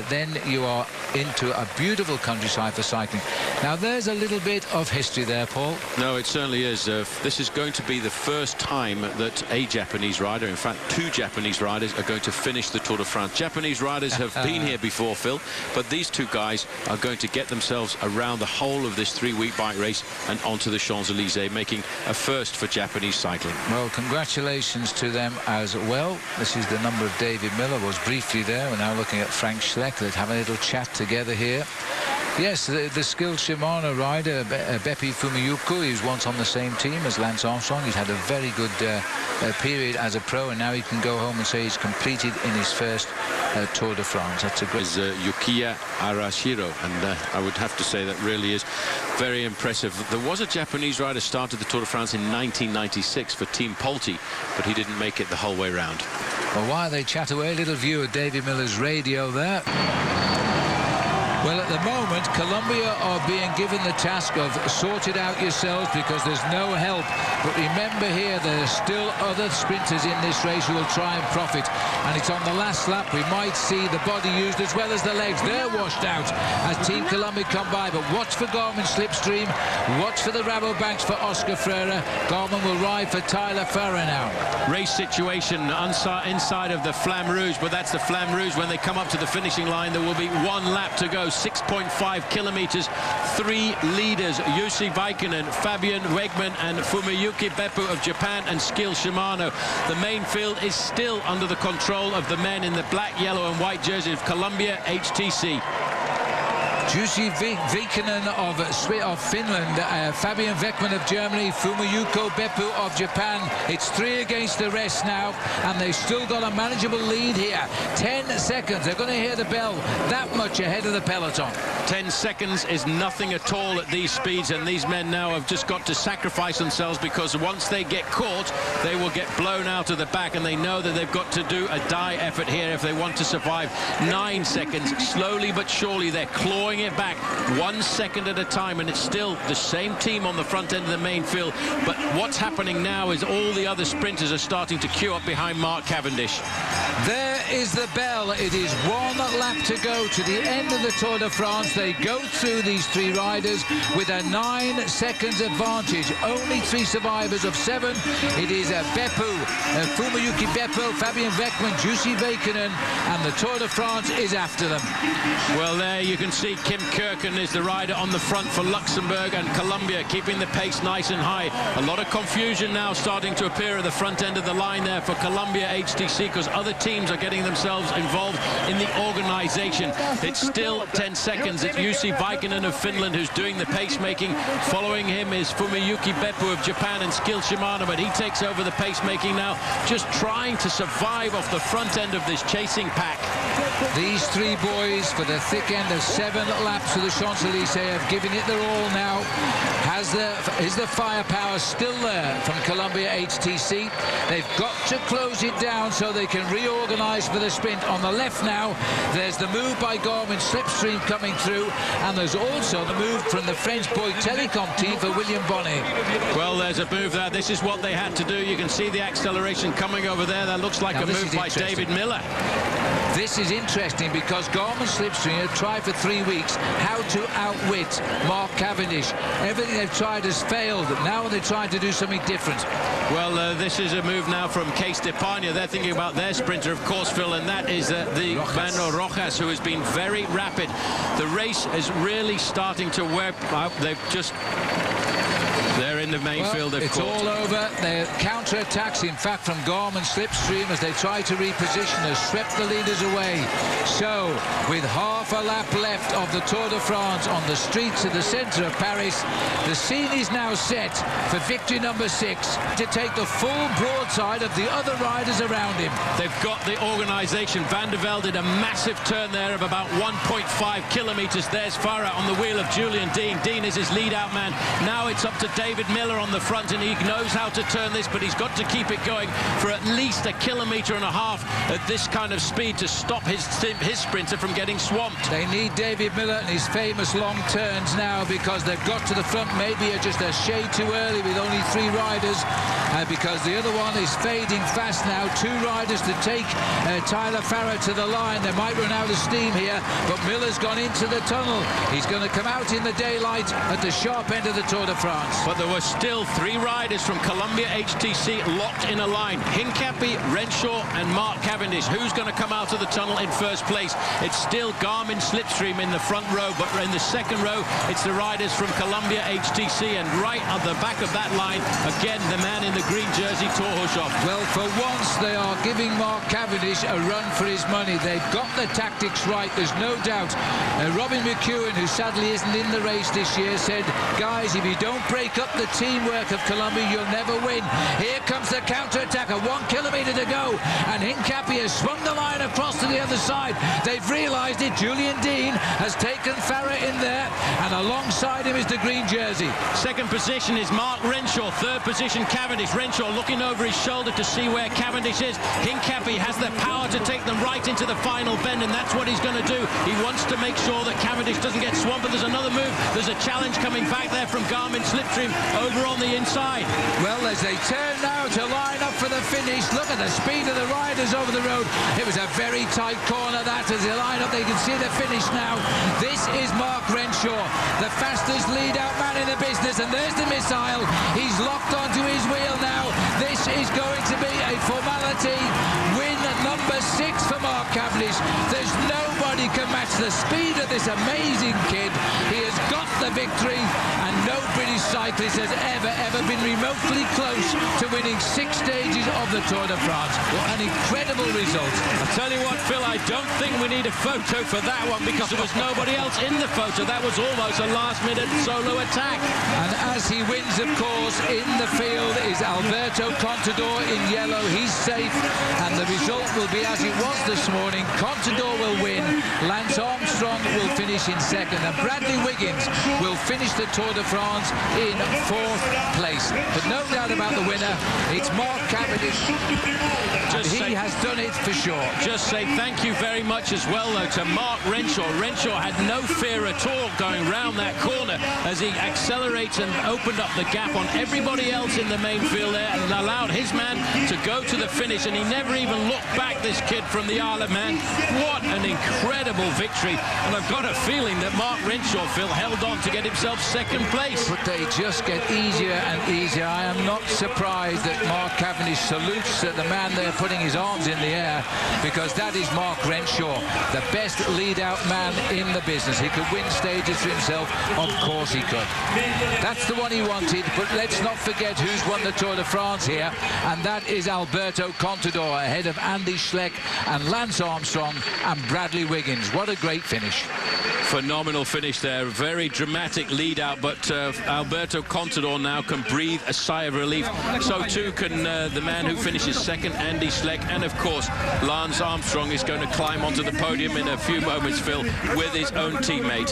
Then you are into a beautiful countryside for cycling. Now, there's a little bit of history there, Paul. No, it certainly is. This is going to be the first time that a Japanese rider, in fact, 2 Japanese riders, are going to finish the Tour de France. Japanese riders have been here before, Phil, but these 2 guys are going to get themselves around the whole of this 3-week bike race and onto the Champs-Élysées, making a first for Japanese cycling. Well, congratulations to them as well. This is the number of David Miller, was briefly there. We're now looking at Frank Schleck. Let's have a little chat together here. Yes, the skilled Shimano rider, Beppi Fumiyuki, who's once on the same team as Lance Armstrong. He's had a very good period as a pro, and now he can go home and say he's completed in his first Tour de France. That's a great... Is Yukiya Arashiro, and I would have to say that really is very impressive. There was a Japanese rider started the Tour de France in 1996 for Team Polti, but he didn't make it the whole way round. Well, while they chat away, a little view of David Miller's radio there. Well, at the moment, Colombia are being given the task of sort it out yourselves because there's no help. But remember here, there are still other sprinters in this race who will try and profit. And it's on the last lap. We might see the body used as well as the legs. They're washed out as Team Colombia come by. But watch for Garmin Slipstream. Watch for the Rabobanks for Oscar Freire. Garmin will ride for Tyler Farrer now. Race situation inside of the Flamme Rouge, but that's the Flamme Rouge. When they come up to the finishing line, there will be 1 lap to go. 6.5 kilometers, 3 leaders, Jussi Väikkönen, Fabian Wegman and Fumiyuki Beppu of Japan and Skill Shimano. The main field is still under the control of the men in the black, yellow and white jersey of Columbia HTC. Jussi Väikkönen of Finland, Fabian Wegman of Germany, Fumiyuki Beppu of Japan. It's 3 against the rest now, and they've still got a manageable lead here. 10 seconds. They're going to hear the bell. That much ahead of the peloton. 10 seconds is nothing at all at these speeds, and these men now have just got to sacrifice themselves, because once they get caught, they will get blown out of the back, and they know that they've got to do a die effort here if they want to survive. 9 seconds. Slowly but surely, they're clawing it back 1 second at a time, and it's still the same team on the front end of the main field. But what's happening now is all the other sprinters are starting to queue up behind Mark Cavendish. There is the bell. It is 1 lap to go to the end of the Tour de France. They go through these 3 riders with a 9 seconds advantage. Only 3 survivors of 7. It is Beppu, Fumiyuki Beppu, Fabian Wegman, Jussi Väikkönen, and the Tour de France is after them. Well, there you can see Kim Kirken is the rider on the front for Luxembourg, and Colombia keeping the pace nice and high. A lot of confusion now starting to appear at the front end of the line there for Columbia HTC, because other teams are getting themselves involved in the organisation. It's still 10 seconds. It's Jussi Väikkönen of Finland who's doing the pacemaking. Following him is Fumiyuki Beppu of Japan and Skill Shimano, but he takes over the pacemaking now, just trying to survive off the front end of this chasing pack. These three boys, for the thick end of 7 laps of the Champs-Élysées, have given it their all now. Is the firepower still there from Columbia HTC? They've got to close it down so they can reorganize for the sprint. On the left now, there's the move by Garmin Slipstream coming through, and there's also the move from the French Bouygues Telecom team for William Bonnet. Well, there's a move there. This is what they had to do. You can see the acceleration coming over there. That looks like a move by David Miller. This is interesting because Garmin Slipstream have tried for 3 weeks how to outwit Mark Cavendish. Everything they've tried has failed. Now they're trying to do something different. Well, this is a move now from Cees d'Epargne. They're thinking about their sprinter, of course, Phil, and that is the Manuel Rojas, who has been very rapid. The race is really starting to wear out. They've just... They're in the main field. It's all over. Their counter-attacks, in fact, from Garmin Slipstream, as they try to reposition, has swept the leaders away. So, with half a lap left of the Tour de France on the streets of the centre of Paris, the scene is now set for victory number 6 to take the full broadside of the other riders around him. They've got the organisation. Van der Velde did a massive turn there of about 1.5 kilometres. There's Farah on the wheel of Julian Dean. Dean is his lead-out man. Now it's up to David Miller on the front, and he knows how to turn this, but he's got to keep it going for at least 1.5 kilometres at this kind of speed to stop his sprinter from getting swamped. They need David Miller and his famous long turns now, because they've got to the front maybe just a shade too early with only 3 riders, because the other one is fading fast now. 2 riders to take Tyler Farah to the line. They might run out of steam here, but Miller's gone into the tunnel. He's going to come out in the daylight at the sharp end of the Tour de France. But there were still 3 riders from Columbia HTC locked in a line. Hincapie, Renshaw and Mark Cavendish. Who's going to come out of the tunnel in first place? It's still Garmin Slipstream in the front row, but in the second row, it's the riders from Columbia HTC, and right at the back of that line, again, the man in the green jersey, Torhushoff. Well, for once, they are giving Mark Cavendish a run for his money. They've got the tactics right, there's no doubt. Robin McEwen, who sadly isn't in the race this year, said, guys, if you don't break up the teamwork of Columbia, you'll never win. Here comes the counter-attack, 1 kilometre to go, and Hincapie has swung the line across to the other side. They've realised it. Julian Dean has taken Farah in there, and alongside him is the green jersey. Second position is Mark Renshaw. Third position, Cavendish. Renshaw looking over his shoulder to see where Cavendish is. Hincapie has the power to take them right into the final bend, and that's what he's going to do. He wants to make sure that Cavendish doesn't get swamped, but there's another move. There's a challenge coming back there from Garmin Slipstream over on the inside. Well, as they turn now to line up for the finish, look at the speed of the riders over the road. It was a very tight corner, that, as they line up. They can see the finish now. This is Mark Renshaw, the fastest lead-out man in the business, and there's the missile. He's locked onto his wheel now. This is going to be a formality. Win number 6 for Mark Cavendish. There's nobody can match the speed of this amazing kid. He has got the victory, and no British cyclist has ever been remotely close to winning 6 stages of the Tour de France. What an incredible result. I tell you what, Phil, I don't think we need a photo for that one, because there was nobody else in the photo. That was almost a last-minute solo attack. And as he wins, of course, in the field is Alberto Contador in yellow. He's safe, and the result will be as it was this morning. Contador will win. Lance Armstrong will finish in second, and Bradley Wiggins will finish the Tour de France in 4th place. But no doubt about the winner, it's Mark Cavendish. He has done it for sure. Just say thank you very much as well, though, to Mark Renshaw. Renshaw had no fear at all going round that corner as he accelerates and opened up the gap on everybody else in the main field there, and allowed his man to go to the finish, and he never even looked back, this kid from the Isle of Man. What an incredible victory, and I've got a feeling that Mark Renshaw, Phil, held on to get himself second place. But they just get easier and easier. I am not surprised that Mark Cavendish salutes the man there putting his arms in the air, because that is Mark Renshaw, the best lead-out man in the business. He could win stages for himself. Of course he could. That's the one he wanted, but let's not forget who's won the Tour de France here, and that is Alberto Contador, ahead of Andy Schleck and Lance Armstrong and Bradley Wiggins. What a great finish. Phenomenal finish there. Very dramatic lead out, but Alberto Contador now can breathe a sigh of relief. So too can the man who finishes second, Andy Schleck. And of course, Lance Armstrong is going to climb onto the podium in a few moments, Phil, with his own teammate.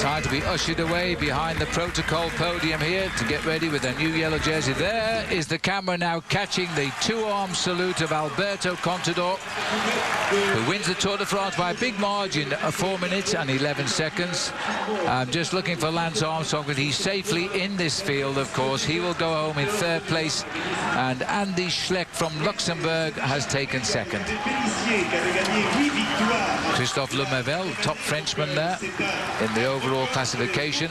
Time to be ushered away behind the protocol podium here to get ready with a new yellow jersey. There is the camera now catching the two-arm salute of Alberto Contador, who wins the Tour de France by a big margin of 4 minutes and 11 seconds. I'm just looking for Lance Armstrong, but he's safely in this field, of course. He will go home in third place, and Andy Schleck from Luxembourg has taken second. Christophe Lemaivel, top Frenchman there in the overall classification.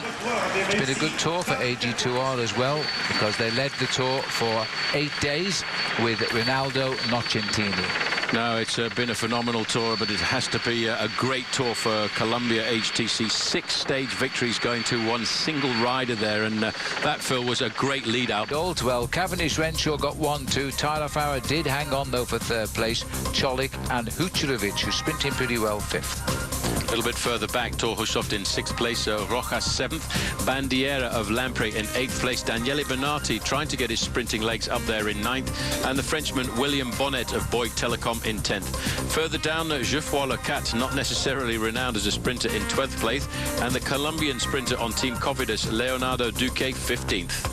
It's been a good tour for AG2R as well, because they led the tour for 8 days with Rinaldo Nocentini. No, it's been a phenomenal tour, but it has to be a great tour for Columbia HTC. 6 stage victories going to one single rider there, and that, Phil, was a great lead out. Well, Cavendish, Renshaw got 1-2. Tyler Farrar did hang on, though, for third place. Cholik and Hučerović, who's sprinting pretty well, 5th. A little bit further back, Thor Hushovd in 6th place, Rojas 7th, Bandiera of Lampre in 8th place, Daniele Bernati trying to get his sprinting legs up there in 9th, and the Frenchman William Bonnet of Bouygues Telecom in 10th. Further down, Geoffroy Lecat, not necessarily renowned as a sprinter, in 12th place, and the Colombian sprinter on Team Cofidis, Leonardo Duque, 15th.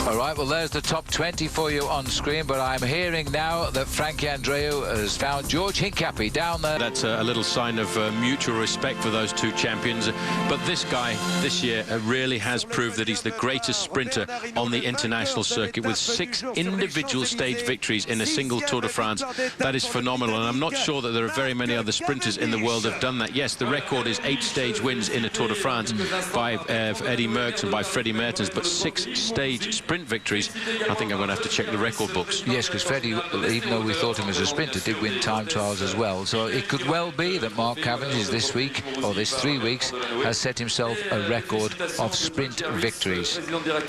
All right, well, there's the top 20 for you on screen, but I'm hearing now that Frankie Andreu has found George Hincapie down there. That's a little sign of mutual respect for those two champions. But this guy, this year, really has proved that he's the greatest sprinter on the international circuit, with 6 individual stage victories in a single Tour de France. That is phenomenal, and I'm not sure that there are very many other sprinters in the world that have done that. Yes, the record is 8 stage wins in a Tour de France by Eddy Merckx and by Freddie Mertens, but 6 stage sprint victories. I think I'm going to have to check the record books. Yes, because Freddie, even though we thought him as a sprinter, did win time trials as well. So it could well be that Mark Cavendish this week, or this 3 weeks, has set himself a record of sprint victories. Well, that's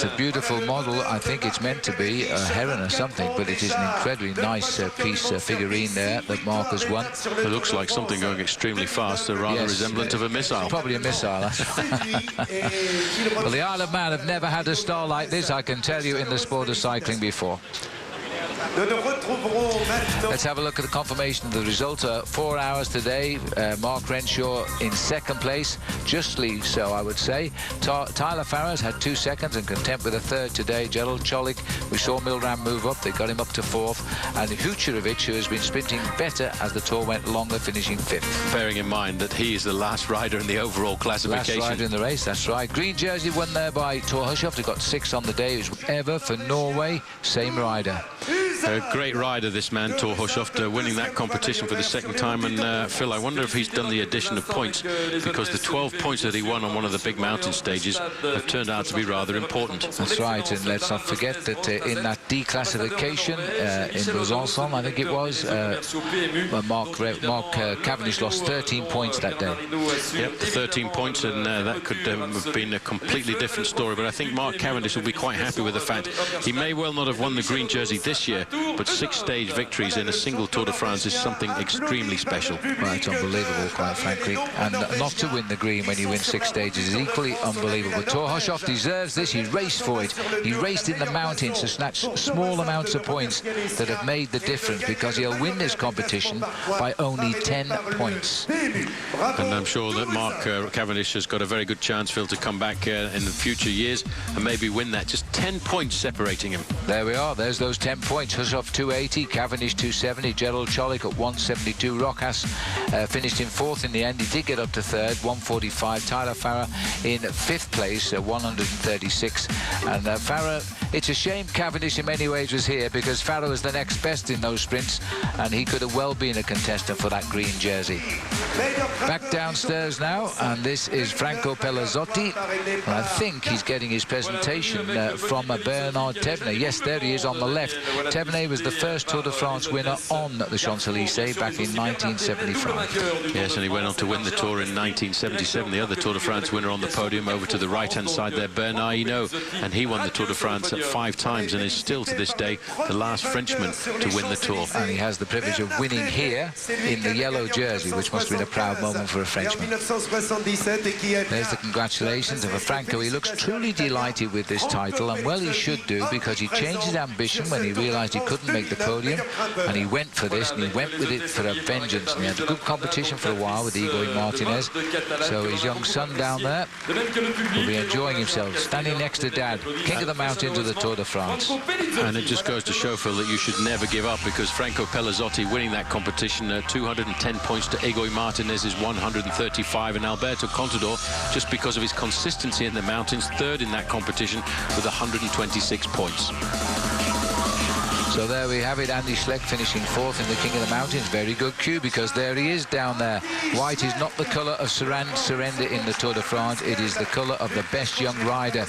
a beautiful model. I think it's meant to be a heron or something, but it is an incredibly nice piece figurine there that Mark has won. It looks like something going extremely fast, rather resemblant of a missile. Probably a missile. Well, the Isle of Man have never had a star like this, I can tell you, in the sport of cycling before. Let's have a look at the confirmation of the results. 4 hours today. Mark Renshaw in 2nd place, justly so, I would say. Tyler Farrar's had 2 seconds and content with a 3rd today. Gerald Cholik, we saw Milram move up. They got him up to 4th. And Hučerović, who has been sprinting better as the tour went longer, finishing 5th. Bearing in mind that he is the last rider in the overall classification. Last rider in the race, that's right. Green jersey won there by Thor Hushovd, who got 6th on the day. It was ever for Norway, same rider. A great rider, this man, Thor Hushovd, winning that competition for the 2nd time. And Phil, I wonder if he's done the addition of points, because the 12 points that he won on one of the big mountain stages have turned out to be rather important. That's right, and let's not forget that in that declassification in Besançon, I think it was, Mark Cavendish lost 13 points that day. Yep, 13 points, and that could have been a completely different story. But I think Mark Cavendish will be quite happy with the fact he may well not have won the green jersey this year, but 6 stage victories in a single Tour de France is something extremely special. Well, it's unbelievable, quite frankly. And not to win the green when you win 6 stages is equally unbelievable. Thor Hushovd deserves this. He raced for it. He raced in the mountains to snatch small amounts of points that have made the difference, because he'll win this competition by only 10 points. And I'm sure that Mark Cavendish has got a very good chance, Phil, to come back in the future years and maybe win that. Just 10 points separating him. There we are. There's those 10 points. Hushovd 280, Cavendish 270, Gerald Cholik at 172. Rojas finished in 4th in the end. He did get up to 3rd, 145. Tyler Farrar in 5th place, 136. And Farrar, it's a shame Cavendish in many ways was here, because Farrar was the next best in those sprints, and he could have well been a contestant for that green jersey. Back downstairs now, and this is Franco Pelazzotti, and I think he's getting his presentation from Bernard Thévenet. Yes, there he is on the left. Thévenet Tavernet was the first Tour de France winner on the Champs-Élysées back in 1975. Yes, and he went on to win the Tour in 1977. The other Tour de France winner on the podium over to the right-hand side there, Bernard Hinault, and he won the Tour de France 5 times and is still to this day the last Frenchman to win the Tour. And he has the privilege of winning here in the yellow jersey, which must have been a proud moment for a Frenchman. There's the congratulations of Franco. He looks truly delighted with this title, and well he should do, because he changed his ambition when he realised he couldn't make the podium, and he went for this, and he went with it for a vengeance, and he had a good competition for a while with Igor Martinez. So his young son down there will be enjoying himself, standing next to Dad, King of the Mountains of the Tour de France. And it just goes to show, Phil, that you should never give up, because Franco Pellizotti winning that competition, 210 points to Igor Martinez's 135, and Alberto Contador, just because of his consistency in the mountains, third in that competition with 126 points. So there we have it, Andy Schleck finishing 4th in the King of the Mountains. Very good cue, because there he is down there. White is not the colour of surrender in the Tour de France. It is the colour of the best young rider.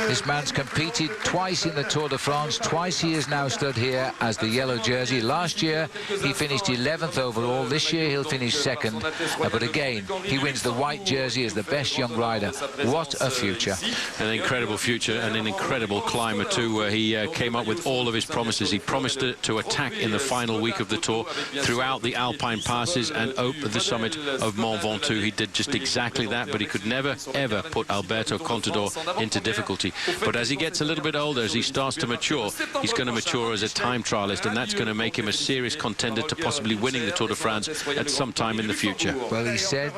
This man's competed twice in the Tour de France. Twice he has now stood here as the yellow jersey. Last year he finished 11th overall. This year he'll finish 2nd. But again, he wins the white jersey as the best young rider. What a future. An incredible future, and an incredible climber too, where he came up with all of his promises. He promised to attack in the final week of the Tour throughout the Alpine passes and open the summit of Mont Ventoux. He did just exactly that, but he could never, ever put Alberto Contador into difficulty. But as he gets a little bit older, as he starts to mature, he's going to mature as a time trialist, and that's going to make him a serious contender to possibly winning the Tour de France at some time in the future. Well, he said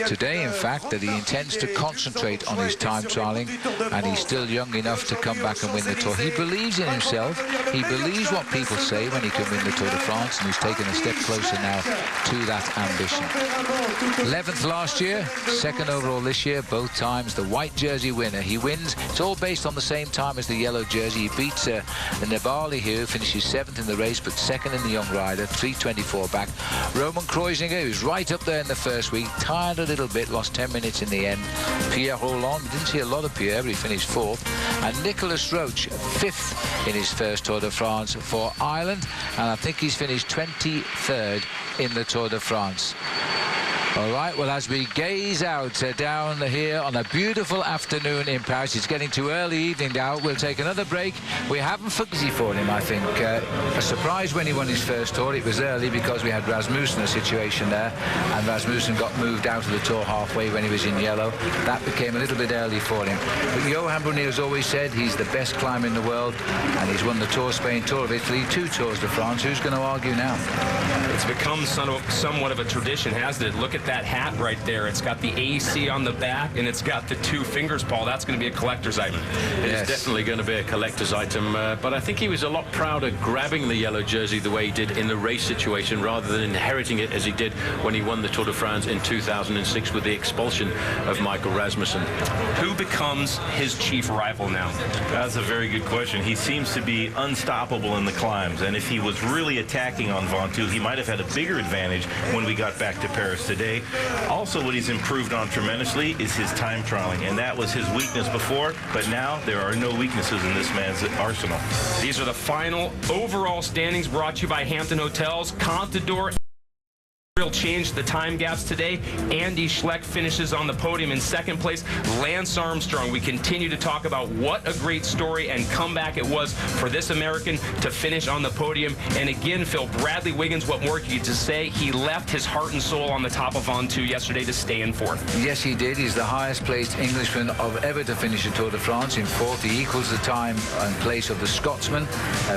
today, in fact, that he intends to concentrate on his time trialing, and he's still young enough to come back and win the Tour. He believes in himself. He believes what people say when he can win the Tour de France, and he's taken a step closer now to that ambition. 11th last year, 2nd overall this year, both times the white jersey winner. He wins. It's all based on the same time as the yellow jersey. He beats Nibali here, who finishes 7th in the race, but 2nd in the young rider, 3:24 back. Roman Kreuziger, who's right up there in the first week, tired a little bit, lost 10 minutes in the end. Pierre Rolland, didn't see a lot of Pierre, but he finished 4th. And Nicolas Roche, 5th in his first Tour de France for Ireland, and I think he's finished 23rd in the Tour de France. All right, well, as we gaze out down here on a beautiful afternoon in Paris, it's getting to early evening now. We'll take another break. We haven't forgotten for him, I think. A surprise when he won his first Tour. It was early because we had Rasmussen, a situation there, and Rasmussen got moved out of the Tour halfway when he was in yellow. That became a little bit early for him. But Johan Bruyneel has always said he's the best climber in the world, and he's won the Tour of Spain, Tour of Italy, 2 Tours de France. Who's going to argue now? It's become somewhat of a tradition, hasn't it? Look at that hat right there. It's got the AC on the back, and it's got the 2 fingers, Paul. That's going to be a collector's item. It's definitely going to be a collector's item, but I think he was a lot prouder grabbing the yellow jersey the way he did in the race situation, rather than inheriting it as he did when he won the Tour de France in 2006 with the expulsion of Michael Rasmussen. Who becomes his chief rival now? That's a very good question. He seems to be unstoppable in the climbs, and if he was really attacking on Ventoux, he might have had a bigger advantage when we got back to Paris today. Also, what he's improved on tremendously is his time trialing, and that was his weakness before, but now there are no weaknesses in this man's arsenal. These are the final overall standings brought to you by Hampton Hotels. Contador changed the time gaps today. Andy Schleck finishes on the podium in 2nd place. Lance Armstrong, we continue to talk about what a great story and comeback it was for this American to finish on the podium. And again, Phil, Bradley Wiggins, what more could you to say? He left his heart and soul on the top of Ventoux yesterday to stay in 4th. Yes, he did. He's the highest placed Englishman of ever to finish a Tour de France in 4th. He equals the time and place of the Scotsman,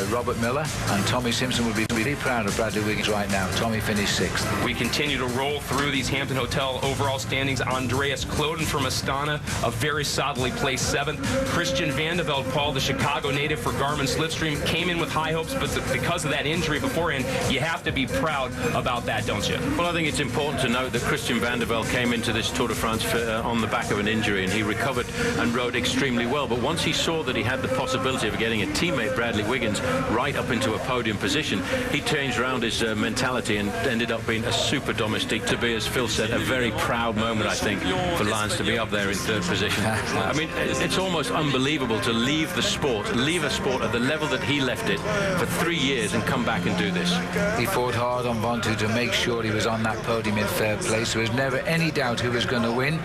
Robert Miller, and Tommy Simpson would be really proud of Bradley Wiggins right now. Tommy finished 6th. We continue to roll through these Hampton Hotel overall standings. Andreas Kloden from Astana, a very solidly placed 7th. Christian Vande Velde, Paul, the Chicago native for Garmin Slipstream, came in with high hopes, but because of that injury beforehand, you have to be proud about that, don't you? Well, I think it's important to note that Christian Vande Velde came into this Tour de France on the back of an injury, and he recovered and rode extremely well. But once he saw that he had the possibility of getting a teammate, Bradley Wiggins, right up into a podium position, he changed around his mentality and ended up being a super domestique to be, as Phil said, a very proud moment, I think, for Lions to be up there in third position. I mean, it's almost unbelievable to leave a sport at the level that he left it for 3 years and come back and do this. He fought hard on Vantu to make sure he was on that podium in third place. There was never any doubt who was going to win.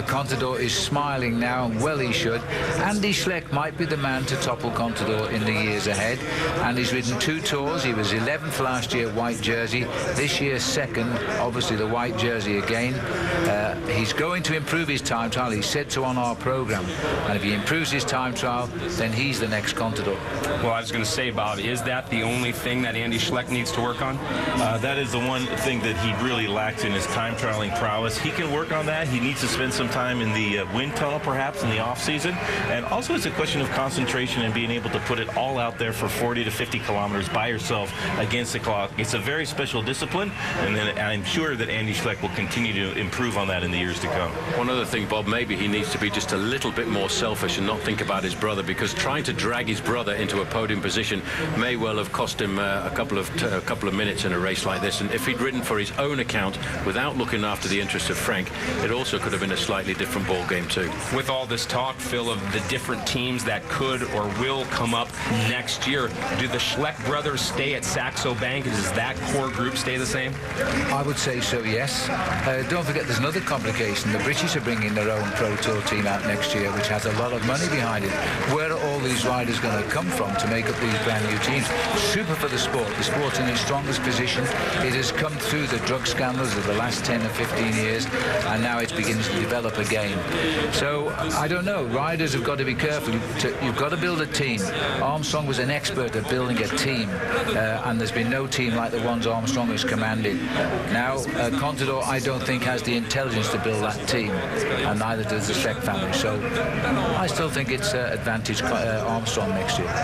Contador is smiling now, and well he should. Andy Schleck might be the man to topple Contador in the years ahead, and he's ridden 2 tours. He was 11th last year, white jersey. This year, second, obviously the white jersey again. He's going to improve his time trial. He said so on our program, and if he improves his time trial, then he's the next Contador. Well, I was going to say, Bob, is that the only thing that Andy Schleck needs to work on? That is the one thing that he really lacks in his time trialing prowess. He can work on that. He needs to spend some time in the wind tunnel, perhaps, in the off-season. And also it's a question of concentration and being able to put it all out there for 40 to 50 kilometers by yourself against the clock. It's a very special discipline, and then I'm sure that Andy Schleck will continue to improve on that in the years to come. One other thing, Bob, maybe he needs to be just a little bit more selfish and not think about his brother, because trying to drag his brother into a podium position may well have cost him a couple of minutes in a race like this. And if he'd ridden for his own account without looking after the interests of Frank, it also could have been a slightly different ball game too. With all this talk, Phil, of the different teams that could or will come up next year, do the Schleck brothers stay at Saxo Bank? Does that core group stay the same? I would say so, yes. Don't forget there's another complication. The British are bringing their own Pro Tour team out next year, which has a lot of money behind it. Where are all these riders going to come from to make up these brand new teams? Super for the sport. The sport's in its strongest position. It has come through the drug scandals of the last 10 or 15 years, and now it's beginning to develop again. So I don't know. Riders have got to be careful. You've got to build a team. Armstrong was an expert at building a team, and there's been no team like the ones Armstrong has commanded. Now, Contador, I don't think, has the intelligence to build that team, and neither does the Schleck family. So I still think it's advantage Armstrong next year.